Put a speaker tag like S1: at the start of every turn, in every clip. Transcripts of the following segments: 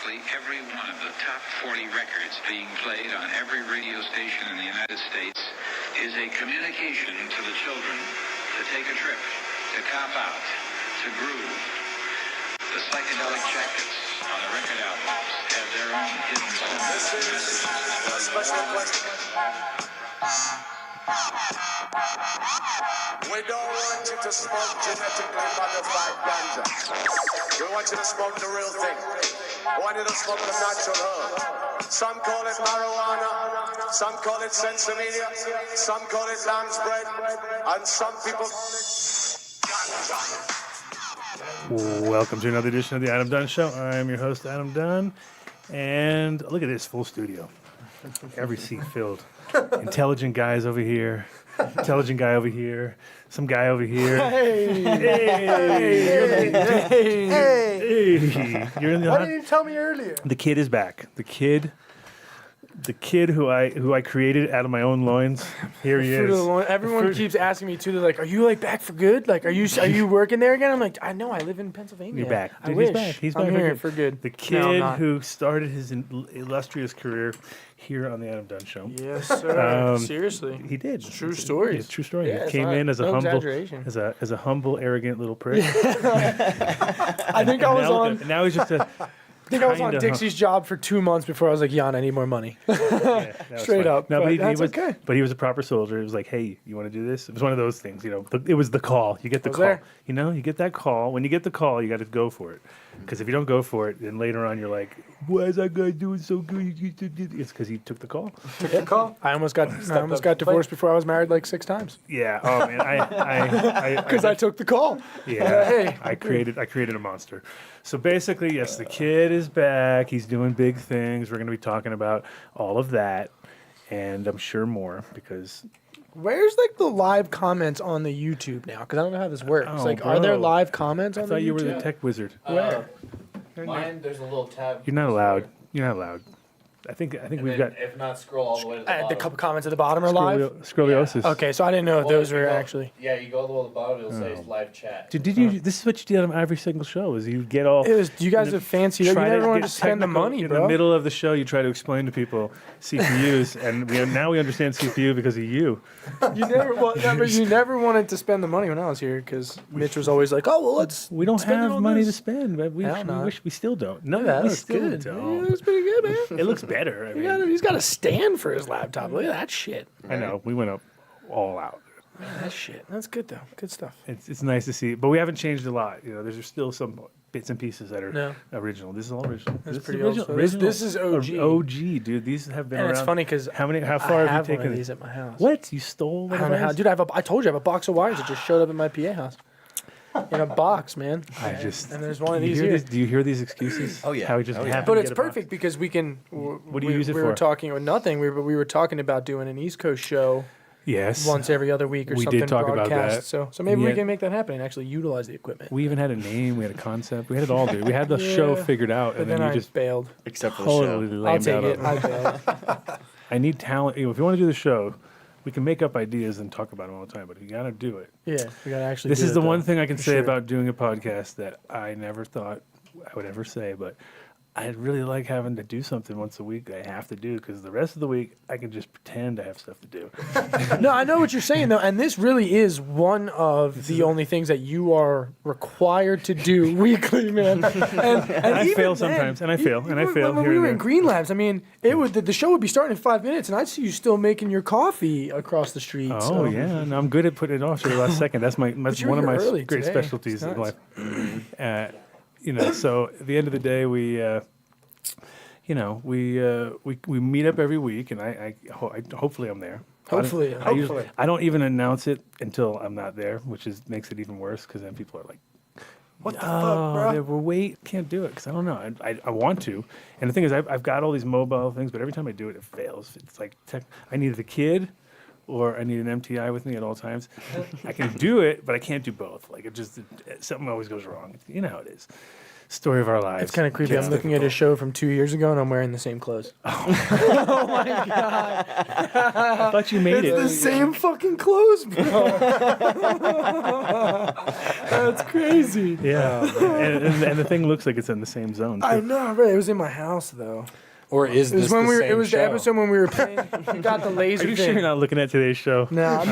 S1: practically every one of the top 40 records being played on every radio station in the United States is a communication to the children to take a trip, to cop out, to groove. The psychedelic jackets on the record albums have their own hidden messages.
S2: Special question. We don't want you to smoke genetically modified ganja. We want you to smoke the real thing. We want you to smoke the natural herb. Some call it marijuana, some call it sensimedia, some call it lamb's bread, and some people call it
S3: Welcome to another edition of the Adam Dunn Show. I am your host, Adam Dunn, and look at this full studio. Every seat filled. Intelligent guys over here. Intelligent guy over here. Some guy over here.
S4: Hey!
S3: You're in the
S4: Why didn't you tell me earlier?
S3: The kid is back. The kid who I created out of my own loins. Here he is.
S4: Everyone keeps asking me too. They're like, "Are you like back for good? Like, are you working there again?" I'm like, "I know. I live in Pennsylvania."
S3: You're back.
S4: I
S3: Dude,
S4: wish.
S3: He's back. He's back
S4: I'm here for good.
S3: The kid who started his illustrious career here on the Adam Dunn Show.
S4: Yes, sir. Seriously,
S3: he did.
S4: True story.
S3: It's a true story.
S4: Yeah,
S3: he came in as a humble, arrogant little prick.
S4: I think I was on.
S3: Now he's just a.
S4: I was on Dixie's job for 2 months before I was like, "Jan, I need more money." Straight up.
S3: No, but
S4: that's
S3: okay. But he was a proper soldier. It was like, "Hey, you want to do this?" It was one of those things, you know. It was the call. You get the call.
S4: There.
S3: You know, you get that call. When you get the call, you got to go for it. Because if you don't go for it, then later on you're like, "Why is that guy doing so good?" It's because he took the call.
S4: Took the call. I almost got divorced before I was married like 6 times.
S3: Yeah. Oh man,
S4: because I took the call.
S3: Yeah.
S4: Hey.
S3: I created a monster. So basically, yes, the kid is back. He's doing big things. We're going to be talking about all of that, and I'm sure more because.
S4: Where's like the live comments on the YouTube now? Because I don't know how this works. Are there live comments on the YouTube?
S3: I thought you were the tech wizard.
S4: Where?
S5: Mine, there's a little tab.
S3: You're not allowed. You're not allowed. I think we've got.
S5: If not, scroll all the way to the bottom.
S4: The couple comments at the bottom are live?
S3: Scoliosis.
S4: Okay, so I didn't know if those were actually.
S5: Yeah, you go all the way to the bottom, it'll say live chat.
S3: Did you? This is what you did on every single show. Is you get all.
S4: You guys are fancy. You never wanted to spend the money,
S3: in
S4: bro.
S3: In the middle of the show, you try to explain to people CPUs, and now we understand CPU because of you.
S4: You never wanted to spend the money when I was here because Mitch was always like, "Oh well, let's."
S3: We don't have money to spend, but we wish we still don't. No,
S4: that
S3: we
S4: looks
S3: still
S4: good.
S3: don't.
S4: Yeah, that's pretty good, man.
S3: It looks better. I mean,
S4: He's got a stand for his laptop. Look at that shit.
S3: I know. We went up all out.
S4: That shit. That's good though. Good stuff.
S3: It's nice to see, but we haven't changed a lot. You know, there's still some bits and pieces that are original. This is all original.
S4: That's
S3: this
S4: pretty
S3: is original.
S4: old. This is OG.
S3: OG, dude. These have been
S4: and
S3: around.
S4: it's funny because
S3: how far
S4: I
S3: have you taken
S4: one of these at my house?
S3: What? You stole one
S4: I don't know how, dude. I told you I have a box of wires that just showed up in my PA house. In a box, man.
S3: and
S4: there's one of these here.
S3: Do you hear these excuses?
S5: Oh yeah.
S3: How we just happened
S4: But
S3: to
S4: it's
S3: get a
S4: perfect because we can.
S3: What do you use it for?
S4: We were talking with nothing. We were talking about doing an East Coast show.
S3: Yes.
S4: Once every other week or
S3: We
S4: something.
S3: did talk about that.
S4: So maybe we can make that happen and actually utilize the equipment.
S3: We even had a name. We had a concept. We had it all, dude. We had the show figured out,
S4: But
S3: and then you
S4: I
S3: just
S4: bailed.
S5: Except for the
S3: totally
S5: show.
S4: I'll
S3: lamed
S4: take
S3: out
S4: it.
S3: on
S4: I
S3: it.
S4: bailed.
S3: I need talent. If you want to do the show, we can make up ideas and talk about them all the time, but you got to do it.
S4: Yeah, we gotta actually.
S3: This
S4: do
S3: is
S4: it,
S3: the
S4: though,
S3: one thing I can
S4: for
S3: say
S4: sure.
S3: about doing a podcast that I never thought I would ever say, but I really like having to do something once a week. I have to do because the rest of the week I can just pretend I have stuff to do.
S4: No, I know what you're saying though, and this really is one of the only things that you are required to do weekly, man. And
S3: I fail sometimes, and I fail, and I fail
S4: When
S3: here
S4: we
S3: and
S4: were
S3: there.
S4: in Green Labs, I mean, the show would be starting in 5 minutes, and I'd see you still making your coffee across the street.
S3: Oh
S4: so.
S3: yeah, and I'm good at putting it off to the last second. That's
S4: you're
S3: one of
S4: here
S3: my
S4: early
S3: great
S4: today.
S3: specialties
S4: It's
S3: in
S4: nuts.
S3: life. So at the end of the day, we meet up every week, and I hopefully I'm there.
S4: Hopefully.
S3: I don't even announce it until I'm not there, which makes it even worse because then people are like,
S4: What the fuck, bro?
S3: Can't do it because I don't know. I want to, and the thing is, I've got all these mobile things, but every time I do it, it fails. It's like I need the kid, or I need an MTI with me at all times. I can do it, but I can't do both. Like something always goes wrong. You know how it is. Story of our lives.
S4: It's kind of creepy. I'm looking at a show from 2 years ago, and I'm wearing the same clothes.
S3: I thought you made
S4: It's
S3: it.
S4: the same fucking clothes, bro. That's crazy.
S3: Yeah, and the thing looks like it's in the same zone. Too.
S4: I know, right? It was in my house though.
S6: Or is
S4: It was
S6: this
S4: when
S6: the
S4: we were.
S6: same
S4: It was
S6: show?
S4: the episode when we were playing. We got the laser
S3: Are you
S4: thing.
S3: sure you're not looking at today's show?
S4: No.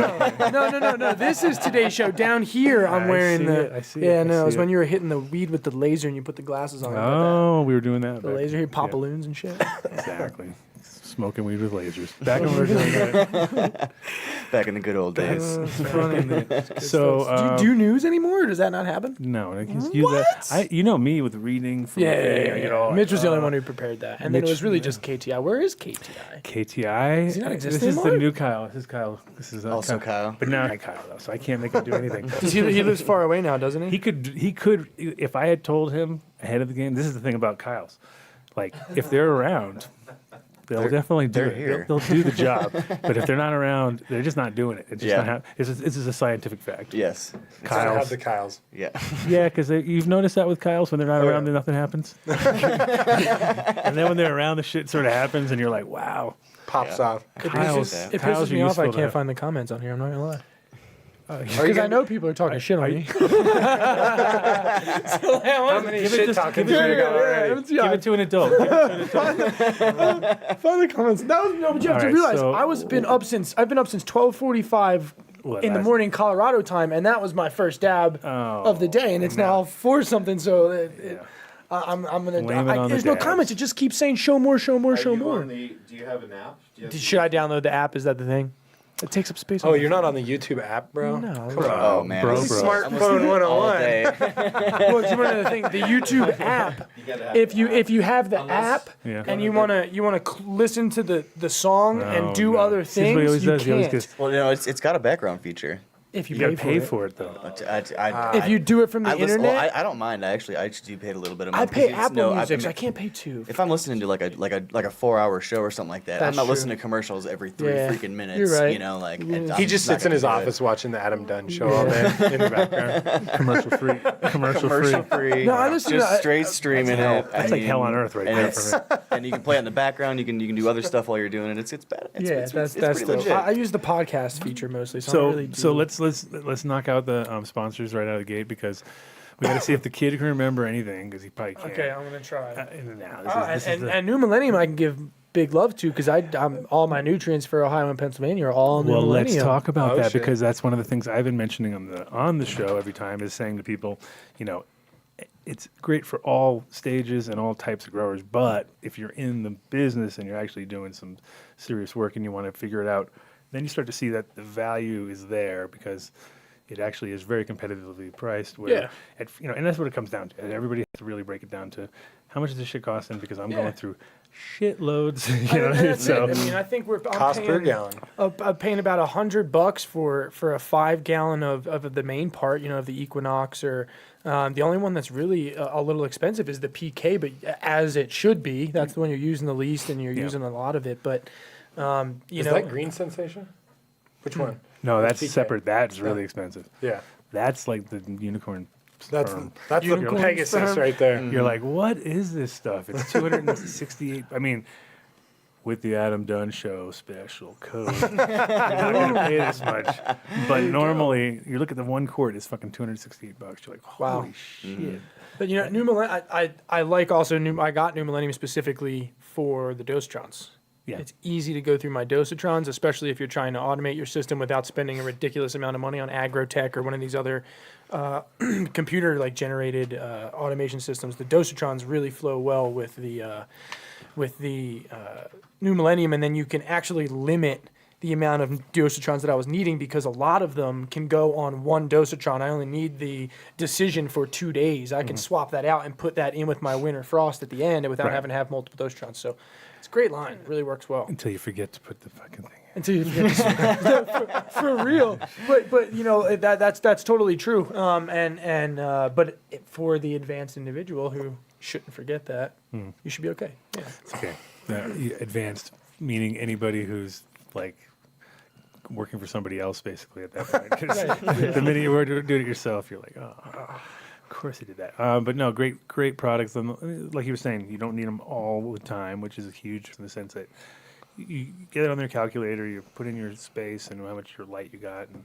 S4: This is today's show. Down here, I'm
S3: I
S4: wearing
S3: see
S4: the.
S3: it, I see it,
S4: Yeah,
S3: I
S4: no, it was
S3: see
S4: when
S3: it.
S4: you were hitting the weed with the laser and you put the glasses on.
S3: Oh, we were doing that.
S4: The
S3: back-
S4: laser here, pop
S3: yeah,
S4: balloons and shit.
S3: Exactly. Smoking weed with lasers. Back when we were doing that.
S7: Back in the good old days.
S3: So,
S4: Do you do news anymore? Or does that not happen?
S3: no, I guess you know me with reading from you know,
S4: Mitch was the only one who prepared that, and then it
S3: Mitch-
S4: was really just KTI. Where is KTI?
S3: KTI.
S4: Does he not exist
S3: this is the
S4: anymore?
S3: new Kyle. This is Kyle. This is
S7: Also Kyle.
S3: But now I'm Kyle though, so I can't make him do anything.
S4: He lives far away now, doesn't he?
S3: He could if I had told him ahead of the game. This is the thing about Kyle's. Like if they're around, they'll definitely do
S7: they're
S3: it.
S7: here.
S3: They'll do the job. But if they're not around, they're just not doing it. It's just
S7: Yeah.
S3: not it's just a scientific fact.
S7: Yes.
S6: I
S3: Kyle's.
S6: have the Kyles.
S7: Yeah.
S3: Yeah, because you've noticed that with Kyle's when they're not around, then nothing happens. And then when they're around, the shit sort of happens, and you're like, wow.
S6: Pops
S7: Yeah.
S6: off.
S3: Kyle's,
S4: It
S3: Kyle's
S4: pisses me
S3: are
S4: off. I
S3: useful to
S4: can't
S3: have.
S4: find the comments on here. I'm not gonna lie.
S6: Are you
S4: Because I
S6: gonna-
S4: know people are talking shit on me.
S6: How many shit talking
S3: give it-
S6: you got already?
S3: Give it to an adult. Give it to an adult.
S4: Find the comments. That was, no, but you have
S3: All
S4: to
S3: right,
S4: realize
S3: so-
S4: I've been up since 12:45
S3: Well,
S4: in the
S3: that's-
S4: morning Colorado time, and that was my first dab of the day, and it's now 4 something. So I'm gonna.
S3: Blame it on the
S4: there's no
S3: dabs.
S4: comments. It just keeps saying show more, show more, show more.
S5: Do you have an app?
S4: Should I download the app? Is that the thing? It takes up space.
S6: Oh, you're not on the YouTube app, bro?
S4: No.
S6: Come on.
S7: Oh, man.
S3: Bro.
S6: Smartphone
S7: All
S6: 101.
S7: day.
S4: Well, it's one of the things. The YouTube app. If you have the app
S3: Yeah.
S4: and you wanna listen to the song
S3: Oh,
S4: and do
S3: no.
S4: other
S3: See, this is what he
S4: things,
S3: always
S4: you
S3: does. He always
S4: can't.
S3: gets-
S7: Well, it's got a background feature.
S4: If you,
S3: You gotta pay for it though.
S4: If you do it from the
S7: I listen,
S4: internet,
S7: well, I don't mind. I just do pay a little bit of money.
S4: I pay
S7: because
S4: Apple Music,
S7: I
S4: so I
S7: mean,
S4: can't pay 2.
S7: if I'm listening to like a 4-hour show or something like that,
S4: That's
S7: I'm not
S4: true.
S7: listening to commercials every 3
S4: Yeah,
S7: freaking minutes.
S4: you're right.
S7: You know, like
S6: He just sits in his office watching the Adam Dunn show all day in the background.
S3: Commercial free. Commercial
S7: commercial
S3: free.
S7: free.
S4: No, I listen to
S7: just
S4: that.
S7: straight streaming it.
S3: That's like hell on earth right
S7: and
S3: there
S7: it's-
S3: for me.
S7: And you can play it in the background. You can do other stuff while you're doing it. It's bad. It's,
S4: Yeah,
S7: it's
S4: that's
S7: pretty
S4: dope.
S7: legit.
S4: I use the podcast feature mostly, so I don't really do.
S3: So let's knock out the sponsors right out of the gate because we got to see if the kid can remember anything because he probably can't.
S4: Okay, I'm gonna try.
S3: And now this is the-
S4: And New Millennium, I can give big love to because I'm all my nutrients for Ohio and Pennsylvania are all New
S3: well,
S4: Millennium.
S3: let's talk about
S6: Oh,
S3: that
S6: shit.
S3: because that's one of the things I've been mentioning on the show every time is saying to people, you know, it's great for all stages and all types of growers, but if you're in the business and you're actually doing some serious work and you want to figure it out, then you start to see that the value is there because it actually is very competitively priced. Where and that's what it comes down to. And everybody has to really break it down to how much is this shit costing because I'm going through shitloads.
S4: That's
S3: So
S4: it. I mean, I think I'm
S6: Cost per
S4: paying,
S6: gallon.
S4: I'm paying about $100 for a 5 gallon of the main part, of the Equinox, or the only one that's really a little expensive is the PK, but as it should be, that's the one you're using the least and you're using a lot of it. But
S6: Is that Green Sensation? Which one?
S3: no, that's
S6: PK.
S3: separate. That's really expensive.
S6: Yeah.
S3: That's like the unicorn.
S6: That's
S3: sperm.
S6: the
S4: Unicorn
S6: Pegasus
S4: sperm.
S6: right there.
S3: You're like, what is this stuff? It's 268. I mean, with the Adam Dunn Show special code, you're not going to pay this much. But normally, you look at the 1 quart, it's fucking $268. You're like, holy shit.
S4: But New Millennium, I like also I got New Millennium specifically for the dosatrons.
S3: Yeah.
S4: It's easy to go through my dosatrons, especially if you're trying to automate your system without spending a ridiculous amount of money on agrotech or one of these other computer generated automation systems. The dosatrons really flow well with the New Millennium, and then you can actually limit the amount of dosatrons that I was needing because a lot of them can go on one dosatron. I only need the decision for 2 days. I can swap that out and put that in with my winter frost at the end without having to have multiple dosatrons. So it's a great line. It really works well.
S3: Until you forget to put the fucking thing in.
S4: Until you forget to for real. But that's totally true. But for the advanced individual who shouldn't forget that, you should be okay. Yeah.
S3: It's okay. Advanced, meaning anybody who's like working for somebody else basically at that point. 'Cause the minute you were doing it yourself, you're like, oh, course he did that. But no, great products. Like you were saying, you don't need them all the time, which is huge in the sense that you get it on their calculator, you put in your space and how much your light you got, and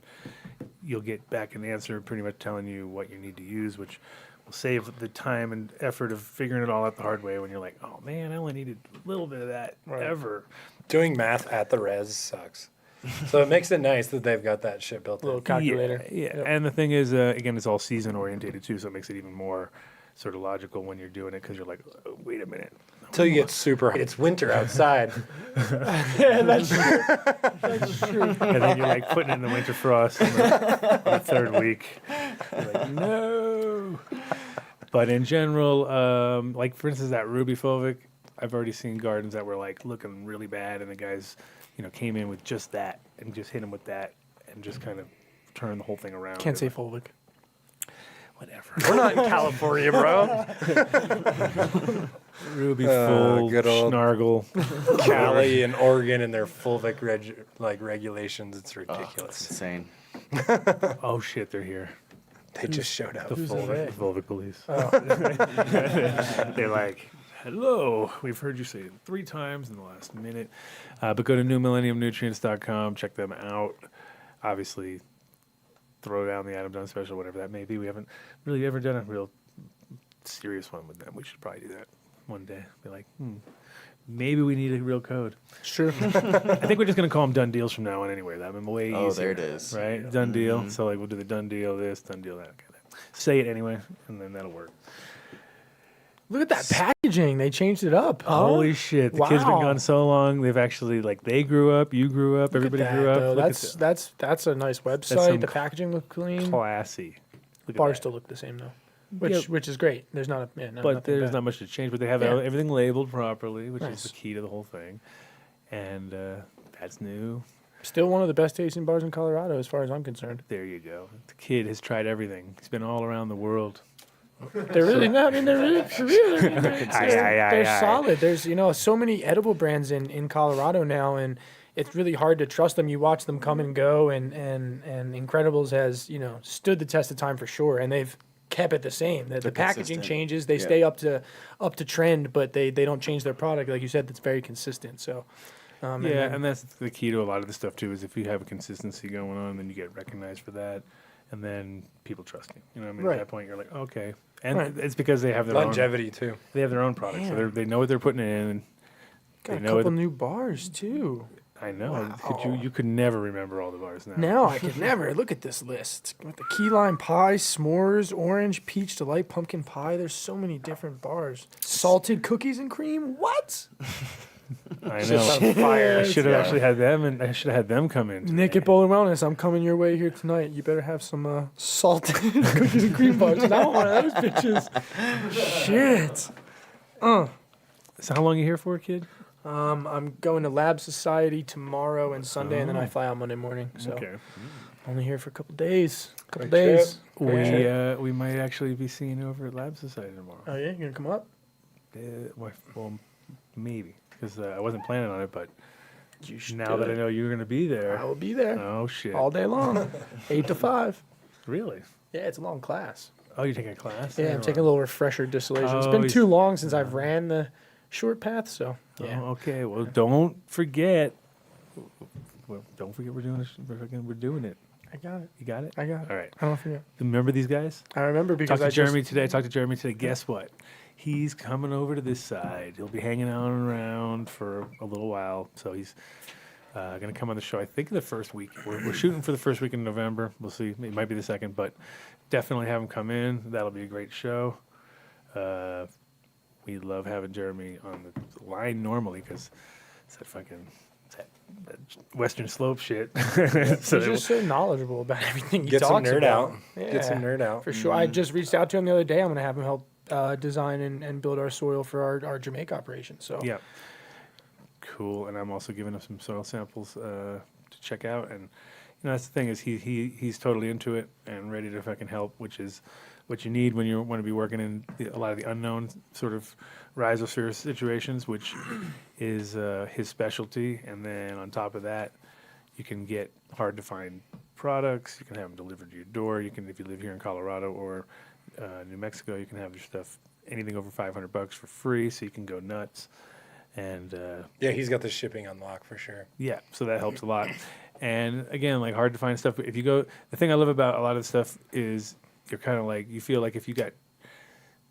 S3: you'll get back an answer pretty much telling you what you need to use, which will save the time and effort of figuring it all out the hard way when you're like, oh man, I only needed a little bit of that ever.
S6: Doing math at the res sucks. So it makes it nice that they've got that shit built
S4: Little
S6: in.
S4: calculator.
S3: Yeah.
S4: Yep.
S3: And the thing is, again, it's all season orientated too, so it makes it even more sort of logical when you're doing it because you're like, oh, wait a minute.
S6: Until you get super hot. It's winter outside.
S4: Yeah, that's true. That's true.
S3: And then you're like putting in the winter frost on the third week. You're like, no. But in general, like for instance, that ruby fulvic, I've already seen gardens that were like looking really bad, and the guys, came in with just that and just hit them with that and just kind of turned the whole thing around.
S4: Can't say fulvic.
S3: Whatever.
S6: We're not in California, bro.
S3: Ruby full,
S6: good old
S3: snargle.
S6: Cali and Oregon and their fulvic regulations. It's
S7: Oh,
S6: ridiculous.
S7: it's insane.
S3: Oh shit, they're here.
S6: They just showed up.
S3: The Fulvic police.
S4: Oh.
S3: They're like, hello, we've heard you say it 3 times in the last minute. But go to newmillenniumnutrients.com, check them out. Obviously, throw down the Adam Dunn special, whatever that may be. We haven't really ever done a real serious one with them. We should probably do that one day. Be like, maybe we need a real code.
S4: Sure.
S3: I think we're just going to call them done deals from now on anyway. That'd be way easier.
S7: Oh, there it is.
S3: Right? Yeah. Done deal. So like we'll do the done deal this, done deal that. Okay, say it anyway, and then that'll work.
S4: Look at that packaging. They changed it up. Huh?
S3: Holy shit. The kids been
S4: Wow.
S3: gone so long. They've actually, like, they grew up, you grew up,
S4: Look
S3: everybody
S4: at that,
S3: grew up.
S4: though.
S3: Look at
S4: That's a nice
S3: some
S4: website. The packaging looked clean.
S3: classy. Look at
S4: Bars
S3: that.
S4: still look the same though,
S3: Yeah.
S4: which is great. There's not a
S3: But
S4: nothing
S3: there's
S4: bad.
S3: not much to change. But they have
S4: Yeah.
S3: everything labeled properly, which
S4: Nice.
S3: is the key to the whole thing. And that's new.
S4: Still one of the best tasting bars in Colorado, as far as I'm concerned.
S3: There you go. The kid has tried everything. He's been all around the world.
S4: They're really not. I mean, they're really for real. I mean, they're solid. There's so many edible brands in Colorado now, and it's really hard to trust them. You watch them come and go, and Incredibles has stood the test of time for sure, and they've kept it the same. The packaging
S7: consistent.
S4: changes, they stay up to trend, but they don't change their product. Like you said, that's very consistent. So.
S3: And that's the key to a lot of the stuff too. Is if you have a consistency going on, then you get recognized for that, and then people trust you. You know what I mean?
S4: Right.
S3: At that point, you're like, okay, and
S4: Right.
S3: it's because they have their
S6: Longevity, too.
S3: They have their own product, so
S4: Man.
S3: they know what they're putting in. And
S4: Got
S3: they
S4: a
S3: know
S4: couple
S3: it-
S4: new bars too.
S3: I know.
S4: Wow.
S3: You could never remember all the bars now.
S4: Now I could never look at this list with the key lime pie, s'mores, orange, peach delight, pumpkin pie. There's so many different bars. Salted cookies and cream. What?
S3: I
S6: Just
S3: know.
S6: on fire.
S3: I should have actually had them, and I should have had them come in.
S4: Nick
S3: today.
S4: at Bowling Wellness, I'm coming your way here tonight. You better have some salted cookies and cream bars. And I want one of those bitches. Shit.
S3: So how long are you here for, kid?
S4: I'm going to Lab Society tomorrow and Sunday, and then I fly out Monday morning. So
S3: Okay.
S4: only here for a couple days.
S6: Great trip.
S3: We might actually be seeing you over at Lab Society tomorrow.
S4: Oh yeah, you gonna come up?
S3: Well, maybe because I wasn't planning on it, but
S4: You should
S3: now
S4: do
S3: that I
S4: it.
S3: know you're going to be there,
S4: I will be there
S3: oh shit,
S4: all day long, 8 to 5.
S3: really?
S4: Yeah, it's a long class.
S3: Oh, you're taking a class?
S4: Yeah, I'm taking a little refresher distillation. It's
S3: Oh,
S4: been
S3: he's-
S4: too long since I've ran the short path, so yeah.
S3: Oh, okay. Well, don't forget. Well, don't forget we're doing it. We're doing it.
S4: I got it.
S3: You got it.
S4: I got it.
S3: All right.
S4: I don't forget.
S3: Remember these guys?
S4: I remember because
S3: Talked to
S4: I
S3: Jeremy today. Talked to Jeremy today. Guess what? He's coming over to this side. He'll be hanging out around for a little while. So he's going to come on the show. I think the first week. We're shooting for the first week in November. We'll see. It might be the second, but definitely have him come in. That'll be a great show. We love having Jeremy on the line normally because it's that fucking that Western Slope shit.
S4: He's just so knowledgeable about everything he
S6: Get some
S4: talks
S6: nerd
S4: about.
S6: out.
S4: Yeah,
S6: Get some nerd out.
S4: for sure. I just reached out to him the other day. I'm gonna have him help design and build our soil for our Jamaica operation. So
S3: Yeah. Cool. And I'm also giving him some soil samples to check out. And that's the thing is he's totally into it and ready to fucking help, which is what you need when you want to be working in a lot of the unknown sort of rhizosphere situations, which is his specialty. And then on top of that, you can get hard to find products. You can have them delivered to your door. You can, if you live here in Colorado or New Mexico, you can have your stuff anything over $500 for free, so you can go nuts. And
S6: Yeah, he's got the shipping on lock for sure.
S3: yeah, so that helps a lot. And again, like hard to find stuff. If you go, the thing I love about a lot of the stuff is you're kind of like, you feel like if you got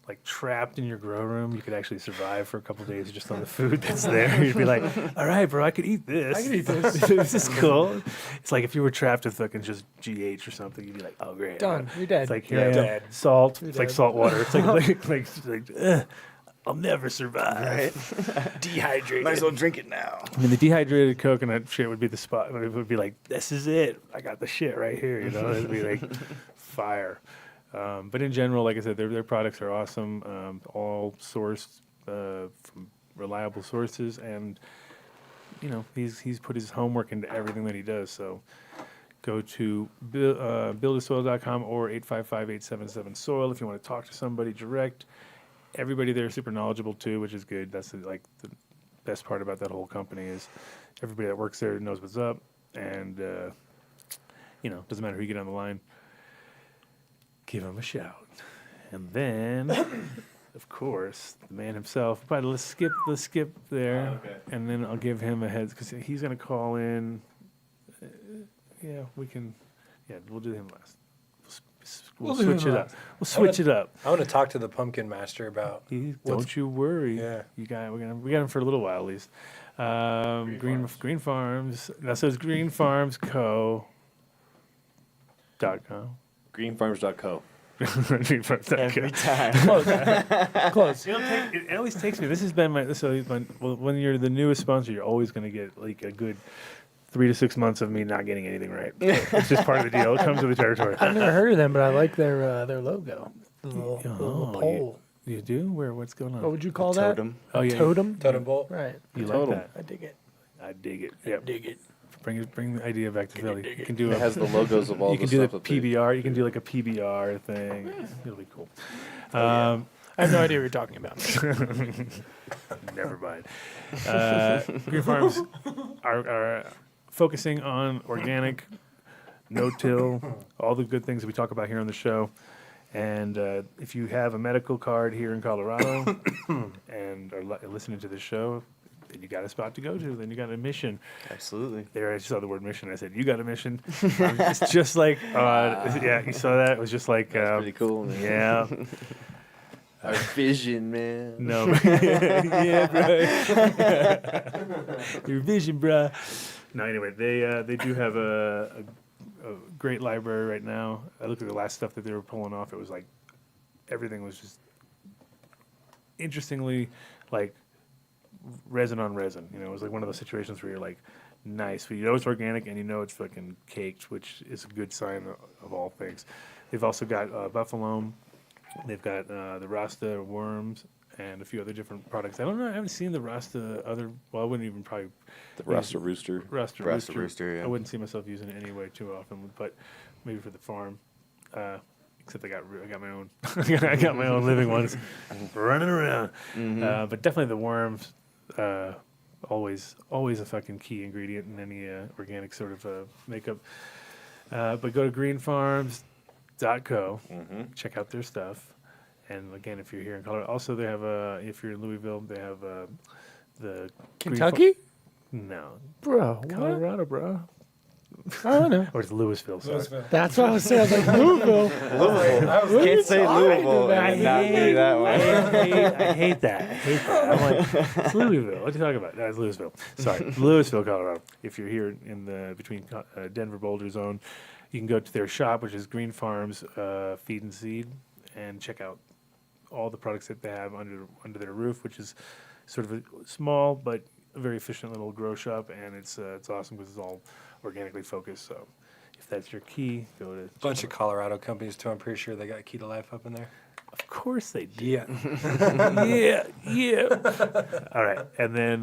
S3: like trapped in your grow room, you could actually survive for a couple days just on the food that's there. You'd be like, all right, bro, I could eat this.
S4: I can eat this.
S3: This is cool. It's like if you were trapped with fucking just GH or something, you'd be like, oh, great.
S4: Done. You're dead.
S3: It's like, here I am.
S6: Dead.
S3: Salt.
S4: You're
S3: It's like
S4: dead.
S3: salt water. It's like I'll never survive.
S7: Right?
S3: Dehydrated.
S7: Might as well drink it now.
S3: I mean, the dehydrated coconut shit would be the spot. It would be like, this is it. I got the shit right here. You know, it'd be like fire. But in general, like I said, their products are awesome. All sourced from reliable sources, and you know, he's put his homework into everything that he does. So go to buildasoil.com or 855-877-SOIL if you want to talk to somebody direct. Everybody there is super knowledgeable too, which is good. That's like the best part about that whole company is everybody that works there knows what's up, and you know, doesn't matter who you get on the line, give him a shout. And then, of course, the man himself. But let's skip there, and then I'll give him a heads because he's gonna call in. Yeah, we can. Yeah, we'll do him last. We'll
S4: do him
S3: switch it up.
S4: last.
S3: We'll switch it up.
S6: I want to talk to the pumpkin master about.
S3: Don't you worry.
S6: Yeah.
S3: We got him for a little while at least. Green Farms. That says greenfarmsco.com.
S8: Greenfarms.co.
S7: Every time.
S4: Close.
S3: It always takes me. This has been when you're the newest sponsor, you're always going to get like a good 3 to 6 months of me not getting anything right. It's just part of the deal. It comes with the territory.
S4: I've never heard of them, but I like their logo. The little
S3: Oh,
S4: pole.
S3: You do? What's going on?
S4: What would you call that?
S7: Totem.
S3: Oh yeah,
S4: Totem?
S6: Totem Bolt.
S4: Right.
S3: you like
S8: Totem.
S3: that?
S4: I dig it.
S3: I dig it. Yep.
S4: Dig it.
S3: Bring the idea back to Philly. You can do
S8: It has the logos of all
S3: you
S8: the
S3: can do the
S8: stuff that they-
S3: PBR. You can do like a PBR thing. It'll be cool.
S4: I have no idea what you're talking about.
S3: Never mind. Green Farms are focusing on organic, no-till, all the good things that we talk about here on the show. And if you have a medical card here in Colorado and are listening to this show, then you got a spot to go to. Then you got a mission.
S7: Absolutely.
S3: There, I saw the word mission. I said, "You got a mission." It's just like, yeah, you saw that. It was just like,
S7: That's pretty cool, man.
S3: yeah.
S7: Our vision, man.
S3: No, yeah, bro. Your vision, bro. No, anyway, they do have a great library right now. I looked at the last stuff that they were pulling off. It was like everything was just interestingly like resin on resin. You know, it was like one of those situations where you're like, nice, but you know it's organic and you know it's fucking caked, which is a good sign of all things. They've also got buffalo. They've got the Rasta worms and a few other different products. I don't know. I haven't seen the Rasta other. Well, I wouldn't even probably
S8: The Rasta Rooster.
S3: Rasta
S7: Rasta
S3: Rooster.
S7: Rooster, yeah.
S3: I wouldn't see myself using it anyway too often, but maybe for the farm. Except I got my own. I got my own living ones running around. But definitely the worms. Always a fucking key ingredient in any organic sort of makeup. But go to greenfarms.co. Check out their stuff. And again, if you're here in Colorado, also they have if you're in Louisville, they have the
S4: Kentucky?
S3: No,
S4: Bro, what?
S3: Colorado, bro.
S4: I don't know.
S3: Or it's Louisville. Sorry.
S4: That's what I was saying. I was like, Louisville.
S7: Can't say Louisville and not be that way.
S3: I hate that. I'm like, it's Louisville. What are you talking about? No, it's Louisville. Sorry, Louisville, Colorado. If you're here in the between Denver Boulder zone, you can go to their shop, which is Green Farms Feed and Seed, and check out all the products that they have under their roof, which is sort of a small but a very efficient little grow shop, and it's awesome because it's all organically focused. So if that's your key, go to
S6: Bunch of Colorado companies too. I'm pretty sure they got Key to Life up in there.
S3: Of course they do.
S6: Yeah.
S3: yeah. All right, and then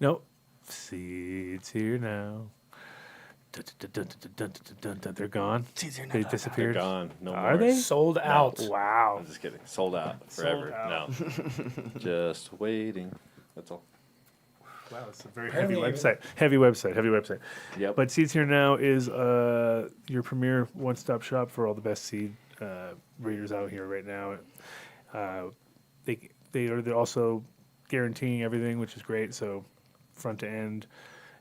S3: no seeds here now. They're gone. They disappeared.
S8: They're gone. No
S3: Are
S8: more.
S3: they?
S4: Sold out.
S3: Wow.
S8: I'm just kidding. Sold out forever.
S3: out.
S8: No. Just waiting. That's all.
S3: Wow, it's a very heavy website. Heavy website.
S8: Yep.
S3: But Seeds Here Now is your premier one-stop shop for all the best seed breeders out here right now. They're also guaranteeing everything, which is great. So front to end,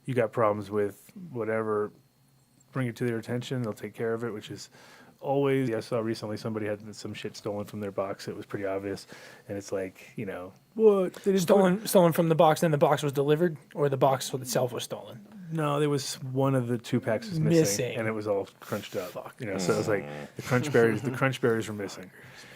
S3: you got problems with whatever, bring it to their attention. They'll take care of it, which is always. I saw recently somebody had some shit stolen from their box. It was pretty obvious, and it's like, what? They didn't
S4: Stolen from the box, then the box was delivered, or the box itself was stolen?
S3: No, there was one of the 2 packs was missing, and it was all crunched up. So it was like the crunch berries were missing.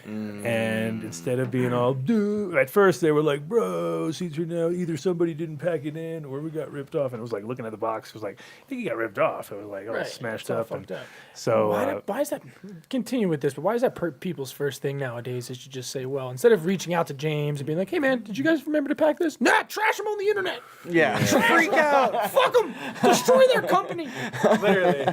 S3: And instead of being all, dude, at first they were like, bro, seeds are now either somebody didn't pack it in or we got ripped off. And it was like looking at the box, it was like, I think he got ripped off. It was like all smashed up.
S4: Fucked up.
S3: So
S4: why is that? Continue with this, but why is that people's first thing nowadays? Is to just say, well, instead of reaching out to James and being like, hey man, did you guys remember to pack this? Nah, trash them on the internet.
S7: Yeah. Freak out.
S4: Fuck them. Destroy their company.
S6: Literally.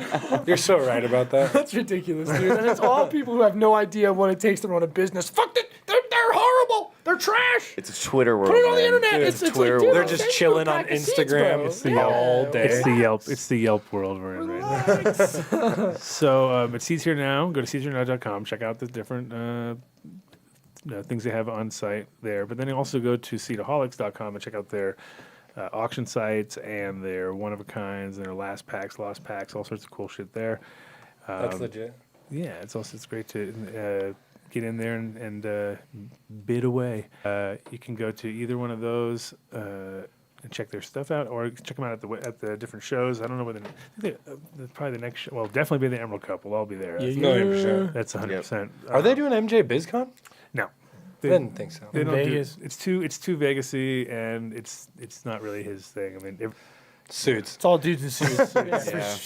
S6: You're so right about that.
S4: That's ridiculous, dude. And it's all people who have no idea what it takes to run a business. Fuck it. They're horrible. They're trash.
S7: It's a Twitter world.
S4: Put it on the
S7: man.
S4: internet.
S6: Dude,
S4: It's
S7: Twitter
S4: like, dude,
S6: They're
S4: I'll
S6: just
S4: send you a
S6: chilling on
S4: pack of seeds,
S6: Instagram
S4: bro.
S6: it's the all day.
S3: it's the Yelp world we're in right now. So it's Seeds Here Now. Go to seedsherenow.com. Check out the different things they have on site there. But then you also go to seedaholics.com and check out their auction sites and their one-of-a-kinds and their lost packs, all sorts of cool shit there.
S6: That's legit.
S3: Yeah, it's great to get in there and bid away. You can go to either one of those and check their stuff out, or check them out at the different shows. I don't know whether probably the next show. Well, definitely be the Emerald Cup. We'll all be there.
S6: No, 100%.
S3: That's 100%.
S6: Are they doing MJ BizCon?
S3: No.
S6: I didn't think so.
S3: They don't
S4: Vegas?
S3: It's too Vegas-y, and it's not really his thing. I mean,
S6: Suits.
S4: It's all dudes in suits.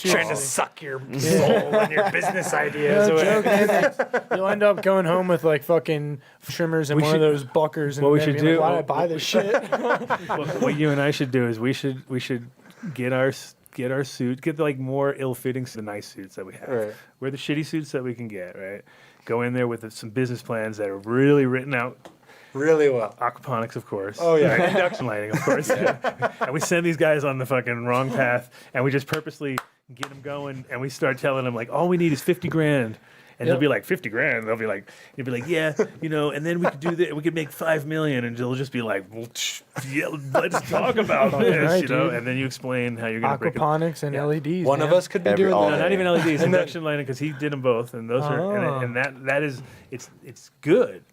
S6: Trying to suck your soul and your business ideas
S4: No
S6: away.
S4: joke, man. You'll end up going home with like fucking trimmers and
S3: We
S4: one
S3: should-
S4: of those buckers. And
S3: what we
S4: then
S3: should
S4: being
S3: do-
S4: Like, why did I buy this shit?
S3: what you and I should do is we should get our suit, get like more ill-fitting, the nice suits that we have.
S6: Right.
S3: Wear the shitty suits that we can get. Right. Go in there with some business plans that are really written out.
S6: Really well.
S3: Aquaponics, of course.
S6: Oh, yeah.
S3: Induction lighting, of course. And we send these guys on the fucking wrong path, and we just purposely get them going, and we start telling them, like, all we need is 50 grand. And they'll be like, 50 grand? They'll be like, you'll be like, yeah, and then we could do that. We could make 5 million. And they'll just be like, well, yeah, let's talk about this,
S4: right,
S3: you know?
S4: dude.
S3: And then you explain how you're going to break it.
S4: Aquaponics and LEDs.
S6: One
S4: man.
S6: of us could be doing
S7: all
S3: No,
S6: that.
S3: not even LEDs, induction lighting, because he did them both. And those are, and that is, it's good.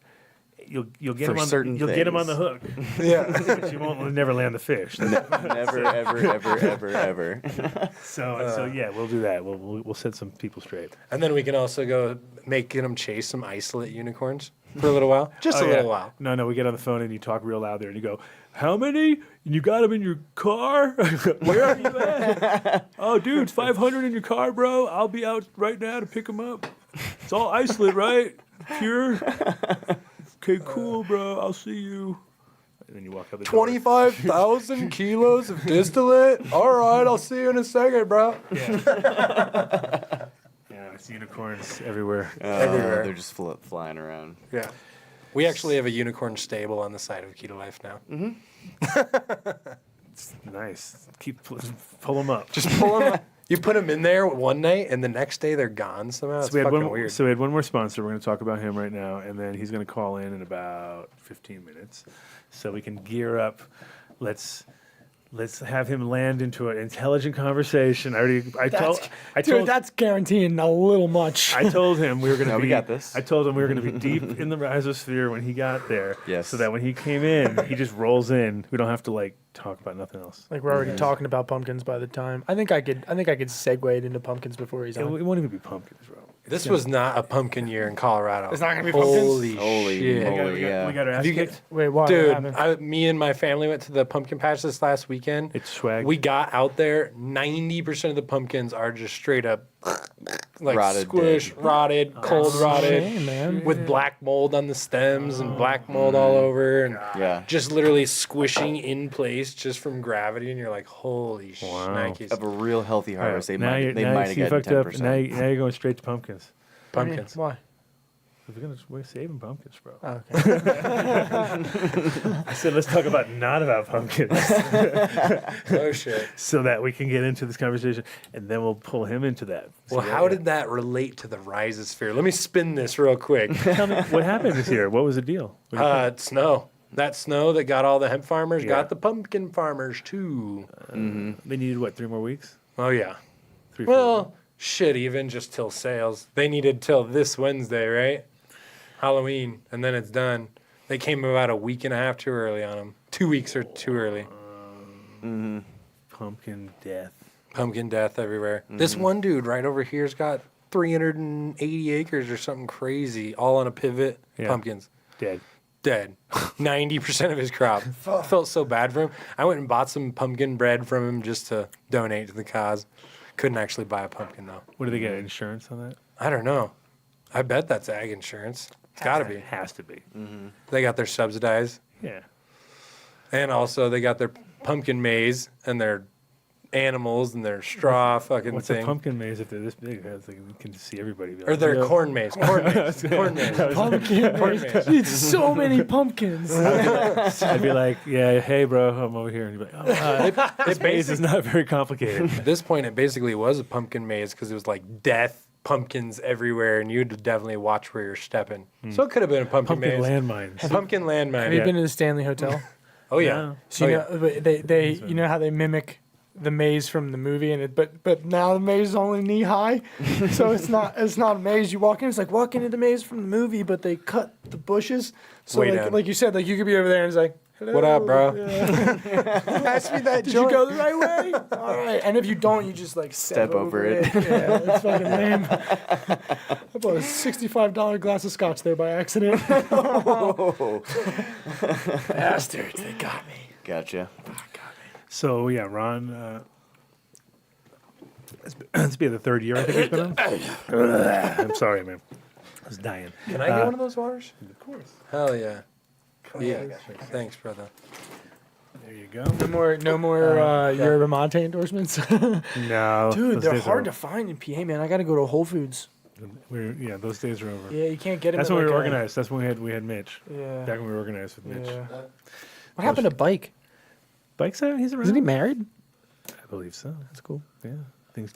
S3: You'll get
S7: For
S3: him on
S7: certain
S3: you'll get him on the
S7: things.
S3: hook,
S6: Yeah.
S3: but you won't never land the fish.
S7: Never, ever.
S3: So yeah, we'll do that. We'll set some people straight.
S6: And then we can also go get them chase some isolate unicorns for a little while. Just a little while.
S3: No, we get on the phone and you talk real loud there, and you go, "How many? And you got them in your car? Where are you at? Oh, dude, it's 500 in your car, bro. I'll be out right now to pick them up. It's all isolate, right? Pure. Okay, cool, bro. I'll see you." And then you walk out the door.
S6: 25,000 kilos of distillate? All right, I'll see you in a second, bro.
S3: Yeah, it's unicorns everywhere.
S6: Everywhere.
S7: They're just flying around.
S6: Yeah. We actually have a unicorn stable on the side of Keto Life now.
S3: Nice. Pull them up.
S6: Just pull them up. You put them in there one night, and the next day they're gone somehow. It's fucking weird.
S3: So we had one more sponsor. We're going to talk about him right now, and then he's going to call in about 15 minutes, so we can gear up. Let's have him land into an intelligent conversation. I told
S4: That's guaranteeing a little much.
S3: I told him we were going to
S7: No,
S3: be.
S7: we got this.
S3: I told him we were going to be deep in the rhizosphere when he got there.
S7: Yes.
S3: So that when he came in, he just rolls in. We don't have to talk about nothing else.
S4: Like we're already talking about pumpkins by the time. I think I could segue it into pumpkins before he's
S3: It
S4: on.
S3: won't even be pumpkins, bro.
S6: This was not a pumpkin year in Colorado.
S4: It's not gonna be pumpkins?
S6: Holy
S7: Holy
S6: shit.
S7: moly, yeah.
S3: We got our ass
S6: Have you
S3: kicked.
S4: Wait, what?
S6: Dude,
S4: What happened?
S6: me and my family went to the pumpkin patch this last weekend.
S3: It's swag.
S6: We got out there, 90% of the pumpkins are just straight up like
S7: Rotted,
S6: squish,
S7: dead.
S6: rotted, cold rotted,
S4: Shame, man.
S6: with black mold on the stems and black mold all over, and
S7: Yeah.
S6: just literally squishing in place just from gravity. And you're like, holy shnikes.
S7: Of a real healthy harvest, they
S3: now
S7: might
S3: you
S7: have gotten
S3: fucked up.
S7: 10%.
S3: Now you're going straight to pumpkins.
S6: Pumpkins.
S4: Why?
S3: We're saving pumpkins, bro.
S4: Okay.
S3: I said let's talk about not about pumpkins,
S6: Oh shit.
S3: so that we can get into this conversation, and then we'll pull him into that.
S6: Well,
S3: See,
S6: how did that relate to the rhizosphere? Let me spin this real quick.
S3: Tell me what happened this year? What was the deal? What do you think?
S6: Snow. That snow that got all the hemp farmers
S3: Yeah.
S6: got the pumpkin farmers too.
S3: They needed what? 3 more weeks?
S6: Oh yeah.
S3: 3, 4
S6: Well, shit, even just till sales. They needed till this Wednesday, right? Halloween, and then it's done. They came about a week and a half too early on them. 2 weeks or too early.
S3: pumpkin death.
S6: Pumpkin death everywhere. This one dude right over here's got 380 acres or something crazy, all on a pivot.
S3: Yeah.
S6: Pumpkins.
S3: Dead.
S6: Dead. 90% of his crop. I felt so bad for him. I went and bought some pumpkin bread from him just to donate to the cause. Couldn't actually buy a pumpkin though.
S3: What do they get? Insurance on that?
S6: I don't know. I bet that's ag insurance. It's got to be.
S3: Has to be.
S6: They got their subsidized.
S3: Yeah.
S6: And also they got their pumpkin maize and their animals and their straw fucking
S3: What's
S6: thing.
S3: a pumpkin maze if they're this big? It's like you can see everybody. Be
S6: Or
S3: like,
S6: their
S3: "Yo."
S6: corn maize. Corn maize. Corn maize.
S4: Pumpkin.
S6: Corn maize.
S4: It's so many pumpkins.
S3: I'd be like, yeah, hey, bro, I'm over here. And you'd be like, oh, this maze is not very complicated.
S6: At this point, it basically was a pumpkin maze because it was like death, pumpkins everywhere, and you'd definitely watch where you're stepping. So it could have been a pumpkin,
S3: Pumpkin
S6: maze.
S3: landmines.
S6: Pumpkin landmine.
S4: Have you been to the Stanley Hotel?
S6: Oh yeah.
S4: So you
S6: Oh, yeah.
S4: know they you know how they mimic the maze from the movie, and but now the maze is only knee high, so it's not a maze. You walk in, it's like walking into the maze from the movie, but they cut the bushes. So
S6: Way down.
S4: like you said, like you could be over there and it's like, hello,
S6: What up, bro?
S4: Yeah.
S6: Pass me that
S4: Did you go the right way? All right. And if you don't, you just like step
S7: over it.
S4: Yeah, it's fucking lame. I bought a $65 glass of scotch there by accident. Bastards, they got me.
S7: Gotcha.
S3: So, yeah, Ron, it's been the 3rd year I think he's been on. I'm sorry, man. I was dying.
S6: Can I get one of those waters?
S3: Of course.
S6: Hell yeah. Yeah. Thanks, brother.
S3: There you go.
S4: No more Yerba Mate endorsements.
S3: No.
S4: Dude,
S3: those
S4: they're
S3: days are
S4: hard to
S3: over.
S4: find in PA, man. I got to go to Whole Foods.
S3: Yeah, those days are over.
S4: Yeah, you can't get them.
S3: That's
S4: at,
S3: when we
S4: like,
S3: were
S4: a-
S3: organized. That's when we had Mitch.
S4: Yeah.
S3: Back when we were organized with Mitch.
S4: Yeah. What happened to Bike?
S3: Bike's out. He's around.
S4: Isn't he married?
S3: I believe so.
S4: That's cool.
S3: Yeah.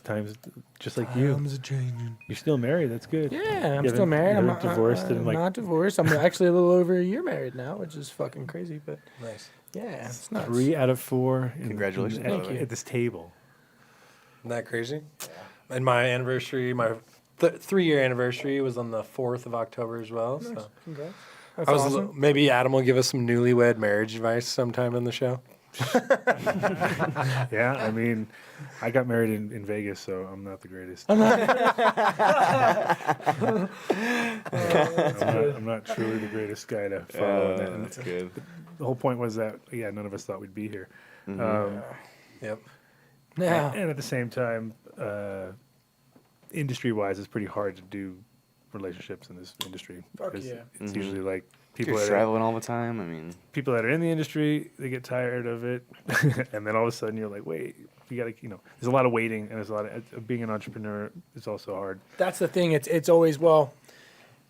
S3: Times just like you.
S4: Times are changing.
S3: You're still married. That's good.
S4: Yeah, I'm
S3: You
S4: still
S3: haven't-
S4: married.
S3: you
S4: I'm
S3: haven't
S4: not
S3: divorced in,
S4: I'm
S3: like-
S4: not divorced. I'm actually a little over a year married now, which is fucking crazy. But
S6: Nice.
S4: yeah, it's nuts.
S3: 3 out of 4.
S7: Congratulations, by the way.
S3: At this table.
S6: Isn't that crazy? Yeah. And my anniversary, my 3-year anniversary was on the 4th of October as well. So
S4: Congrats. That's
S6: I was
S4: awesome.
S6: maybe Adam will give us some newlywed marriage advice sometime in the show.
S3: Yeah, I mean, I got married in Vegas, so I'm not the greatest. I'm not truly the greatest guy to follow. in that. And
S7: That's good.
S3: the whole point was that, yeah, none of us thought we'd be here.
S6: Yep.
S4: Yeah.
S3: And at the same time, industry-wise, it's pretty hard to do relationships in this industry.
S4: Fuck
S3: because
S4: yeah.
S3: It's usually like people
S7: You're
S3: that, are,
S7: traveling all the time. I mean,
S3: people that are in the industry, they get tired of it. And then all of a sudden you're like, wait, you got to, there's a lot of waiting, and there's a lot of, being an entrepreneur is also hard.
S4: That's the thing. It's always, well,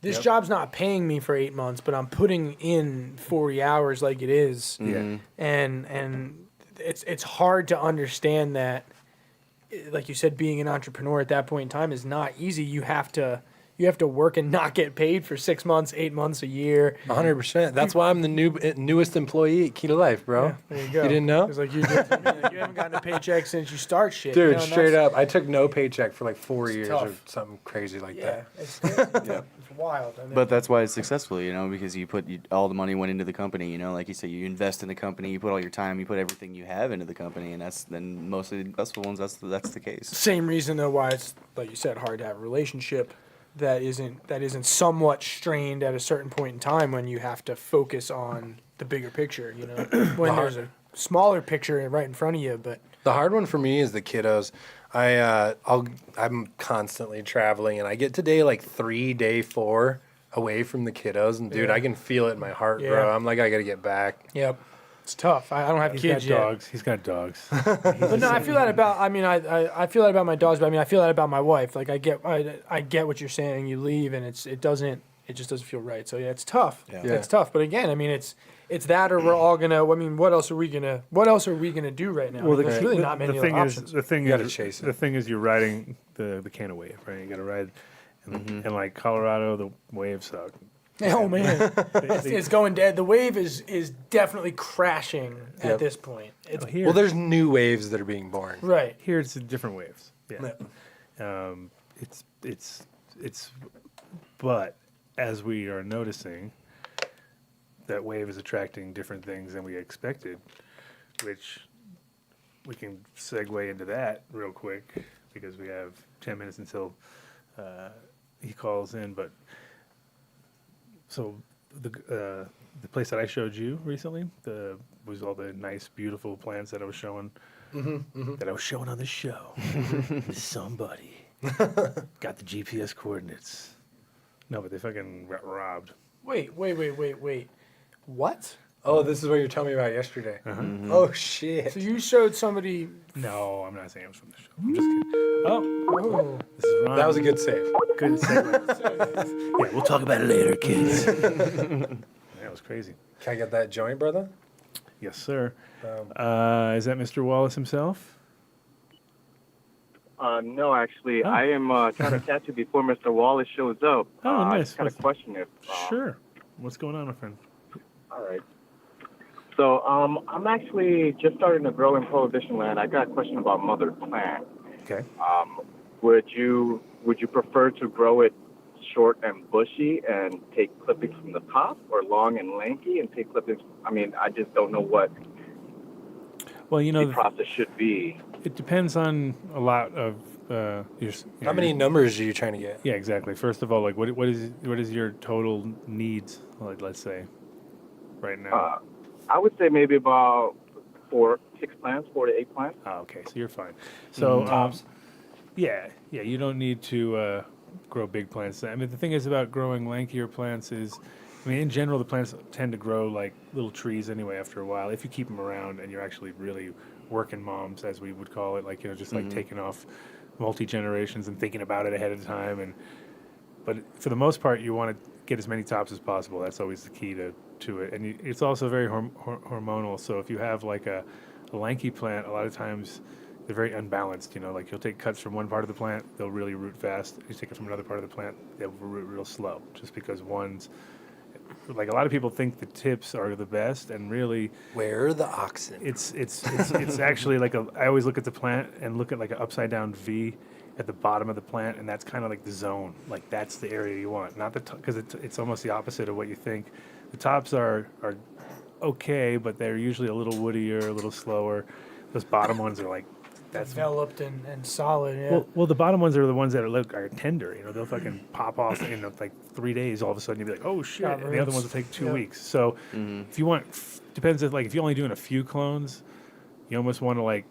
S4: this
S3: Yep.
S4: job's not paying me for 8 months, but I'm putting in 40 hours like it is.
S3: Yeah.
S4: And it's hard to understand that, like you said, being an entrepreneur at that point in time is not easy. You have to work and not get paid for 6 months, 8 months, a year.
S6: 100%. That's why I'm the newest employee at Key to Life, bro.
S4: Yeah, there you go.
S6: You didn't know?
S4: It's like you haven't gotten a paycheck since you start shit.
S6: Dude,
S4: you know, and
S6: straight
S4: that's-
S6: up. I took no paycheck for like 4 years or
S4: tough.
S6: something crazy like
S4: Yeah,
S6: that.
S4: it's it's wild. And
S7: but that's why it's successful, because all the money went into the company, like you said, you invest in the company, you put all your time, you put everything you have into the company, and then most of the successful ones, that's the case.
S4: same reason though why it's, like you said, hard to have a relationship that isn't somewhat strained at a certain point in time when you have to focus on the bigger picture, when there's a smaller picture right in front of you. But
S6: The hard one for me is the kiddos. I'm constantly traveling, and I get to day like 3, day 4 away from the kiddos, and dude,
S4: Yeah.
S6: I can feel it in my heart,
S4: Yeah.
S6: bro. I'm like, I gotta get back.
S4: yep, it's tough. I don't have
S3: He's
S4: kids
S3: got
S4: yet.
S3: dogs. He's got dogs.
S4: But no, I feel that about. I mean, I feel that about my dogs, but I mean, I feel that about my wife. Like I get what you're saying. You leave, and it it just doesn't feel right. So yeah, it's tough.
S7: Yeah.
S6: Yeah.
S4: It's tough. But again, I mean, it's that, or we're all gonna. I mean, what else are we gonna do right now? I mean, there's really not many other options.
S3: The thing
S6: You gotta
S3: is,
S6: chase it.
S3: the thing is, you're riding the can of wave, right? You got to ride, and like Colorado, the waves suck.
S4: Oh man, it's going dead. The wave is definitely crashing
S6: Yep.
S4: at this point. It's
S3: Here,
S6: Well, there's new waves that are being born.
S4: right.
S3: here it's different waves. Yeah. It's but as we are noticing, that wave is attracting different things than we expected, which we can segue into that real quick because we have 10 minutes until he calls in. But so the place that I showed you recently, was all the nice, beautiful plants that I was showing. That I was showing on the show. Somebody got the GPS coordinates. No, but they fucking got robbed.
S4: Wait. What?
S6: Oh, this is what you were telling me about yesterday. Oh shit.
S4: So you showed somebody?
S3: No, I'm not saying it was from the show. I'm just kidding. Oh, this is Ron.
S6: That was a good save.
S3: good segue. Yeah, we'll talk about it later, kids. That was crazy.
S6: Can I get that joint, brother?
S3: Yes, sir. Is that Mr. Wallace himself?
S9: No, actually,
S3: Oh.
S9: I am trying to catch you before Mr. Wallace shows up.
S3: Oh,
S9: I
S3: nice.
S9: just got a question if.
S3: Sure. What's going on, my friend?
S9: All right. So, I'm actually just starting to grow in Prohibition land. I got a question about mother plant.
S3: Okay.
S9: Would you prefer to grow it short and bushy and take clippings from the top, or long and lanky and take clippings? I mean, I just don't know what
S3: Well, you know,
S9: the process should be.
S3: it depends on a lot of
S6: How many numbers are you trying to get?
S3: Yeah, exactly. First of all, like, what is your total needs? Like, let's say, right now.
S9: I would say maybe about 4 to 8 plants.
S3: Oh, okay, so you're fine. So,
S6: Tops.
S3: yeah, you don't need to grow big plants. I mean, the thing is about growing lankier plants is, I mean, in general, the plants tend to grow like little trees anyway after a while, if you keep them around and you're actually really working moms, as we would call it, like, you know, just like taking off multi-generations and thinking about it ahead of time. But for the most part, you want to get as many tops as possible. That's always the key to it. And it's also very hormonal. So if you have like a lanky plant, a lot of times they're very unbalanced. You know, like you'll take cuts from one part of the plant, they'll really root fast. You take it from another part of the plant, they'll root real slow. Just because one's, like, a lot of people think the tips are the best, and really
S6: Where are the oxen?
S3: it's actually like I always look at the plant and look at like an upside down V at the bottom of the plant, and that's kind of like the zone. Like, that's the area you want, not the top, because it's almost the opposite of what you think. The tops are okay, but they're usually a little woodier, a little slower. Those bottom ones are like, that's
S4: Developed and solid. Yeah.
S3: well, the bottom ones are the ones that are tender. You know, they'll fucking pop off in like 3 days. All of a sudden, you'll be like, oh shit.
S4: Got
S3: And the other
S4: roots.
S3: ones will take 2
S4: Yep.
S3: weeks. So if you want, depends if, like, if you're only doing a few clones, you almost want to like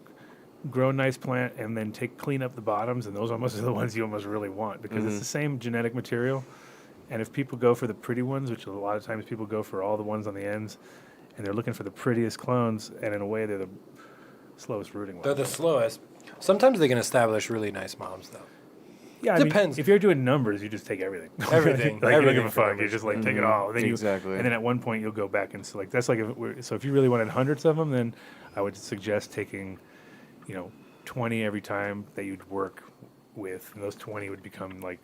S3: grow a nice plant and then clean up the bottoms, and those almost are the ones you almost really want, because it's the same genetic material. And if people go for the pretty ones, which a lot of times people go for all the ones on the ends, and they're looking for the prettiest clones, and in a way they're the slowest rooting
S6: They're
S3: ones.
S6: the slowest. Sometimes they can establish really nice moms, though.
S3: Yeah, I mean,
S6: Depends.
S3: if you're doing numbers, you just take everything.
S6: Everything.
S3: Like, you don't
S6: Everything
S3: give a
S6: for
S3: fuck.
S6: numbers.
S3: You just like take it all. Then
S7: Exactly.
S3: And then at one point you'll go back and select. That's like so if you really wanted hundreds of them, then I would suggest taking, 20 every time that you'd work with, and those 20 would become like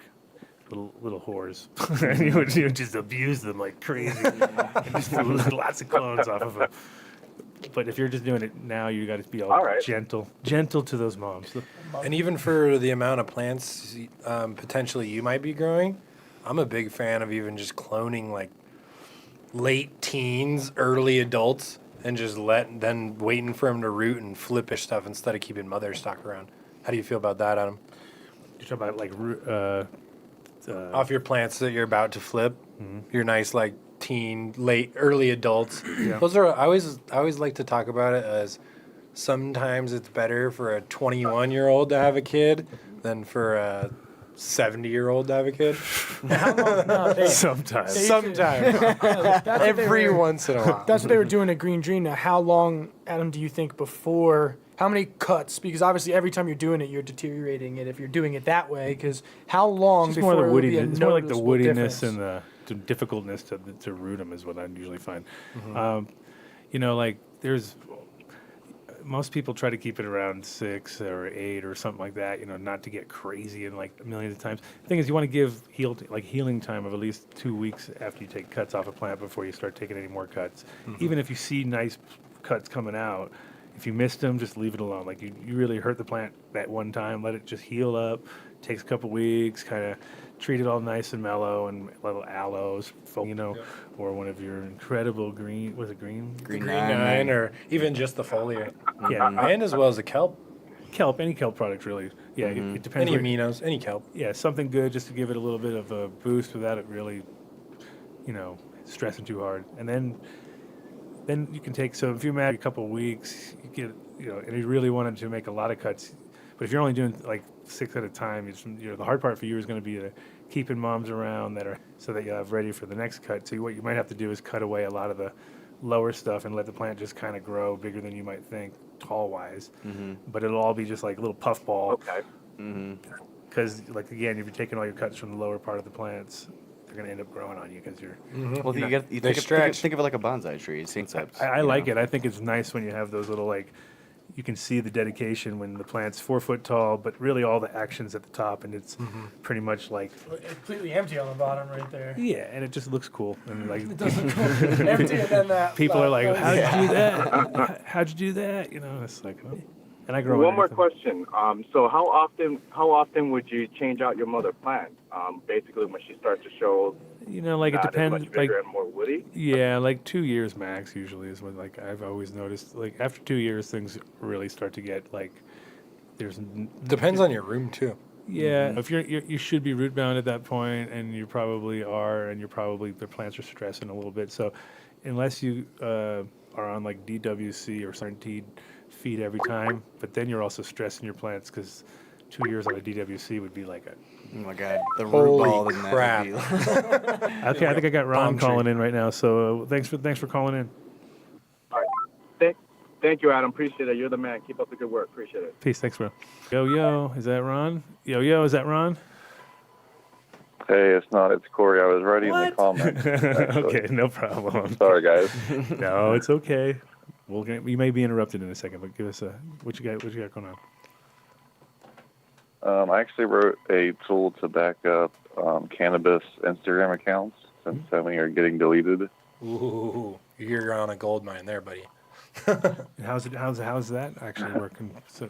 S3: little whores, and you would just abuse them like crazy, and just do lots of clones off of them. But if you're just doing it now, you got to be all
S9: right.
S3: gentle to those moms.
S6: And even for the amount of plants potentially you might be growing, I'm a big fan of even just cloning like late teens, early adults, and just then waiting for them to root and flippish stuff instead of keeping mother stock around. How do you feel about that, Adam?
S3: You're talking about like
S6: Off your plants that you're about to flip, your nice like teen, early adults. Those are I always like to talk about it as sometimes it's better for a 21-year-old to have a kid than for a 70-year-old to have a kid.
S3: sometimes.
S6: Sometimes. Every once in a while.
S4: That's what they were doing at Green Dream. Now, how long, Adam, do you think before How many cuts? Because obviously every time you're doing it, you're deteriorating it if you're doing it that way. Because how long
S3: It's
S4: before
S3: more
S4: it
S3: the
S4: would be a
S3: woodiness. It's more like the
S4: noticeable
S3: woodiness
S4: difference?
S3: and the difficultness to root them is what I usually find.
S4: Mm-hmm.
S3: You know, like there's most people try to keep it around 6 or 8 or something like that. You know, not to get crazy and like millions of times. The thing is, you want to give healing time of at least 2 weeks after you take cuts off a plant before you start taking any more cuts. Even if you see nice cuts coming out, if you missed them, just leave it alone. Like you really hurt the plant that one time, let it just heal up. Takes a couple weeks, kind of treat it all nice and mellow, and little aloes, or one of your incredible green. Was it green?
S7: Green
S6: Green
S7: nine,
S6: nine, or even just the foliar,
S3: Yeah,
S6: and as well as the kelp,
S3: kelp. Any kelp product really. Yeah, it depends.
S6: any
S3: what-
S6: aminos, any kelp.
S3: Yeah, something good just to give it a little bit of a boost without it really, stressing too hard. And then you can take. So if you're mad a couple weeks, you get, and you really wanted to make a lot of cuts, but if you're only doing like 6 at a time, the hard part for you is going to be keeping moms around so that you have ready for the next cut. So what you might have to do is cut away a lot of the lower stuff and let the plant just kind of grow bigger than you might think, tall wise. But it'll all be just like a little puff ball.
S9: Okay.
S3: Because like again, if you're taking all your cuts from the lower part of the plants, they're going to end up growing on you because you're.
S7: Well, you
S6: They stretch.
S7: think of it like a bonsai tree. It's concept.
S3: I like it. I think it's nice when you have those little you can see the dedication when the plant's 4 foot tall, but really all the action's at the top, and it's pretty much like
S4: Completely empty on the bottom right there.
S3: yeah, and it just looks cool. And like
S4: It doesn't go empty and then that.
S3: people are like,
S4: that-
S3: "How'd you do that? How'd you do that?" It's like, oh. And I grow.
S9: One more
S3: underneath
S9: question. So how often would you change out your mother plant? Basically, when she starts to show
S3: them. Like it
S9: that is
S3: depends.
S9: much
S3: Like
S9: bigger and more woody.
S3: yeah, like 2 years max usually is when I've always noticed. Like after 2 years, things really start to get like there's.
S6: Depends on your room too.
S3: Yeah, if you should be root bound at that point, and you probably are, and the plants are stressing a little bit. So, unless you are on like DWC or guaranteed feed every time, but then you're also stressing your plants because 2 years on a DWC would be like a.
S7: Oh my god, the
S6: Holy
S7: root ball in
S6: crap.
S7: that would be
S3: Okay, I think I got Ron
S6: Palm tree.
S3: calling in right now. So thanks for calling in.
S9: All right. Thank you, Adam. Appreciate it. You're the man. Keep up the good work. Appreciate it.
S3: Peace. Thanks, bro. Yo, is that Ron? Yo, is that Ron?
S8: Hey, it's not. It's Corey. I was writing in the
S3: What?
S8: comments. actually.
S3: Okay, no problem.
S8: Sorry, guys.
S3: No, it's okay. We may be interrupted in a second, but give us what you got going on.
S8: I actually wrote a tool to back up cannabis Instagram accounts since so many are getting deleted.
S6: Ooh, you're on a gold mine there, buddy.
S3: How's that actually working? So,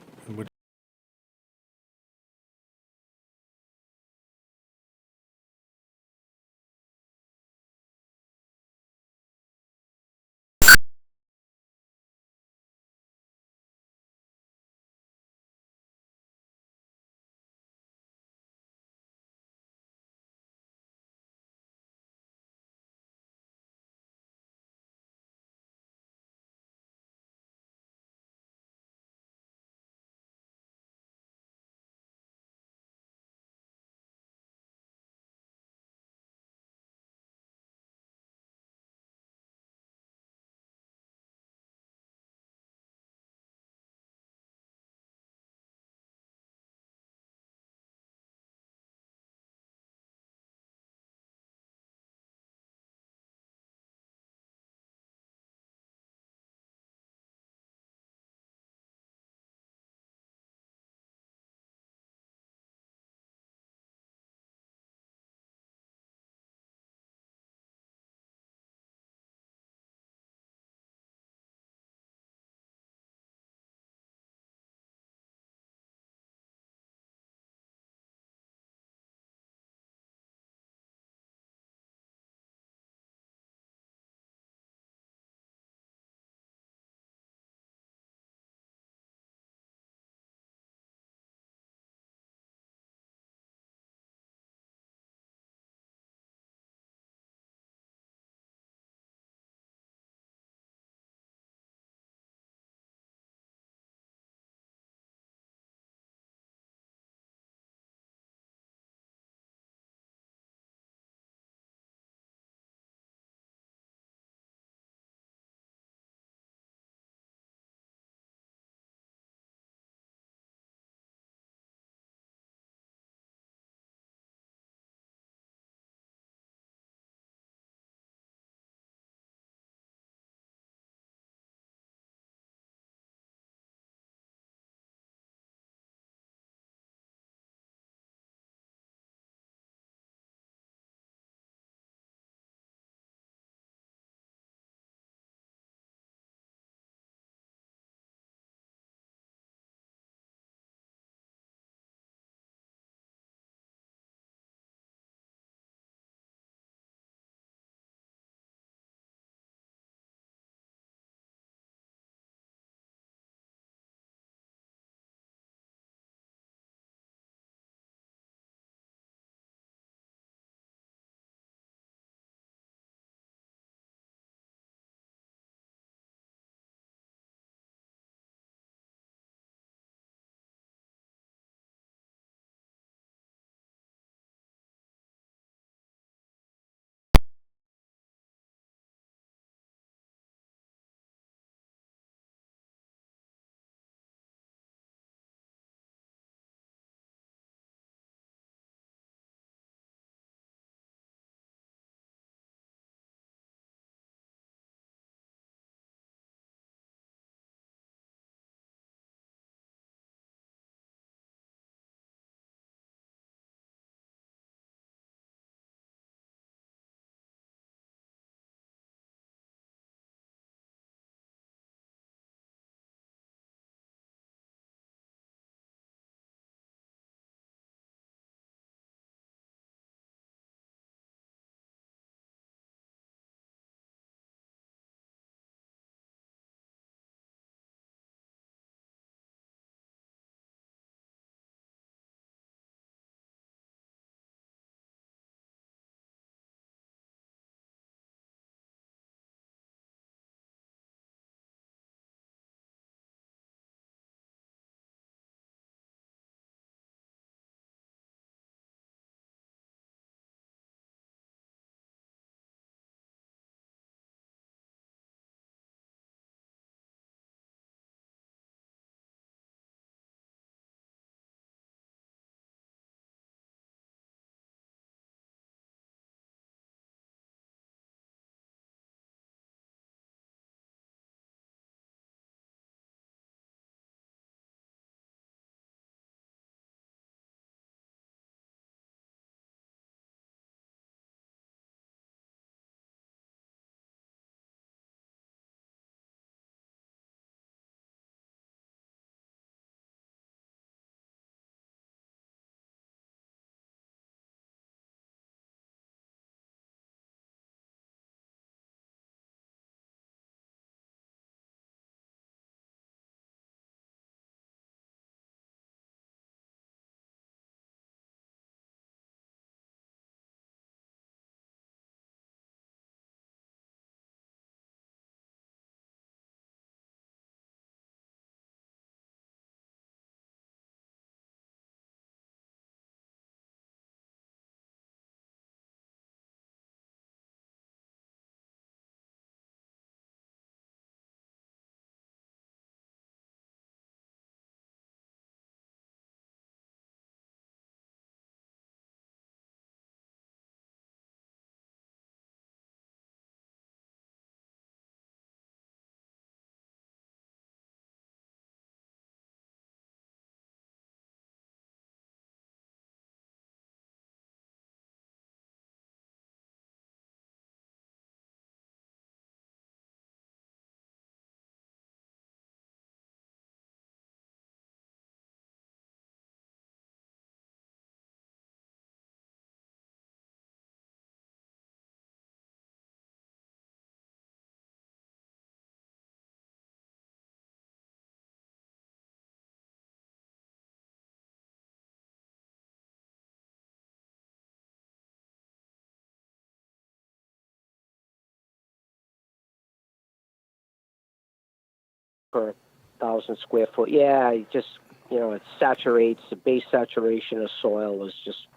S10: per 1,000 square foot. Yeah, it just, it saturates. The base saturation of soil was just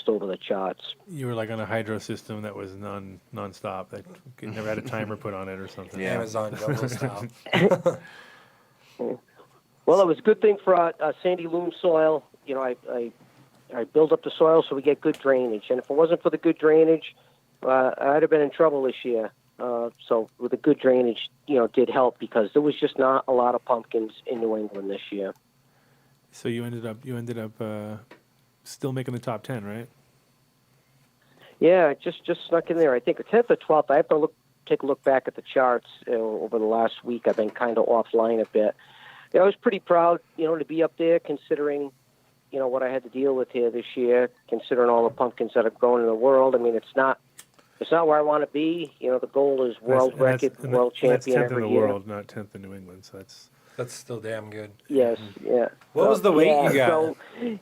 S10: over the charts.
S3: You were like on a hydro system that was non-stop. That never had a timer put on it or something.
S7: Yeah.
S6: Amazon jungle style.
S10: Well, it was a good thing for sandy loam soil. I build up the soil so we get good drainage. And if it wasn't for the good drainage, I'd have been in trouble this year. So with the good drainage, did help because there was just not a lot of pumpkins in New England this year.
S3: So you ended up still making the top 10, right?
S10: Yeah, just snuck in there. I think the 10th or 12th. I have to take a look back at the charts over the last week. I've been kind of offline a bit. I was pretty proud, to be up there, considering, what I had to deal with here this year, considering all the pumpkins that have grown in the world. I mean, it's not where I want to be. The goal is world record, world champion
S3: that's 10th
S10: every
S3: in the
S10: year.
S3: world, not 10th in New England. So
S6: That's still damn good.
S10: Yes, yeah.
S6: What was the weight you got?
S10: So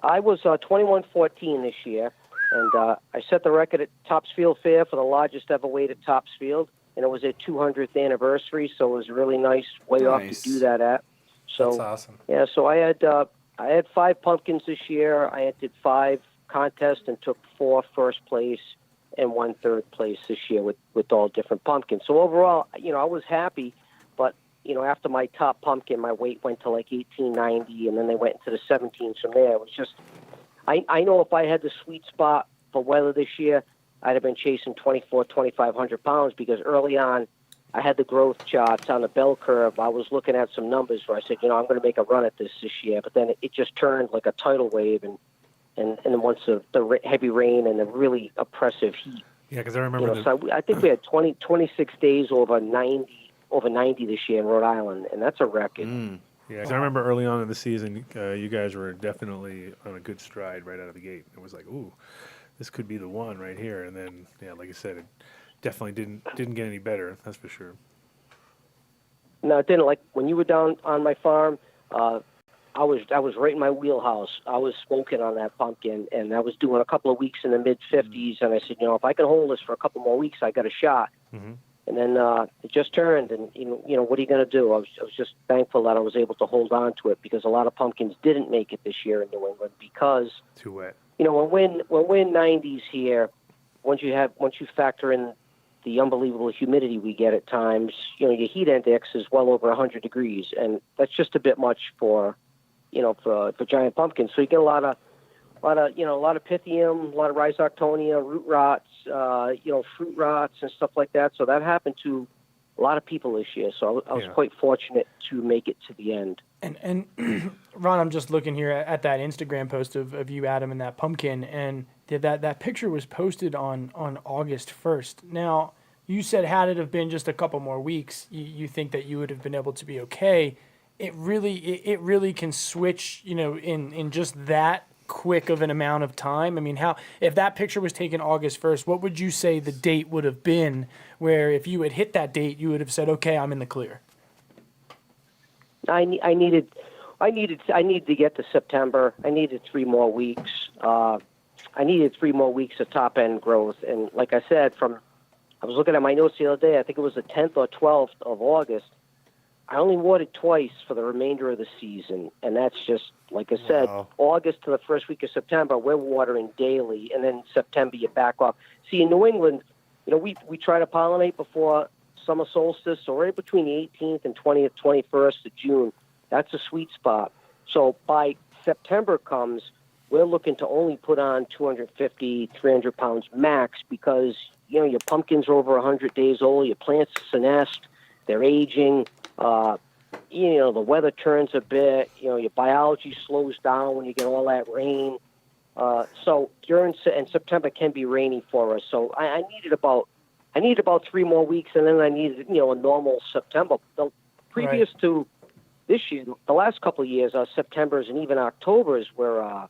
S10: I was 21-14 this year, and I set the record at Topsfield Fair for the largest ever weight at Topsfield, and it was their 200th anniversary, so it was a really nice way off to do that at. So,
S6: that's awesome.
S10: Yeah, so I had 5 pumpkins this year. I entered 5 contests and took 4 first place and 1 third place this year with all different pumpkins. So overall, I was happy, but after my top pumpkin, my weight went to like 1890, and then they went into the 17s from there. It was just, I know if I had the sweet spot for weather this year, I'd have been chasing 2,500 pounds, because early on, I had the growth charts on the bell curve. I was looking at some numbers where I said, I'm going to make a run at this year. But then it just turned like a tidal wave, and then once the heavy rain and the really oppressive heat.
S3: Yeah, because I remember.
S10: So I think we had 26 days over 90 this year in Rhode Island, and that's a record.
S3: Yeah, 'cause I remember early on in the season, you guys were definitely on a good stride right out of the gate. It was like, ooh, this could be the one right here. And then, yeah, like I said, it definitely didn't get any better. That's for sure.
S10: No, it didn't. Like when you were down on my farm, I was right in my wheelhouse. I was smoking on that pumpkin, and I was doing a couple of weeks in the mid 50s. And I said, if I can hold this for a couple more weeks, I got a shot.
S3: Mm-hmm.
S10: And then it just turned, and what are you going to do? I was just thankful that I was able to hold on to it, because a lot of pumpkins didn't make it this year in New England because
S3: too wet.
S10: When we're in 90s here, once you factor in the unbelievable humidity we get at times, your heat index is well over 100 degrees, and that's just a bit much for giant pumpkins. So you get a lot of Pythium, a lot of Rhizoctonia, root rots, fruit rots and stuff like that. So that happened to a lot of people this year. So I was quite fortunate to make it to the end.
S4: And Ron, I'm just looking here at that Instagram post of you, Adam, and that pumpkin, and that picture was posted on August 1st. Now, you said had it have been just a couple more weeks, you think that you would have been able to be okay. It really can switch, in just that quick of an amount of time. I mean, if that picture was taken August 1st, what would you say the date would have been, where if you had hit that date, you would have said, okay, I'm in the clear?
S10: I needed to get to September. I needed 3 more weeks. I needed 3 more weeks of top end growth. And like I said, I was looking at my notes the other day. I think it was the 10th or 12th of August. I only watered twice for the remainder of the season, and that's just, like I said, August to the first week of September, we're watering daily, and then September you back off. See, in New England, we try to pollinate before summer solstice, so right between the 18th and 20th, 21st of June. That's a sweet spot. So by September comes, we're looking to only put on 250, 300 pounds max, because, your pumpkins are over 100 days old, your plants are senesced, they're aging. The weather turns a bit. Your biology slows down when you get all that rain. So and September can be rainy for us. So I needed about 3 more weeks, and then I needed a normal September. Previous to this year, the last couple of years, our Septembers and even Octobers were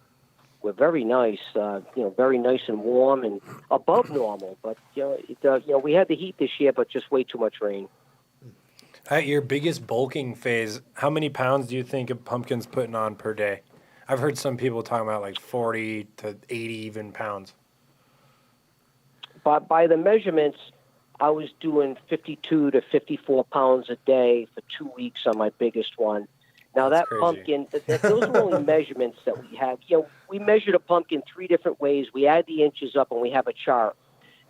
S10: very nice. Very nice and warm and above normal. But we had the heat this year, but just way too much rain.
S6: At your biggest bulking phase, how many pounds do you think a pumpkin's putting on per day? I've heard some people talking about like 40 to 80 even pounds.
S10: By the measurements, I was doing 52 to 54 pounds a day for 2 weeks on my biggest one. Now
S6: That's
S10: that
S6: crazy.
S10: pumpkin, those are only measurements that we have. We measured a pumpkin 3 different ways. We add the inches up, and we have a chart.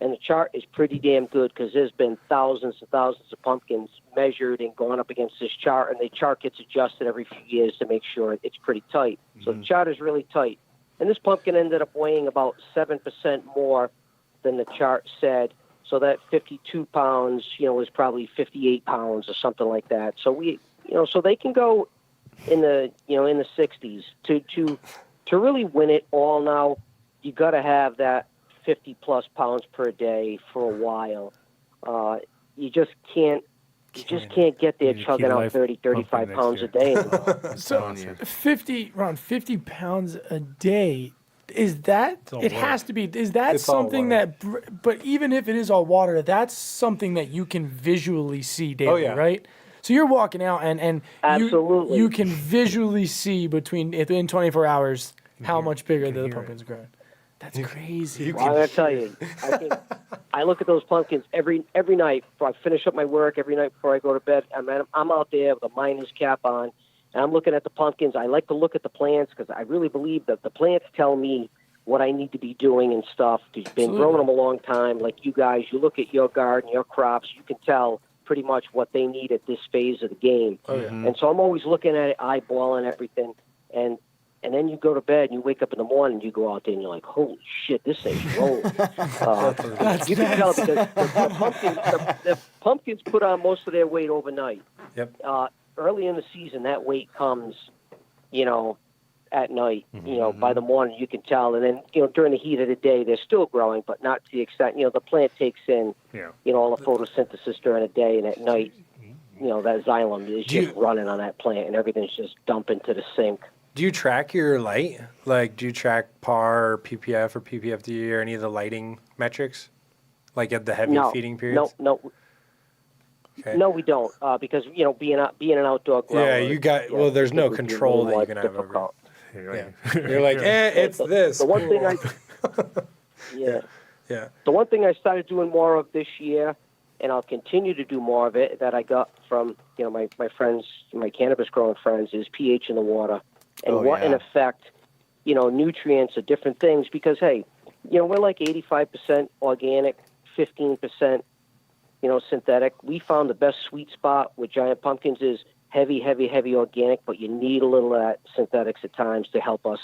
S10: And the chart is pretty damn good because there's been thousands and thousands of pumpkins measured and gone up against this chart, and the chart gets adjusted every few years to make sure it's pretty tight. So the chart is really tight. And this pumpkin ended up weighing about 7% more than the chart said. So that 52 pounds, is probably 58 pounds or something like that. So so they can go in the 60s to really win it all. Now you got to have that 50 plus pounds per day for a while. You just can't get there chugging out 30, 35 pounds a day anymore.
S4: So around 50 pounds a day. Is that, it has to be, is that
S6: It's all
S4: something
S6: water.
S4: that, but even if it is all water, that's something that you can visually see daily,
S6: yeah.
S4: right? So you're walking out and
S10: Absolutely.
S4: you can visually see within 24 hours how much bigger the pumpkin's growing. That's crazy.
S10: Well, I'm gonna tell you, I look at those pumpkins every night before I finish up my work. Every night before I go to bed, I'm out there with a miner's cap on, and I'm looking at the pumpkins. I like to look at the plants because I really believe that the plants tell me what I need to be doing and stuff. Because you've been growing them a long time, like you guys. You look at your garden, your crops, you can tell pretty much what they need at this phase of the game.
S6: Oh, yeah.
S10: And so I'm always looking at it, eyeballing everything, and then you go to bed and you wake up in the morning and you go out there and you're like, holy shit, this thing's rolling. You can tell because the pumpkins put on most of their weight overnight.
S6: Yep.
S10: Early in the season, that weight comes, at night. By the morning you can tell. And then, during the heat of the day, they're still growing, but not to the extent, the plant takes in, all the photosynthesis during the day, and at night, that xylem is just running on that plant and everything's just dumping to the sink.
S6: Do you track your light? Like, do you track PAR or PPF or PPFD or any of the lighting metrics? Like at the heavy feeding periods?
S10: No.
S6: Okay.
S10: No, we don't, because being an outdoor grower.
S6: Yeah, you got. Well, there's no control that you can have over. You're like, it's this.
S10: The one thing
S6: Yeah.
S10: The one thing I started doing more of this year, and I'll continue to do more of it, that I got from my friends, my cannabis growing friends, is pH in the water, and in effect, nutrients are different things. Because hey, we're like 85% organic, 15%. Synthetic. We found the best sweet spot with giant pumpkins is heavy organic, but you need a little of that synthetics at times to help us,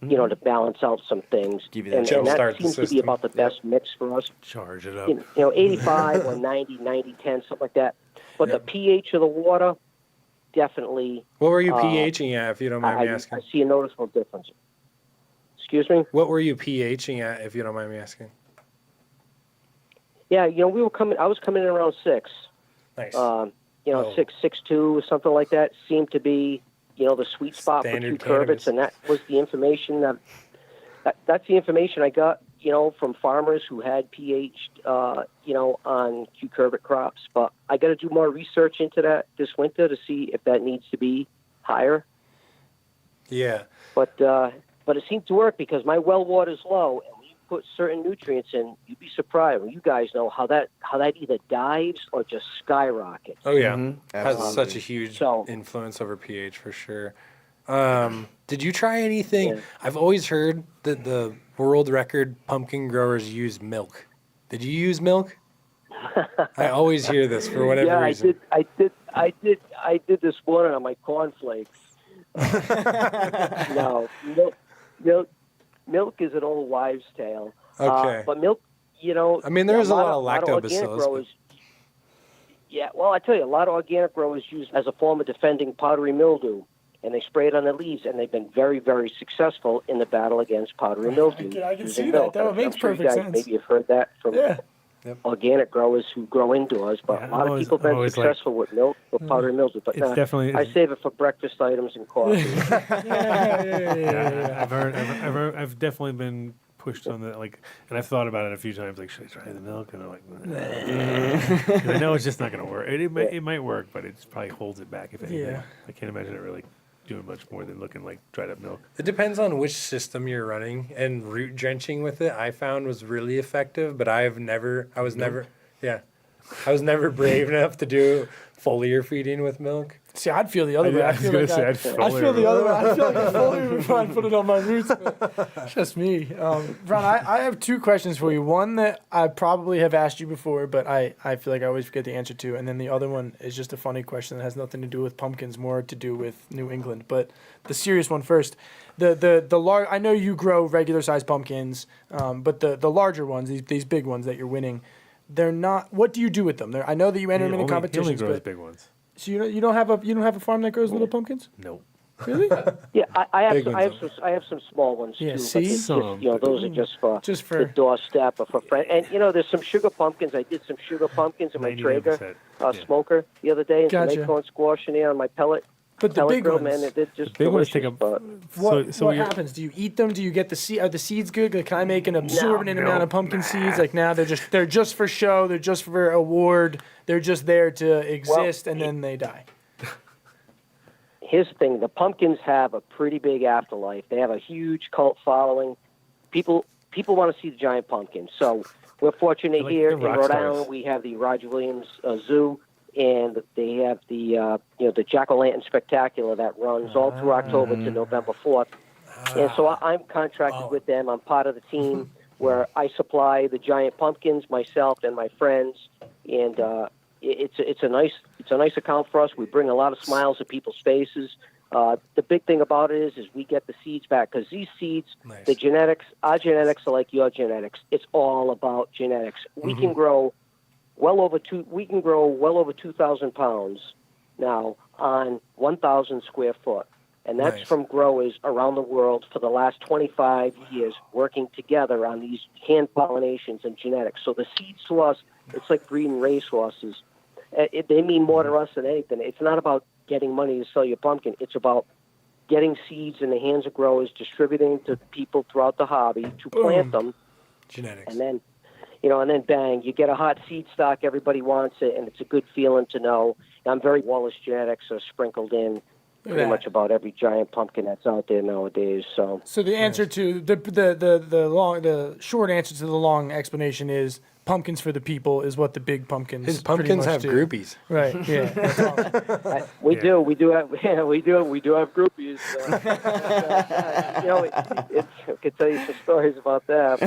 S10: to balance out some things.
S7: Give you that
S10: and that seems to be about the best mix for us.
S3: Charge it up.
S10: 85 or 90, 10, something like that. But the pH of the water, definitely.
S6: What were you pHing at, if you don't mind me asking?
S10: I see a noticeable difference. Excuse me?
S6: What were you pHing at, if you don't mind me asking?
S10: Yeah, I was coming in around 6.
S6: Nice.
S10: 6.2 or something like that seemed to be, the sweet spot
S6: Standard
S10: for cucurbits, and that was the information that's the information I got, from farmers who had pH, on cucurbit crops. But I got to do more research into that this winter to see if that needs to be higher.
S6: Yeah.
S10: But it seemed to work because my well water's low, and when you put certain nutrients in, you'd be surprised. Well, you guys know how that either dives or just skyrockets.
S6: Oh yeah, has
S7: Absolutely.
S6: such a huge influence over pH for sure. Did you try anything?
S10: Yeah.
S6: I've always heard that the world record pumpkin growers use milk. Did you use milk? I always hear this for whatever reason.
S10: I did this morning on my cornflakes. No, milk is an old wives' tale.
S6: Okay.
S10: But milk,
S6: I mean, there's a lot of
S10: organic
S6: lactobacillus.
S10: growers. Yeah, well, I tell you, a lot of organic growers use as a form of defending powdery mildew, and they spray it on their leaves, and they've been very, very successful in the battle against powdery mildew.
S4: I can
S10: using
S4: see
S10: milk.
S4: that. That
S10: I'm
S4: makes
S10: sure you
S4: perfect
S10: guys
S4: sense.
S10: Maybe you've heard that from organic growers who grow indoors, but a lot of people have been successful with milk or powdery mildew. But
S3: It's definitely.
S10: I save it for breakfast items and coffee.
S3: Yeah, I've definitely been pushed on the and I've thought about it a few times. Like, should I try the milk? And I'm like, nah. 'Cause I know it's just not going to work. It might work, but it probably holds it back. If anything,
S4: Yeah.
S3: I can't imagine it really doing much more than looking like dried up milk.
S6: It depends on which system you're running, and root drenching with it I found was really effective, but I was never I was never brave enough to do foliar feeding with milk.
S4: See, I'd feel the other way.
S3: I was gonna say, I'd
S4: I'd feel the other way. I feel like I'd foliar before I put it on my roots. But it's just me. Ron, I have 2 questions for you. One that I probably have asked you before, but I feel like I always forget the answer to. And then the other one is just a funny question that has nothing to do with pumpkins, more to do with New England. But the serious one first. I know you grow regular sized pumpkins, but the larger ones, these big ones that you're winning, they're not. What do you do with them? I know that you enter them in competitions,
S3: He only grows
S4: but
S3: big ones.
S4: so you don't have a farm that grows little pumpkins?
S3: Nope.
S4: Really?
S10: Yeah, I
S6: Big
S10: have
S6: ones,
S10: some I have some small ones
S4: Yeah,
S10: too.
S4: see?
S10: But it's just, those are just for
S4: for-
S10: the doorstep or for friends. And there's some sugar pumpkins. I did some sugar pumpkins in my Traeger
S3: 99%,
S10: smoker the other day, and
S4: Gotcha.
S10: some acorn squash in there on my pellet.
S4: But the
S10: pellet
S4: big
S10: grill,
S4: ones,
S10: man, they're just
S3: big ones
S10: delicious.
S3: take up-
S10: but
S3: So
S4: what
S3: you're-
S4: happens? Do you eat them? Do you get the seed? Are the seeds good? Like, can I make an absorbent
S3: No.
S4: amount of pumpkin seeds? Like now they're just for show. They're just for award. They're just there to exist, and then they die.
S10: Here's the thing: the pumpkins have a pretty big afterlife. They have a huge cult following. People want to see the giant pumpkin. So we're fortunate
S3: They're like
S10: here
S3: the
S10: in
S3: rock
S10: Rhode
S3: stars.
S10: Island. We have the Roger Williams Zoo, and they have the Jack-o'-lantern Spectacular that runs all through October to November 4th. And so I'm contracted with them. I'm part of the team where I supply the giant pumpkins myself and my friends, and it's a nice account for us. We bring a lot of smiles to people's faces. The big thing about it is we get the seeds back, because these seeds, the genetics, our genetics are like your genetics. It's all about genetics. We can grow well over 2,000 pounds now on 1,000 square foot. And that's from growers around the world for the last 25 years working together on these hand pollinations and genetics. So the seeds to us, it's like breeding racehorses. They mean more to us than anything. It's not about getting money to sell your pumpkin. It's about getting seeds in the hands of growers, distributing to people throughout the hobby to plant them.
S6: Genetics.
S10: And then, and then bang, you get a hot seed stock. Everybody wants it, and it's a good feeling to know. I'm very Wallace genetics are sprinkled in pretty much about every giant pumpkin that's out there nowadays. So
S4: the answer to the short answer to the long explanation is pumpkins for the people is what the big pumpkins.
S6: His
S4: pretty
S6: pumpkins
S4: much
S6: have
S4: do.
S6: groupies.
S4: Right. Yeah. That's awesome.
S10: we do have groupies. I could tell you some stories about that.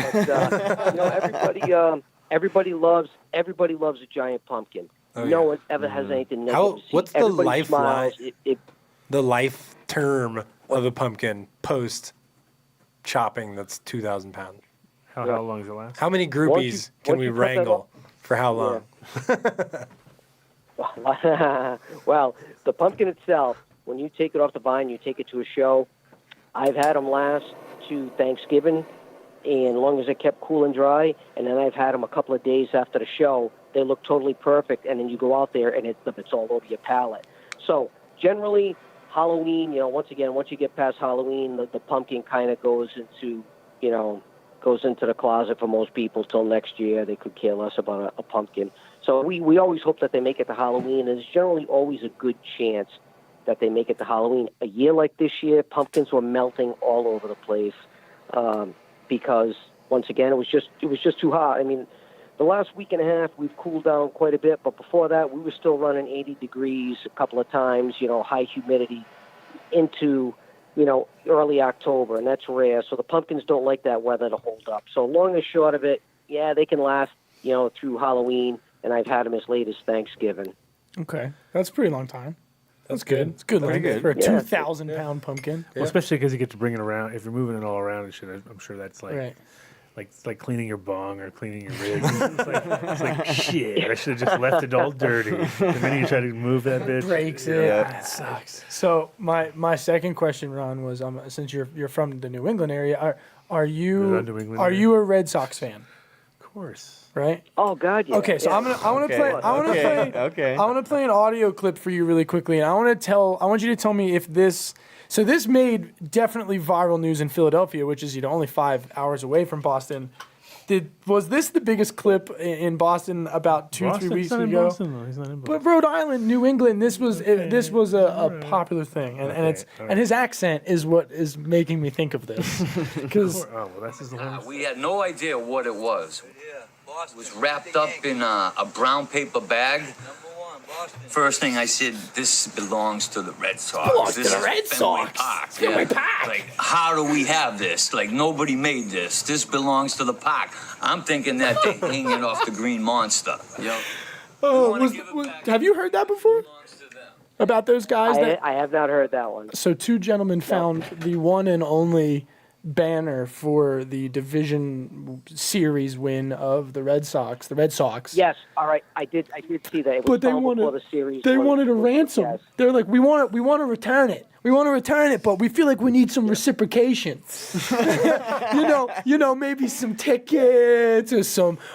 S10: But everybody loves a giant pumpkin. No one ever has anything negative.
S6: What's the
S10: Everybody
S6: life
S10: smiles.
S6: the life term of a pumpkin post chopping that's 2,000 pounds?
S3: How long does it last?
S6: How many groupies can we wrangle for how long?
S10: Well, the pumpkin itself, when you take it off the vine, you take it to a show. I've had them last to Thanksgiving, and as long as it kept cool and dry, and then I've had them a couple of days after the show. They look totally perfect, and then you go out there, and it's all over your palate. So generally, Halloween, once you get past Halloween, the pumpkin kind of goes into the closet for most people till next year. They could care less about a pumpkin. So we always hope that they make it to Halloween, and there's generally always a good chance that they make it to Halloween. A year like this year, pumpkins were melting all over the place because, once again, it was just too hot. I mean, the last week and a half, we've cooled down quite a bit, but before that, we were still running 80 degrees a couple of times, high humidity into, early October, and that's rare. So the pumpkins don't like that weather to hold up. So long and short of it, they can last, through Halloween, and I've had them as late as Thanksgiving.
S4: Okay, that's a pretty long time. That's good. It's good length for a 2,000-pound pumpkin.
S3: Well, especially because you get to bring it around. If you're moving it all around and shit, I'm sure that's like.
S4: Right.
S3: Like it's like cleaning your bong or cleaning your rigs. It's like shit. I should have just left it all dirty. And then you try to move that bitch.
S4: Breaks it. Yeah, it sucks. So my second question, Ron, was since you're from the New England area, are you a Red Sox fan?
S3: Of course.
S4: Right?
S10: Oh God, yeah.
S4: Okay, so
S10: yeah.
S4: I want to play an audio clip for you really quickly, and I want you to tell me if this. So this made definitely viral news in Philadelphia, which is only 5 hours away from Boston. Was this the biggest clip in Boston about 2-3 weeks ago?
S3: He's not in Boston.
S4: But Rhode Island, New England, this was a popular thing, and his accent is what is making me think of this. Because
S3: that's his whole.
S11: We had no idea what it was. was wrapped up in a brown paper bag. First thing I said, this belongs to the Red Sox.
S4: Belongs
S11: This
S4: to the
S11: is
S4: Red
S11: Fenway
S4: Sox.
S11: Park.
S4: Fenway Park.
S11: Like, how do we have this? Like, nobody made this. This belongs to the park. I'm thinking that they hang it off the Green Monster.
S7: Yep.
S4: Oh, have you heard that before? About those guys?
S10: I have not heard that one.
S4: So two gentlemen found the one and only banner for the division series win of the Red Sox. The Red Sox.
S10: Yes, all right. I did see that. It was
S4: But they
S10: found before
S4: wanted
S10: the series.
S4: they
S10: was-
S4: wanted a ransom.
S10: Yes.
S4: They're like, we want to return it. We want to return it, but we feel like we need some reciprocation. you know, maybe some tickets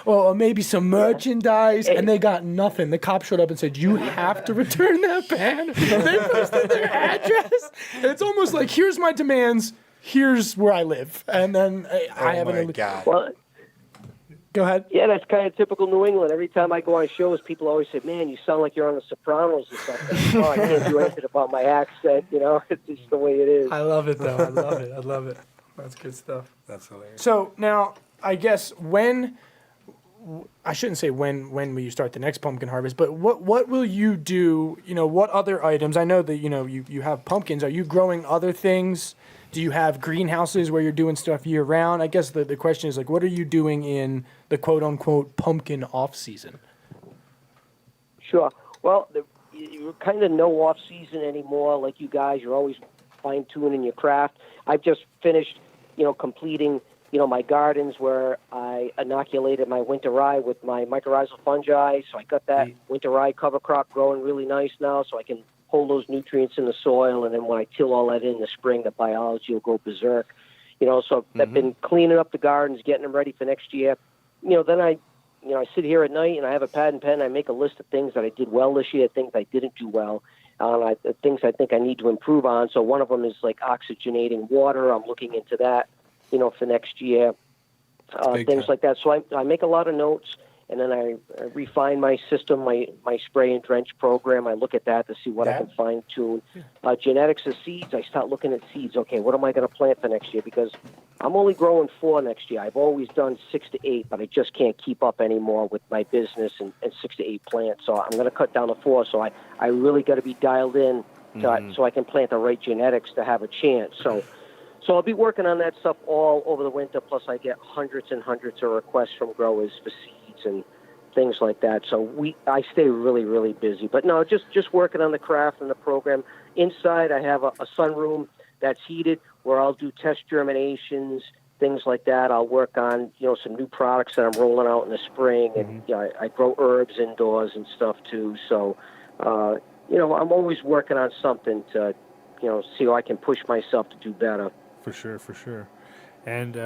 S4: or maybe some merchandise, and they got nothing. The cop showed up and said, "You have to return that banner." They posted their address. It's almost like, here's my demands. Here's where I live, and then I have an.
S6: God.
S10: Well,
S4: go ahead.
S10: Yeah, that's kind of typical New England. Every time I go on shows, people always say, "Man, you sound like you're on The Sopranos or something." Oh, I can't do anything about my accent. You know, it's just the way it is.
S4: I love it, though. I love it. I love it. That's good stuff.
S6: That's hilarious.
S4: So now, I guess I shouldn't say when will you start the next pumpkin harvest, but what will you do? You know, what other items? I know that you have pumpkins. Are you growing other things? Do you have greenhouses where you're doing stuff year round? I guess the question is, like, what are you doing in the quote unquote pumpkin off season?
S10: Sure. Well, you're kind of no off season anymore. Like you guys, you're always fine tuning your craft. I've just finished, completing, my gardens where I inoculated my winter rye with my mycorrhizal fungi. So I got that winter rye cover crop growing really nice now, so I can hold those nutrients in the soil, and then when I till all that in the spring, the biology will go berserk. So I've been cleaning up the gardens, getting them ready for next year. Then I sit here at night and I have a pad and pen. I make a list of things that I did well this year, things I didn't do well, things I think I need to improve on. So one of them is like oxygenating water. I'm looking into that, for next year, things like that. So I make a lot of notes. And then I refine my system, my spray and drench program. I look at that to see what I can fine tune. Genetics of seeds, I start looking at seeds. Okay, what am I going to plant for next year? Because I'm only growing 4 next year. I've always done 6 to 8, but I just can't keep up anymore with my business and 6 to 8 plants. So I'm going to cut down to 4. So I really got to be dialed in so I can plant the right genetics to have a chance. So I'll be working on that stuff all over the winter. Plus I get hundreds and hundreds of requests from growers for seeds and things like that. So I stay really, really busy. But no, just working on the craft and the program. Inside, I have a sunroom that's heated where I'll do test germinations, things like that. I'll work on, some new products that I'm rolling out in the spring. And I grow herbs indoors and stuff too. So, I'm always working on something to, see how I can push myself to do better.
S3: For sure. And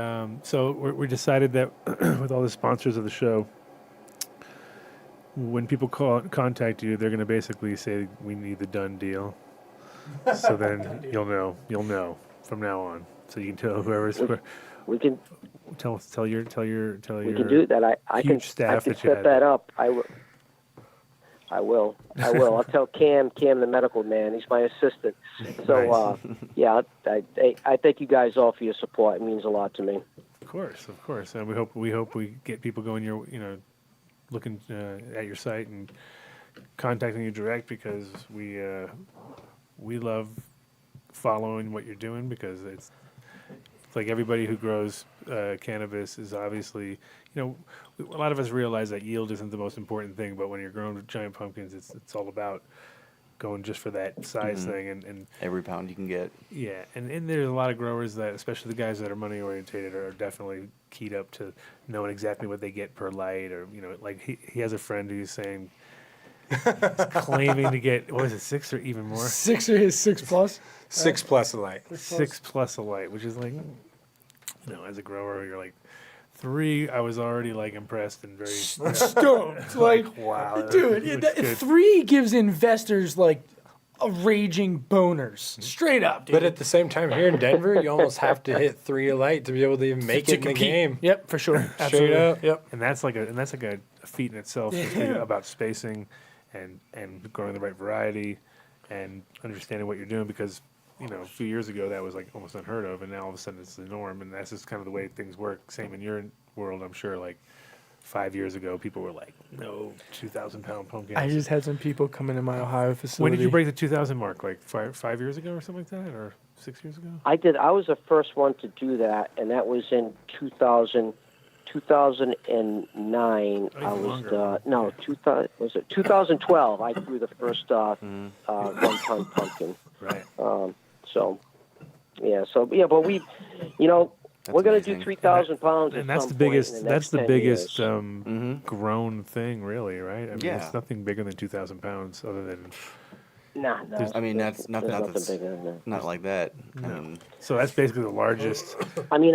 S3: so we decided that with all the sponsors of the show, when people contact you, they're going to basically say, we need the done deal. So then you'll know from now on. So you can tell whoever's
S10: we can
S3: tell your
S10: we can do that. I can
S3: staff
S10: set that up. I will. I'll tell Cam the medical man. He's my assistant. So I thank you guys all for your support. It means a lot to me.
S3: Of course, and we hope we get people going looking at your site and contacting you direct, because we love following what you're doing, because it's like everybody who grows cannabis is obviously, a lot of us realize that yield isn't the most important thing, but when you're growing giant pumpkins, it's all about going just for that size thing, and
S7: every pound you can get.
S3: Yeah, and there's a lot of growers that, especially the guys that are money orientated, are definitely keyed up to knowing exactly what they get per light, or like he has a friend who's saying, he's claiming to get, what is it, 6 or even more?
S4: 6 or his 6 plus.
S6: 6 plus a light.
S3: 6 plus a light, which is like, as a grower, you're like 3. I was already like impressed and very
S4: stoked. Like,
S3: wow,
S4: dude, 3 gives investors like a raging boners, straight up, dude.
S6: But at the same time, here in Denver, you almost have to hit 3 a light to be able to even make it in the game.
S4: Yep, for sure.
S6: Straight up.
S4: Yep.
S3: And that's like a feat in itself, just about spacing and growing the right variety and understanding what you're doing, because a few years ago that was like almost unheard of, and now all of a sudden it's the norm, and that's just kind of the way things work. Same in your world, I'm sure. Like, 5 years ago, people were like, no 2,000-pound pumpkins.
S4: I just had some people come into my Ohio facility.
S3: When did you break the 2,000 mark? Like 5 years ago or something like that, or 6 years ago?
S10: I did. I was the first one to do that, and that was in 2009. I was 2012. I grew the first 1-ton pumpkin.
S3: Right.
S10: But we, we're going to do
S7: amazing.
S10: 3,000 pounds.
S3: And that's the biggest. Grown thing, really, right? I mean,
S7: Yeah.
S3: it's nothing bigger than 2,000 pounds, other than.
S10: No.
S7: I mean, that's not
S10: There's
S7: that.
S10: nothing
S7: That's
S10: bigger than that.
S7: not like that.
S3: So that's basically the largest
S10: I mean,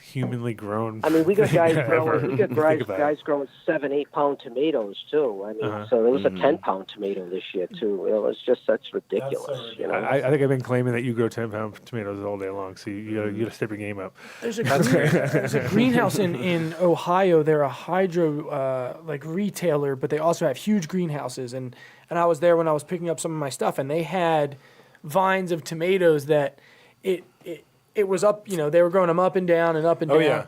S3: humanly grown.
S10: I mean, we got guys
S3: ever.
S10: growing. We got
S3: Think about
S10: guys growing 7-8 pound tomatoes too. I mean, so there was a 10-pound tomato this year too. It was just that's ridiculous.
S3: I think I've been claiming that you grow 10-pound tomatoes all day long, so you got to step your game up.
S4: There's a greenhouse in Ohio. They're a hydro retailer, but they also have huge greenhouses. And I was there when I was picking up some of my stuff, and they had vines of tomatoes that it was up. They were growing them up and down and up and down.
S6: Oh yeah.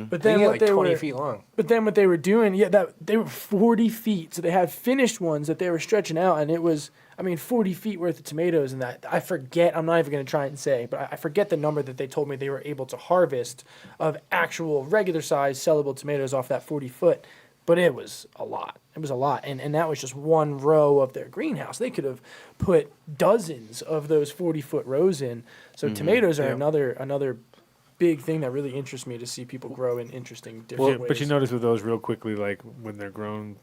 S4: But then what
S6: like
S4: they
S6: 20
S4: were
S6: feet long.
S4: But then what they were doing, they were 40 feet. So they had finished ones that they were stretching out, and it was, 40 feet worth of tomatoes. And that I forget. I'm not even going to try and say, but I forget the number that they told me they were able to harvest of actual regular size sellable tomatoes off that 40 foot. But it was a lot. It was a lot. And that was just one row of their greenhouse. They could have put dozens of those 40-foot rows in. So tomatoes are another big thing that really interests me to see people grow in interesting different ways.
S3: But you notice with those real quickly, like when they're grown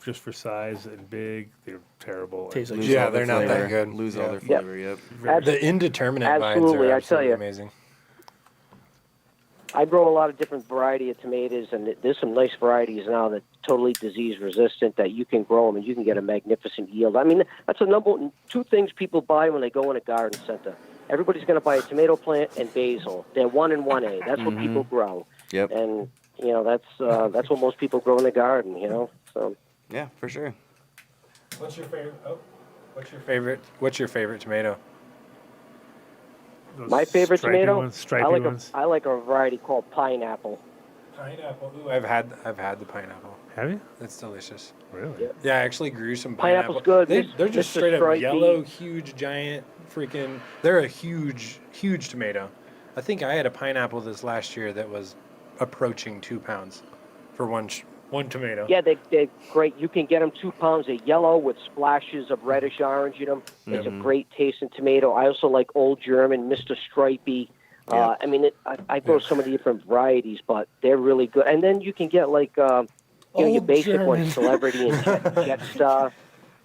S3: just for size and big, they're terrible.
S4: Tastes like
S6: Yeah, they're not that good.
S7: Lose all their flavor. Yep.
S6: The indeterminate
S10: Absolutely,
S6: vines are
S10: I tell
S6: absolutely
S10: you.
S6: amazing.
S10: I grow a lot of different variety of tomatoes, and there's some nice varieties now that totally disease resistant that you can grow them and you can get a magnificent yield. I mean, that's two things people buy when they go in a garden center. Everybody's going to buy a tomato plant and basil. They're 1 and 1A. That's what people grow.
S7: Yep.
S10: And that's what most people grow in the garden. So
S7: Yeah, for sure.
S6: What's your favorite? What's your favorite tomato?
S3: Those
S10: my favorite
S3: stripy
S10: tomato,
S3: ones, stripy ones.
S10: I like a variety called pineapple.
S6: Pineapple. Ooh, I've had the pineapple.
S3: Have you?
S6: It's delicious.
S3: Really?
S6: Yeah, I actually grew some
S10: Pineapple's
S6: pineapple.
S10: good.
S6: They're just
S10: Mr.
S6: straight up
S10: Stripey.
S6: yellow, huge, giant, freaking. They're a huge tomato. I think I had a pineapple this last year that was approaching 2 pounds for one tomato.
S10: Yeah, they're great. You can get them 2 pounds. They're yellow with splashes of reddish orange in them. It's a great tasting tomato. I also like Old German, Mr. Stripey.
S7: Yeah.
S10: I grow so many different varieties, but they're really good. And then you can get your
S4: Old
S10: basic
S4: German.
S10: ones, Celebrity and Jetstar.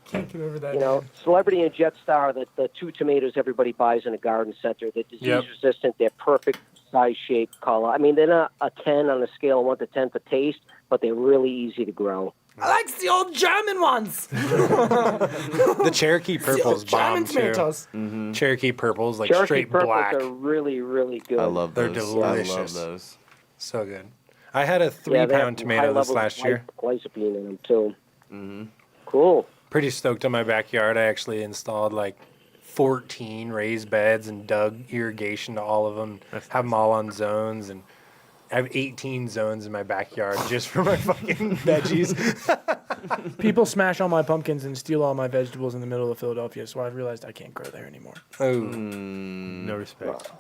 S4: Can't get over that.
S10: Celebrity and Jetstar, the 2 tomatoes everybody buys in a garden center. They're disease resistant. They're perfect size, shape, color. They're not a 10 on a scale of 1 to 10 for taste, but they're really easy to grow.
S4: I like the old German ones.
S6: The Cherokee purples bomb
S4: German tomatoes.
S6: too. Cherokee purples, like
S10: Cherokee
S6: straight
S10: purples
S6: black.
S10: are really, really good.
S7: I love
S6: They're
S7: those.
S6: delicious.
S7: I love those.
S6: So good. I had a 3
S10: Yeah, they have
S6: pound
S10: high
S6: tomato this
S10: levels of
S6: last year.
S10: Glycopene in them too. Cool.
S6: Pretty stoked on my backyard. I actually installed like 14 raised beds and dug irrigation to all of them. Have them all on zones, and I have 18 zones in my backyard just for my fucking veggies.
S4: People smash all my pumpkins and steal all my vegetables in the middle of Philadelphia, so I've realized I can't grow there anymore.
S6: Oh,
S3: No respect.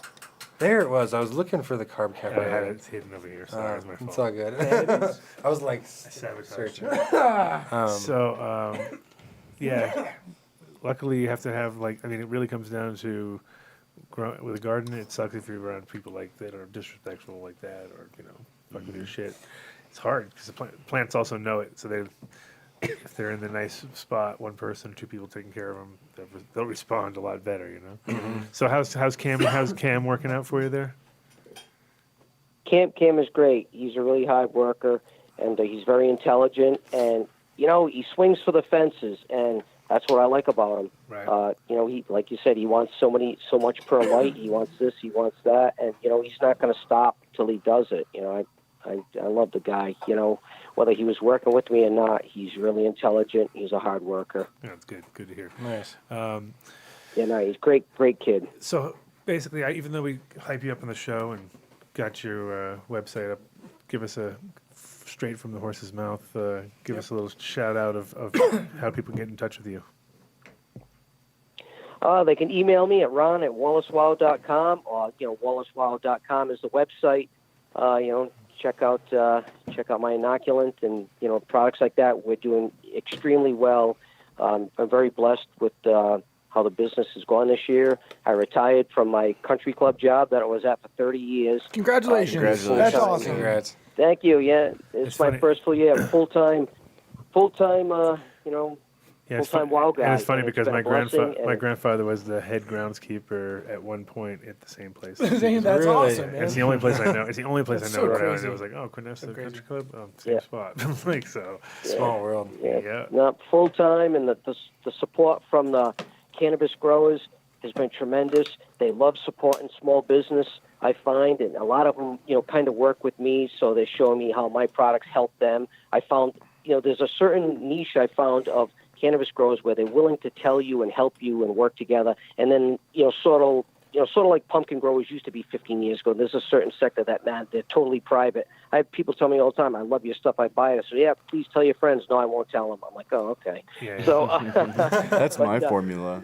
S6: there it was. I was looking for the carb cap.
S3: I had it hidden over here, so that was my fault.
S6: It's all good. I was like
S3: Sabotaged.
S6: searching.
S3: Yeah. Luckily, you have to have it really comes down to with a garden. It sucks if you're around people that are disrespectful like that, or fuck with your shit. It's hard because the plants also know it. So if they're in the nice spot, one person, 2 people taking care of them, they'll respond a lot better. So how's Cam working out for you there?
S10: Cam is great. He's a really hard worker, and he's very intelligent, and he swings for the fences, and that's what I like about him.
S3: Right.
S10: He, like you said, he wants so much per light. He wants this, he wants that, and he's not going to stop till he does it. I love the guy. Whether he was working with me or not, he's really intelligent. He's a hard worker.
S3: Yeah, that's good. Good to hear.
S6: Nice.
S10: He's great kid.
S3: So basically, even though we hype you up on the show and got your website up, give us a straight from the horse's mouth. Give us a little shout out of how people can get in touch with you.
S10: They can email me at ron@wallacewow.com, or wallacewow.com is the website. Check out my inoculant and products like that. We're doing extremely well. I'm very blessed with how the business has gone this year. I retired from my country club job that I was at for 30 years.
S4: Congratulations. That's awesome.
S6: Congrats.
S10: Thank you. Yeah, it's my first full year. Full-time, full-time WOW guy.
S3: And it's funny because
S10: been
S3: my
S10: a blessing,
S3: grandfather was the head groundskeeper at one point at the same place.
S4: That's
S6: Really?
S4: awesome, man.
S3: It's the only place I know. It's the only place
S4: That's
S3: I know
S4: so
S3: around.
S4: crazy.
S3: It was like, oh, Quinessa
S4: So
S3: Country
S4: crazy.
S3: Club, same spot. Like so,
S6: Small world.
S3: yeah.
S10: No, full-time, and the support from the cannabis growers has been tremendous. They love supporting small business, I find, and a lot of them, kind of work with me, so they're showing me how my products help them. I found, there's a certain niche I found of cannabis growers where they're willing to tell you and help you and work together, and then, sort of like pumpkin growers used to be 15 years ago. There's a certain sector that, man, they're totally private. I have people tell me all the time, I love your stuff, I buy it. So, yeah, please tell your friends. No, I won't tell them. I'm like, oh, okay.
S3: Yeah.
S10: So
S7: That's my formula.